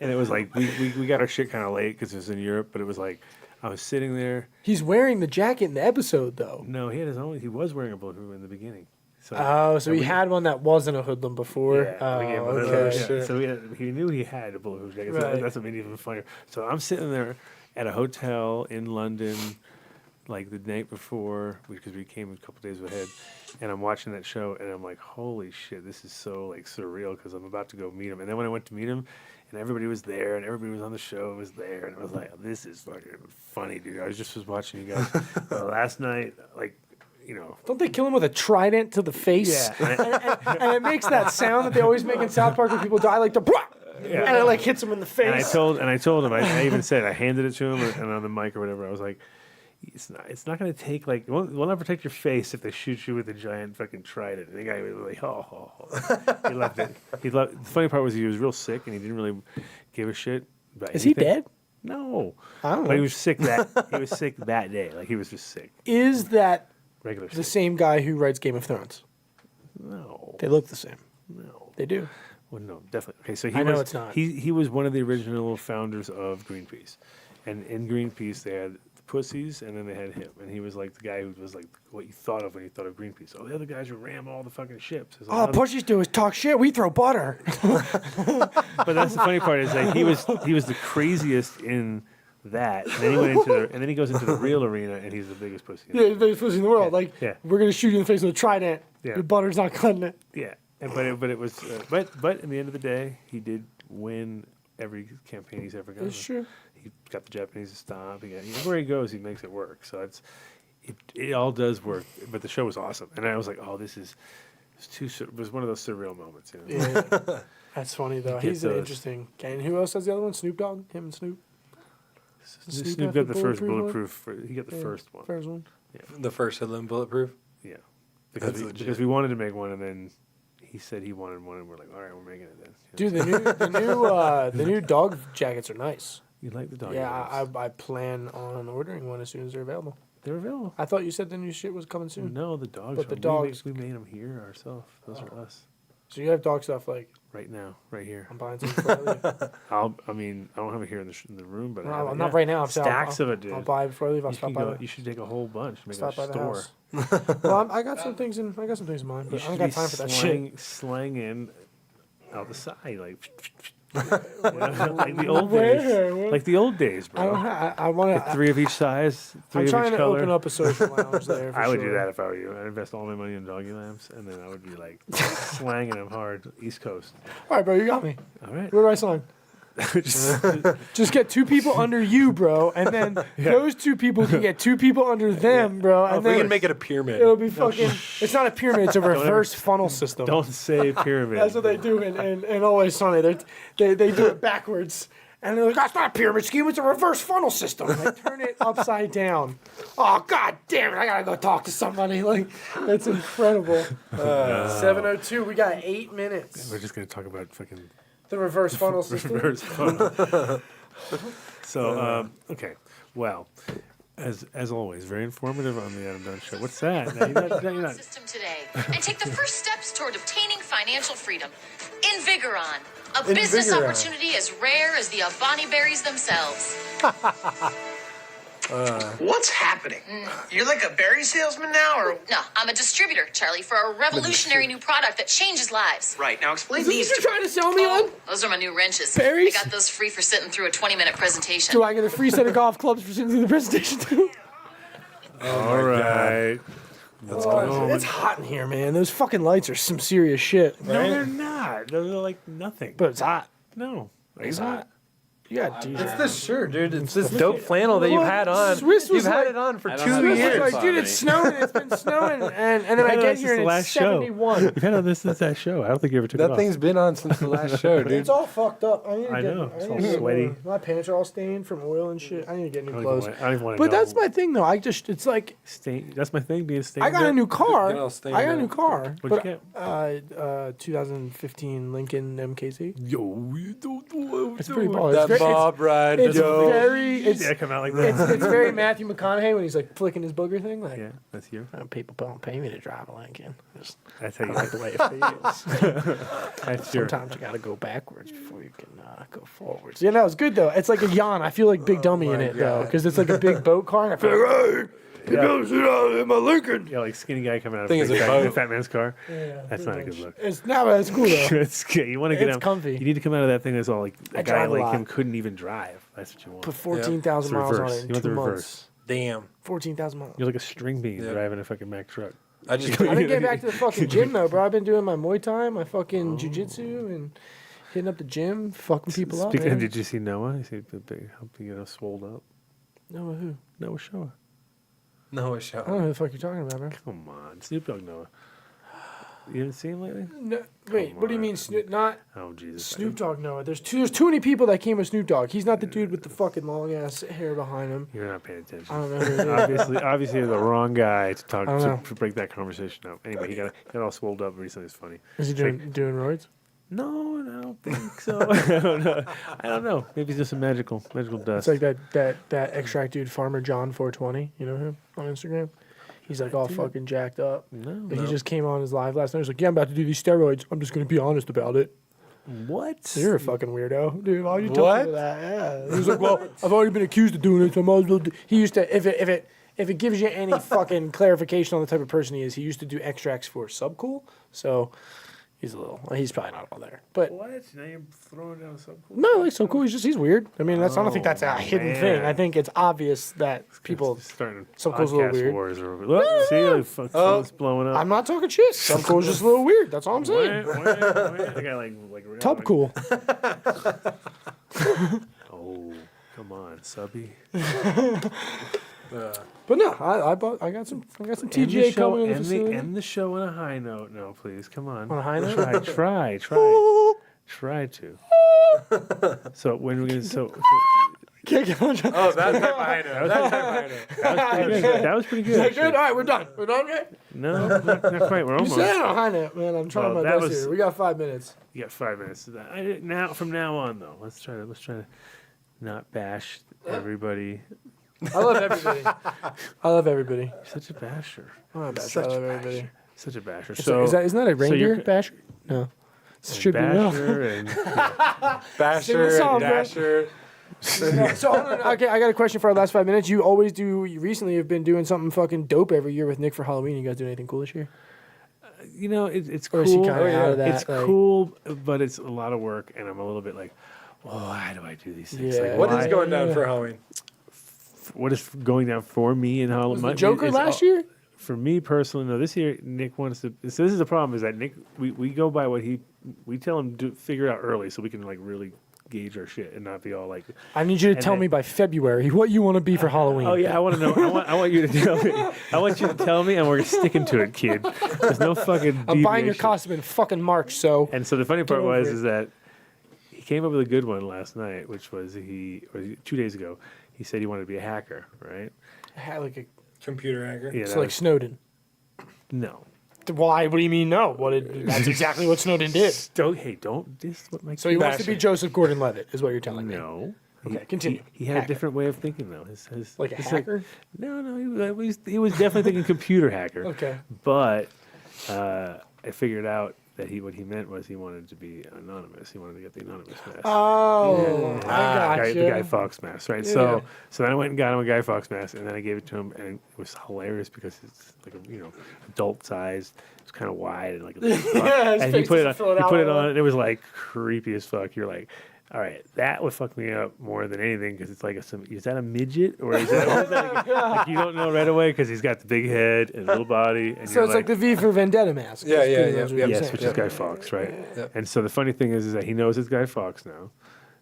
S3: and it was like we got our shit kind of late because it was in Europe. But it was like I was sitting there.
S4: He's wearing the jacket in the episode, though.
S3: No, he had his own. He was wearing a bulletproof in the beginning. So
S4: Oh, so
S3: and
S4: he had one that wasn't a hoodlum before.
S3: Yeah, we gave him a
S4: okay.
S3: hoodlum,
S6: sure.
S3: So he knew he had a bulletproof jacket. So
S4: Right.
S3: that's what made it even funnier. So I'm sitting there at a hotel in London, like the night before, because we came a couple days ahead, and I'm watching that show, and I'm like, holy shit, this is so like surreal because I'm about to go meet him. And then when I went to meet him, and everybody was there, and everybody was on the show was there, and I was like, this is fucking funny, dude. I was watching you guys last night, like. You know,
S4: Don't they kill him with a trident to the face?
S3: Yeah.
S4: And it makes that sound that they always make in South Park when people die, like the
S3: Yeah.
S4: and it like hits him in the face.
S3: And I told him, I even said, I handed it to him, and on the mic or whatever, I was like, it's not going to take like, we'll not protect your face if they shoot you with a giant fucking trident. And the guy was like, oh. He loved it. The funny part was he was real sick, and he didn't really give a shit about
S4: Is he
S3: anything.
S4: dead?
S3: No.
S4: I don't know.
S3: But he was sick that day. Like he was just sick.
S4: Is that
S3: Regular
S4: the
S3: sick.
S4: same guy who writes Game of Thrones?
S3: No.
S4: They look the same.
S3: No.
S4: They do.
S3: Well, no, definitely. Okay, so
S4: I know it's not.
S3: He was one of the original founders of Greenpeace, and in Greenpeace they had the pussies, and then they had him, and he was like the guy who was like what you thought of when you thought of Greenpeace. Oh, the other guys who ram all the fucking ships. There's a
S4: All
S3: lot
S4: the
S3: of-
S4: pushies do is talk shit. We throw butter.
S3: but that's the funny part is that he was the craziest in that, and then he went into and then he goes into the real arena, and he's the biggest pussy.
S4: Yeah, the biggest pussy in the world. Like,
S3: Yeah.
S4: we're gonna shoot you in the face with a trident.
S3: Yeah.
S4: Your butter's not cutting it.
S3: Yeah, but it was but in the end of the day, he did win every campaign he's ever gone.
S4: It's true.
S3: He got the Japanese to stop. Where he goes, he makes it work. So it all does work. But the show was awesome, and I was like, oh, it was one of those surreal moments. You know?
S4: Yeah. That's funny though.
S3: Get
S4: He's
S3: those.
S4: interesting. Okay, and who else has the other one? Snoop Dogg. Him and Snoop.
S3: Snoop got the first bulletproof. He got the
S4: Yeah,
S3: first one.
S4: First one.
S6: The first hoodlum bulletproof.
S3: Yeah,
S6: That's
S3: because
S6: legit.
S3: we wanted to make one, and then he said he wanted one, and we're like, all right, we're making it then.
S4: Dude, the new dog jackets are nice.
S3: You like the dog?
S4: Yeah,
S3: jackets?
S4: I plan on ordering one as soon as they're available.
S3: They're available.
S4: I thought you said the new shit was coming soon.
S3: No, the dogs.
S4: But the
S3: are-
S4: dogs.
S3: We made them here ourselves. Those are us.
S4: So you have dog stuff like
S3: Right now, right here.
S4: I'm buying some. For I leave.
S3: I don't have it here in the room, but I have
S4: No,
S3: it,
S4: not right now. I'm saying
S3: Stacks
S4: I'll,
S3: of it, dude.
S4: I'll buy it before I leave. I'll
S3: You
S4: stop
S3: should
S4: by.
S3: go- You should take a whole bunch. Make
S4: Stop
S3: a
S4: by the
S3: store.
S4: house. Well, I got some things in. mind, but I don't got time for that shit.
S3: Slanging out the side, like like the old days,
S4: Where?
S3: like the old days,
S4: I don't.
S3: bro.
S4: I want
S3: Like
S4: to.
S3: 3 of each size, 3
S4: I'm
S3: of
S4: trying
S3: each
S4: to
S3: color.
S4: open up a social lounge there. For
S3: I would
S4: sure.
S3: do that if I were you. I'd invest all my money in doggy lamps, and then I would be like slanging them hard, East Coast.
S4: All right, bro, you got me.
S3: All right.
S4: Where do I sign? Just get 2 people under you, bro, and then those 2 people can get 2 people under them, bro. And
S6: we
S4: then
S6: can make it a pyramid.
S4: it'll be fucking. It's not a pyramid. It's a reverse funnel system.
S3: Don't say pyramid.
S4: That's what they do in Always Sunny. They do it backwards. And they're like, that's not a pyramid scheme, it's a reverse funnel system. And they turn it upside down. Oh, god damn it, I gotta go talk to somebody. Like, that's incredible. 7:02, we got 8 minutes.
S3: We're just gonna talk about fucking
S4: The reverse funnel system.
S3: reverse funnel. So, okay. Well, as always, very informative on the Adam Dunn Show. What's that? Now, you're not.
S14: System today and take the first steps toward obtaining financial freedom. Invigoron, a business
S4: Invigoron.
S14: opportunity as rare as the Avani berries themselves.
S15: What's happening? You're like a berry salesman now, or?
S14: No, I'm a distributor, Charlie, for a revolutionary new product that changes lives.
S15: Right, now explain
S4: Is this
S15: these
S4: what
S15: to
S4: you're trying to sell me on?
S14: Those are my new wrenches.
S4: Berries?
S14: I got those free for sitting through a 20-minute presentation.
S4: Do I get a free set of golf clubs for sitting through the presentation too?
S3: All right. Let's go.
S4: It's hot in here, man. Those fucking lights are some serious shit.
S3: No, they're not. They're like nothing.
S4: But it's hot.
S3: No,
S4: It's hot. You got DJ.
S6: It's this shirt, dude. It's this dope flannel that you've had on.
S4: Swiss was
S6: You've had
S4: like-
S6: it on for
S13: I don't
S6: 2
S13: have
S4: Swiss
S6: years.
S4: was like, dude, it's snowing. It's been snowing, and then I get here and it's 71.
S3: You've had on this since that show. I don't think you ever took it
S6: That
S3: off.
S6: thing's been on since the last show, dude.
S4: It's all fucked up. I need to
S3: I
S4: get,
S3: know. It's
S4: I
S3: all
S4: need to get
S3: sweaty.
S4: more. My pants are all stained from oil and shit. I need to get new clothes.
S3: I don't even want to
S4: But that's my thing, though. It's like
S3: That's my thing. Being stained.
S4: I got a new car.
S6: Get all stained
S4: I got a
S6: up.
S4: new car.
S3: What'd you
S4: but, 2015 Lincoln MKZ.
S3: Yo, you don't know.
S4: It's pretty baller.
S6: That
S4: It's
S6: Bob ride,
S4: It's
S6: yo.
S4: very. It's
S3: Yeah, come out like that.
S4: it's very Matthew McConaughey when he's like flicking his booger thing. Like,
S3: Yeah, that's you.
S4: people don't pay me to drive a Lincoln. Just,
S3: That's how
S4: I
S3: you
S4: like the way it feels.
S3: That's your.
S4: Sometimes you gotta go backwards before you can go forwards. Yeah, no, it's good though. It's like a yawn. I feel like Big Dummy in it though, because it's like a big boat car, and I feel like, hey, go sit out in my Lincoln.
S3: Yeah, like skinny guy coming out of
S6: Thing
S3: a
S6: is
S3: big
S6: a
S3: fat,
S6: boat.
S3: fat man's car.
S4: Yeah,
S3: That's not a good look.
S4: It's not, but it's cool though.
S3: It's good. You want to get
S4: It's
S3: out.
S4: comfy.
S3: You need to come out of that thing that's all like
S4: I
S3: a guy
S4: drive a
S3: like
S4: lot.
S3: him couldn't even drive. That's what you want.
S4: Put 14,000
S3: It's the
S4: miles on
S3: reverse.
S4: it in
S3: You want
S4: 2
S3: the
S4: months.
S3: reverse.
S6: Damn.
S4: 14,000 miles.
S3: You're like a string bean
S6: Yeah.
S3: driving a fucking Mack truck.
S6: I just
S4: I've been getting back to the fucking gym though, bro. I've been doing my Muay Thai, my fucking jujitsu, and hitting up the gym, fucking people up.
S3: Speaking
S4: Man.
S3: of, did you see Noah? You see the big, helping you swole up.
S4: Noah who?
S3: Noah Shoah.
S6: no
S4: I
S6: shot.
S4: don't know who the fuck you're talking about, bro.
S3: Come on, Snoop Dogg Noah. You haven't seen him lately?
S4: No, wait, what do you mean Snoop? Not
S3: Oh Jesus.
S4: Snoop Dogg Noah. There's too many people that came with Snoop Dogg. He's not the dude with the fucking long ass hair behind him.
S3: You're not paying attention.
S4: I don't know who it is.
S3: Obviously, you're the wrong guy to talk
S4: I don't know.
S3: to break that conversation up. Anyway, he got all swolled up recently. It's funny.
S4: Is he doing roids?
S3: No, I don't think so. I don't know. Maybe it's just some magical dust.
S4: It's like that extract dude, Farmer John 420. You know him on Instagram? He's like all fucking jacked up.
S3: No.
S4: But he just came on his live last night. He's like, yeah, I'm about to do these steroids. I'm just going to be honest about it.
S3: What?
S4: You're a fucking weirdo. Dude, why would you tell
S6: What?
S4: me that? Yeah. He's like, well, I've already been accused of doing it, so I might as well do. He used to, if it gives you any fucking clarification on the type of person he is, he used to do extracts for Subcool. So he's probably not all there. But
S3: What? Now you're throwing down something cool.
S4: no, like Subcool, he's weird. I mean, I don't think that's a hidden thing.
S3: man.
S4: I think it's obvious that people.
S3: Starting
S4: Subcool's a little
S3: podcast
S4: weird.
S3: wars are over. Look, see, like, phone's blowing up.
S4: I'm not talking shit. Subcool's just a little weird. That's all I'm saying.
S3: I got like
S4: Tub cool.
S3: Oh, come on, subby.
S4: But no, I got some TGA coming in the facility.
S3: End the show on a high note. No, please, come on.
S4: On a high note?
S3: Try to. So when we're gonna
S4: Can't get on.
S6: Oh, that type of high note. That type of high note.
S3: that was pretty good.
S4: Is that
S3: actually.
S4: good? All right, we're done. We're done, okay?
S3: No, not quite. We're
S4: You
S3: almost.
S4: said it on a high note, man. I'm trying
S3: Well,
S4: my
S3: that
S4: best
S3: was-
S4: here. We got 5 minutes.
S3: You got 5 minutes. From now on though, let's try to not bash everybody.
S4: I love everybody. I love everybody.
S3: You're such a basher.
S4: I'm not a basher.
S3: Such
S4: I
S3: a
S4: love everybody.
S3: Such a basher.
S4: Isn't
S3: So
S4: that a reindeer
S3: you're-
S4: basher? No. It should be
S3: basher and
S6: Basher
S4: Sing the song,
S6: and
S4: bro.
S6: Dasher.
S4: So hold on. Okay, I got a question for our last 5 minutes. You recently have been doing something fucking dope every year with Nick for Halloween. You guys doing anything cool this year?
S3: it's
S4: Or
S3: cool.
S4: is he kinda out of that,
S3: It's
S4: like-
S3: cool, but it's a lot of work, and I'm a little bit like, why do I do these things?
S4: Yeah.
S3: Like,
S6: What
S3: why-
S6: is going down for Halloween?
S3: What is going down for me in Halloween?
S4: Was the Joker last year?
S3: For me personally, no. This year, Nick wants to. So this is the problem: is that Nick, we go by what we tell him to figure out early, so we can like really gauge our shit and not be all like.
S4: I need you to tell me by February what you want to be for Halloween.
S3: Oh yeah, I want to know. I want you to tell me. I want you to tell me, and we're sticking to it, kid. There's no fucking.
S4: I'm buying your
S3: deviation.
S4: costume in fucking March, so.
S3: And so the funny part
S4: over
S3: was
S4: it.
S3: is that he came up with a good one last night, which was 2 days ago. He said he wanted to be a hacker, right?
S4: Like a
S6: computer hacker.
S3: Yeah,
S4: so
S3: that
S4: like
S3: was-
S4: Snowden.
S3: No.
S4: Why? What do you mean no? That's exactly what Snowden did.
S3: Don't diss what my
S4: So he
S3: kid-
S4: wants to be Joseph Gordon-Levitt, is what you're telling me.
S3: No.
S4: Okay, continue.
S3: He had a different way of thinking though.
S4: Like a
S3: his
S4: hacker?
S3: No, he was definitely thinking computer hacker.
S4: Okay.
S3: But I figured out that what he meant was he wanted to be anonymous. He wanted to get the anonymous mask.
S4: Oh, I gotcha.
S3: The Guy Fawkes mask, right?
S4: Yeah.
S3: So then I went and got him a Guy Fawkes mask, and then I gave it to him, and it was hilarious because it's like a adult sized. It's kind of wide and like.
S4: Yeah, his
S3: and he
S4: face
S3: put it
S4: doesn't
S3: on.
S4: fill it
S3: He
S4: out
S3: put it
S4: all
S3: on,
S4: the
S3: and it was like creepy as fuck. You're like. All right, that would fuck me up more than anything because it's like, is that a midget or is that like you don't know right away because he's got the big head and little body. And
S4: So
S3: you're
S4: it's like the V for Vendetta mask.
S6: Yeah,
S4: That's
S6: yeah,
S4: pretty
S6: yeah.
S4: much what you're
S3: Yes,
S4: saying.
S3: which is Guy Fawkes, right?
S6: Yep.
S3: And so the funny thing is that he knows it's Guy Fawkes now.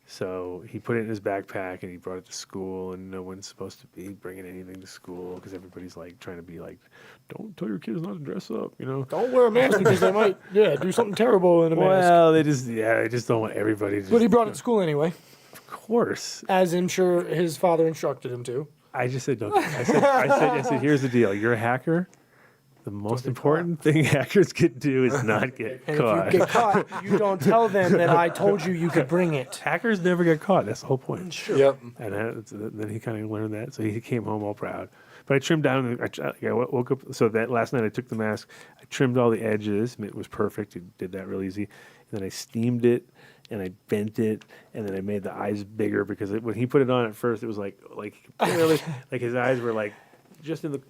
S3: So he put it in his backpack and he brought it to school, and no one's supposed to be bringing anything to school because everybody's like trying to be like, don't tell your kids not to dress up,
S4: Don't wear a mask because they might, do something terrible in a mask.
S3: Well, they just don't want everybody to.
S4: But he brought it to school anyway,
S3: of course.
S4: as I'm sure his father instructed him to.
S3: I just said, don't. I said, here's the deal. You're a hacker. The most important thing hackers can do is not get
S4: And
S3: caught.
S4: if you get caught, you don't tell them that I told you could bring it.
S3: Hackers never get caught. That's the whole point.
S4: Sure.
S6: Yep.
S3: And then he kind of learned that, so he came home all proud. But I trimmed down. I woke up. So that last night I took the mask. I trimmed all the edges. It was perfect. It did that real easy. And then I steamed it, and I bent it, and then I made the eyes bigger because when he put it on at first, it was like barely, like his eyes were like just in the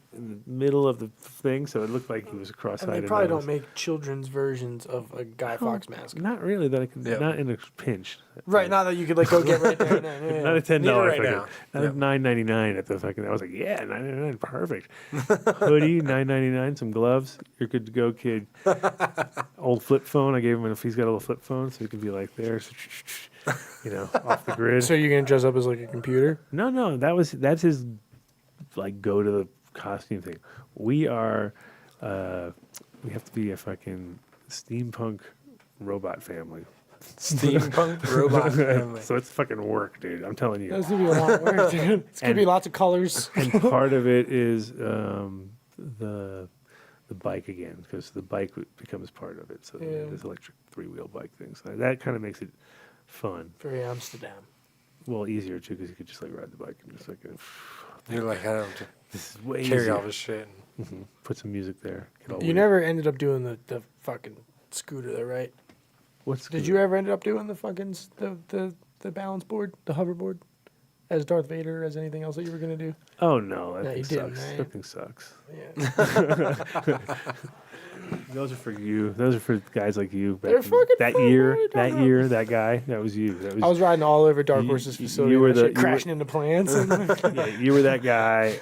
S3: middle of the thing, so it looked like he was cross-eyed.
S4: And they probably don't make children's versions of a Guy Fawkes mask.
S3: Not really. That I can. Not in a pinch.
S4: Right, not that you could go get right there and then. Yeah,
S3: Not a $10
S6: right now.
S3: Not a $9.99 at the fucking. I was like, yeah, $9.99, perfect. Hoodie, $9.99, some gloves. You're good to go, kid. Old flip phone. I gave him he's got a little flip phone, so he can be like there, off the grid.
S4: So you're gonna dress up as like a computer?
S3: No, that's his like go to the costume thing. We are we have to be a fucking steampunk robot family.
S6: Steampunk robot family.
S3: So it's fucking work, dude. I'm telling you.
S4: That's gonna be a lot of work, dude. It's gonna be lots of colors.
S3: And part of it is the bike again, because the bike becomes part of it. So this electric 3-wheel bike thing. So that kind of makes it fun.
S4: Very Amsterdam.
S3: Well, easier too, because you could just like ride the bike and just like.
S6: You're like, I don't have
S3: This is way
S6: carry
S3: easier.
S6: all this shit.
S3: Put some music there. Get all
S4: You
S3: weird.
S4: never ended up doing the fucking scooter though, right?
S3: What's
S4: Did you ever end up doing the fucking the balance board, the hoverboard, as Darth Vader, as anything else that you were gonna do?
S3: Oh no, that
S4: Yeah,
S3: thing
S4: you didn't,
S3: sucks.
S4: right?
S3: That thing sucks.
S4: Yeah.
S3: Those are for you. Those are for guys like you. back
S4: They're
S3: in
S4: fucking
S3: that
S4: fun,
S3: year.
S4: what are you
S3: That
S4: talking
S3: year. That guy. That was you. That was.
S4: I was riding all over Dark
S3: You-
S4: Horse's
S3: you
S4: facility.
S3: were
S4: and that
S3: the-
S4: shit
S3: you were-
S4: crashing into plants. And
S3: yeah, you were that guy,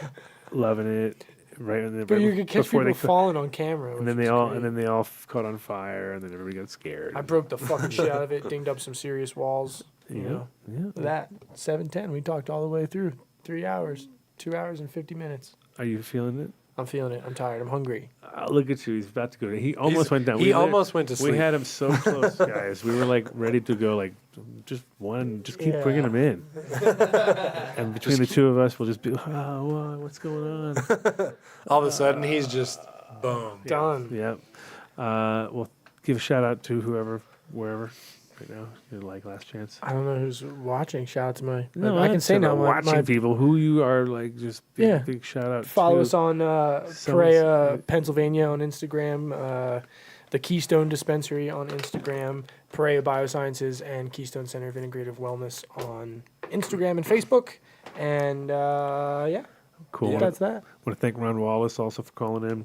S3: loving it. Right, in the,
S4: but
S3: right
S4: you could catch
S3: before
S4: people
S3: they
S4: falling on camera.
S3: and
S4: which
S3: then
S4: was
S3: they all
S4: great.
S3: and then they all caught on fire, and then everybody got scared.
S4: I broke the fucking shit out of it, dinged up some serious walls. You
S3: Yeah,
S4: know,
S3: yeah.
S4: that 7:10. We talked all the way through 3 hours, 2 hours and 50 minutes.
S3: Are you feeling it?
S4: I'm feeling it. I'm tired. I'm hungry.
S3: Look at you. He's about to go. He almost went down.
S6: he almost went to
S3: We
S6: sleep.
S3: had him so close, guys. We were like ready to go. Like, just keep bringing him in. And between the two of us, we'll just be, what's going on?
S6: All of a sudden, he's just boom.
S4: Done.
S3: Yep. We'll give a shout out to whoever, wherever, right now. You're like last chance.
S4: I don't know who's watching. Shout out to my.
S3: No,
S4: I can say now.
S3: watching
S4: My
S3: people who you are like. Just big shout out.
S4: Follow
S3: to.
S4: us on Perea, Pennsylvania on Instagram. The Keystone Dispensary on Instagram. Perea Biosciences and Keystone Center of Integrative Wellness on Instagram and Facebook. And
S3: Cool.
S4: Yeah, that's that.
S3: I want to thank Ron Wallace also for calling in.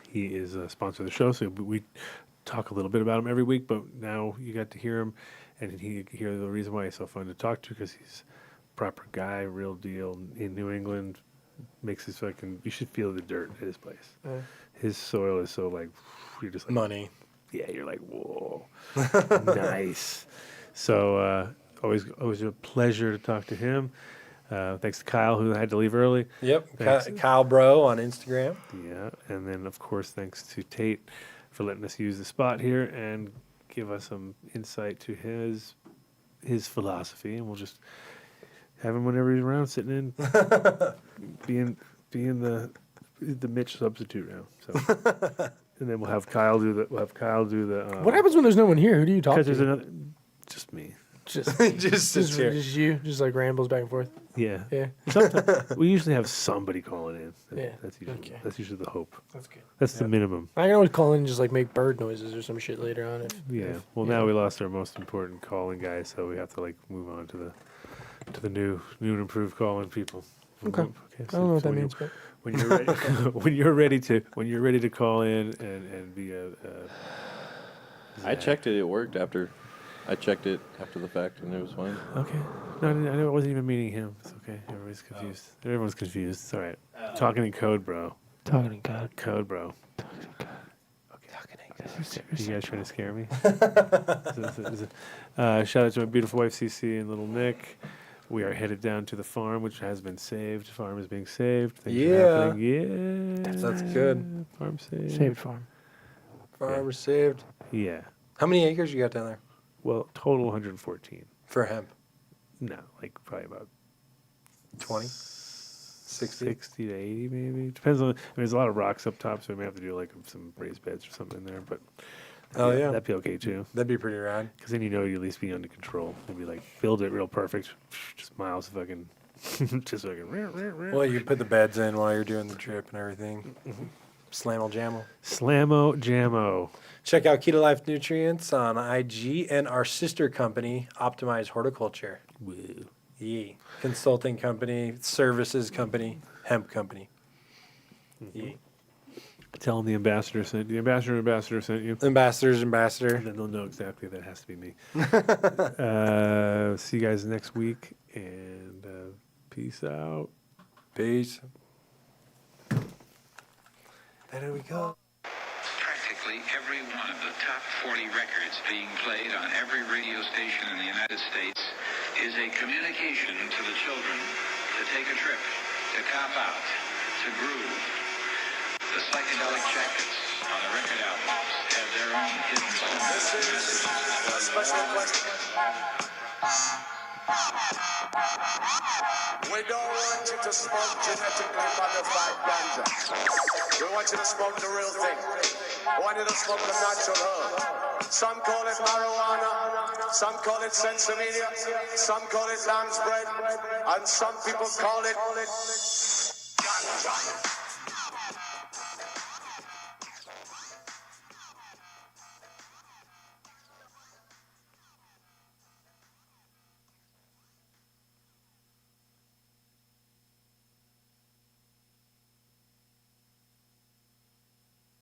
S3: He is a sponsor of the show, so we talk a little bit about him every week, but now you got to hear him, and he hear the reason why he's so fun to talk to, because he's a proper guy, real deal, in New England, makes his fucking, you should feel the dirt at his place. His soil is so like, you're just like.
S6: Money.
S3: Yeah, you're like, whoa, nice. So always a pleasure to talk to him. Thanks to Kyle, who had to leave early.
S6: Yep,
S3: Thanks.
S6: Kyle Bro on Instagram.
S3: Yeah, and then of course thanks to Tate for letting us use the spot here and give us some insight to his philosophy, and we'll just have him whenever he's around, sitting in, being the Mitch substitute now. So, and then we'll have Kyle do the.
S4: What happens when there's no one here? Who do you talk to?
S3: Because there's another, just me.
S4: Just
S6: just
S4: you, just like rambles back and forth.
S3: Yeah.
S4: Yeah.
S3: Sometimes we usually have somebody calling in.
S4: Yeah.
S3: That's usually the hope.
S4: That's good.
S3: That's the minimum.
S4: I can always call in and just like make bird noises or some shit later on.
S3: Well, now we lost our most important calling guy, so we have to like move on to the new and improved calling people.
S4: Okay. I don't know what that means, but
S3: when you're ready, when you're ready to call in and be a.
S13: I checked it. It worked after. I checked it after the fact, and it was fine.
S3: Okay. No, I wasn't even meaning him. It's okay. Everybody's confused. Everyone's confused. It's all right. Talking in code, bro.
S4: Talking in code.
S3: Code, bro.
S4: Talking in code.
S3: Okay. Talking in code. You guys trying to scare me? Shout out to my beautiful wife, CC, and little Nick. We are headed down to the farm, which has been saved. Farm is being saved. Things are happening. Yeah.
S6: That's good.
S3: Farm saved.
S4: Saved farm.
S6: Farmer saved.
S3: Yeah.
S6: How many acres you got down there?
S3: Well, total 114.
S6: For hemp?
S3: No, like probably about
S6: 20? 60?
S3: 60 to 80 maybe. Depends on, there's a lot of rocks up top, so we may have to do like some raised beds or something in there, but
S6: yeah.
S3: that'd be okay too.
S6: That'd be pretty rad.
S3: Because then you at least be under control. Maybe like build it real perfect, just miles of fucking, just fucking.
S6: Well, you put the beds in while you're doing the trip and everything. Slammo Jammo.
S3: Slammo Jammo.
S6: Check out Keto Life Nutrients on IG and our sister company, Optimize Horticulture.
S3: Woo.
S6: Yeah. Consulting company, services company, hemp company. Yeah.
S3: Tell them the ambassador sent you. The ambassador sent you.
S6: Ambassador.
S3: And then they'll know exactly that has to be me. See you guys next week, and peace out.
S6: Peace. There we go.
S1: Practically every one of the top 40 records being played on every radio station in the United States is a communication to the children to take a trip, to cop out, to groove. The psychedelic jackets on the record albums have their own hidden
S2: This is a special question. We don't want you to smoke genetically modified ganja. We want you to smoke the real thing. We want you to smoke the natural herb. Some call it marijuana, some call it sensimedia, some call it lamb's bread, and some people call it ganja.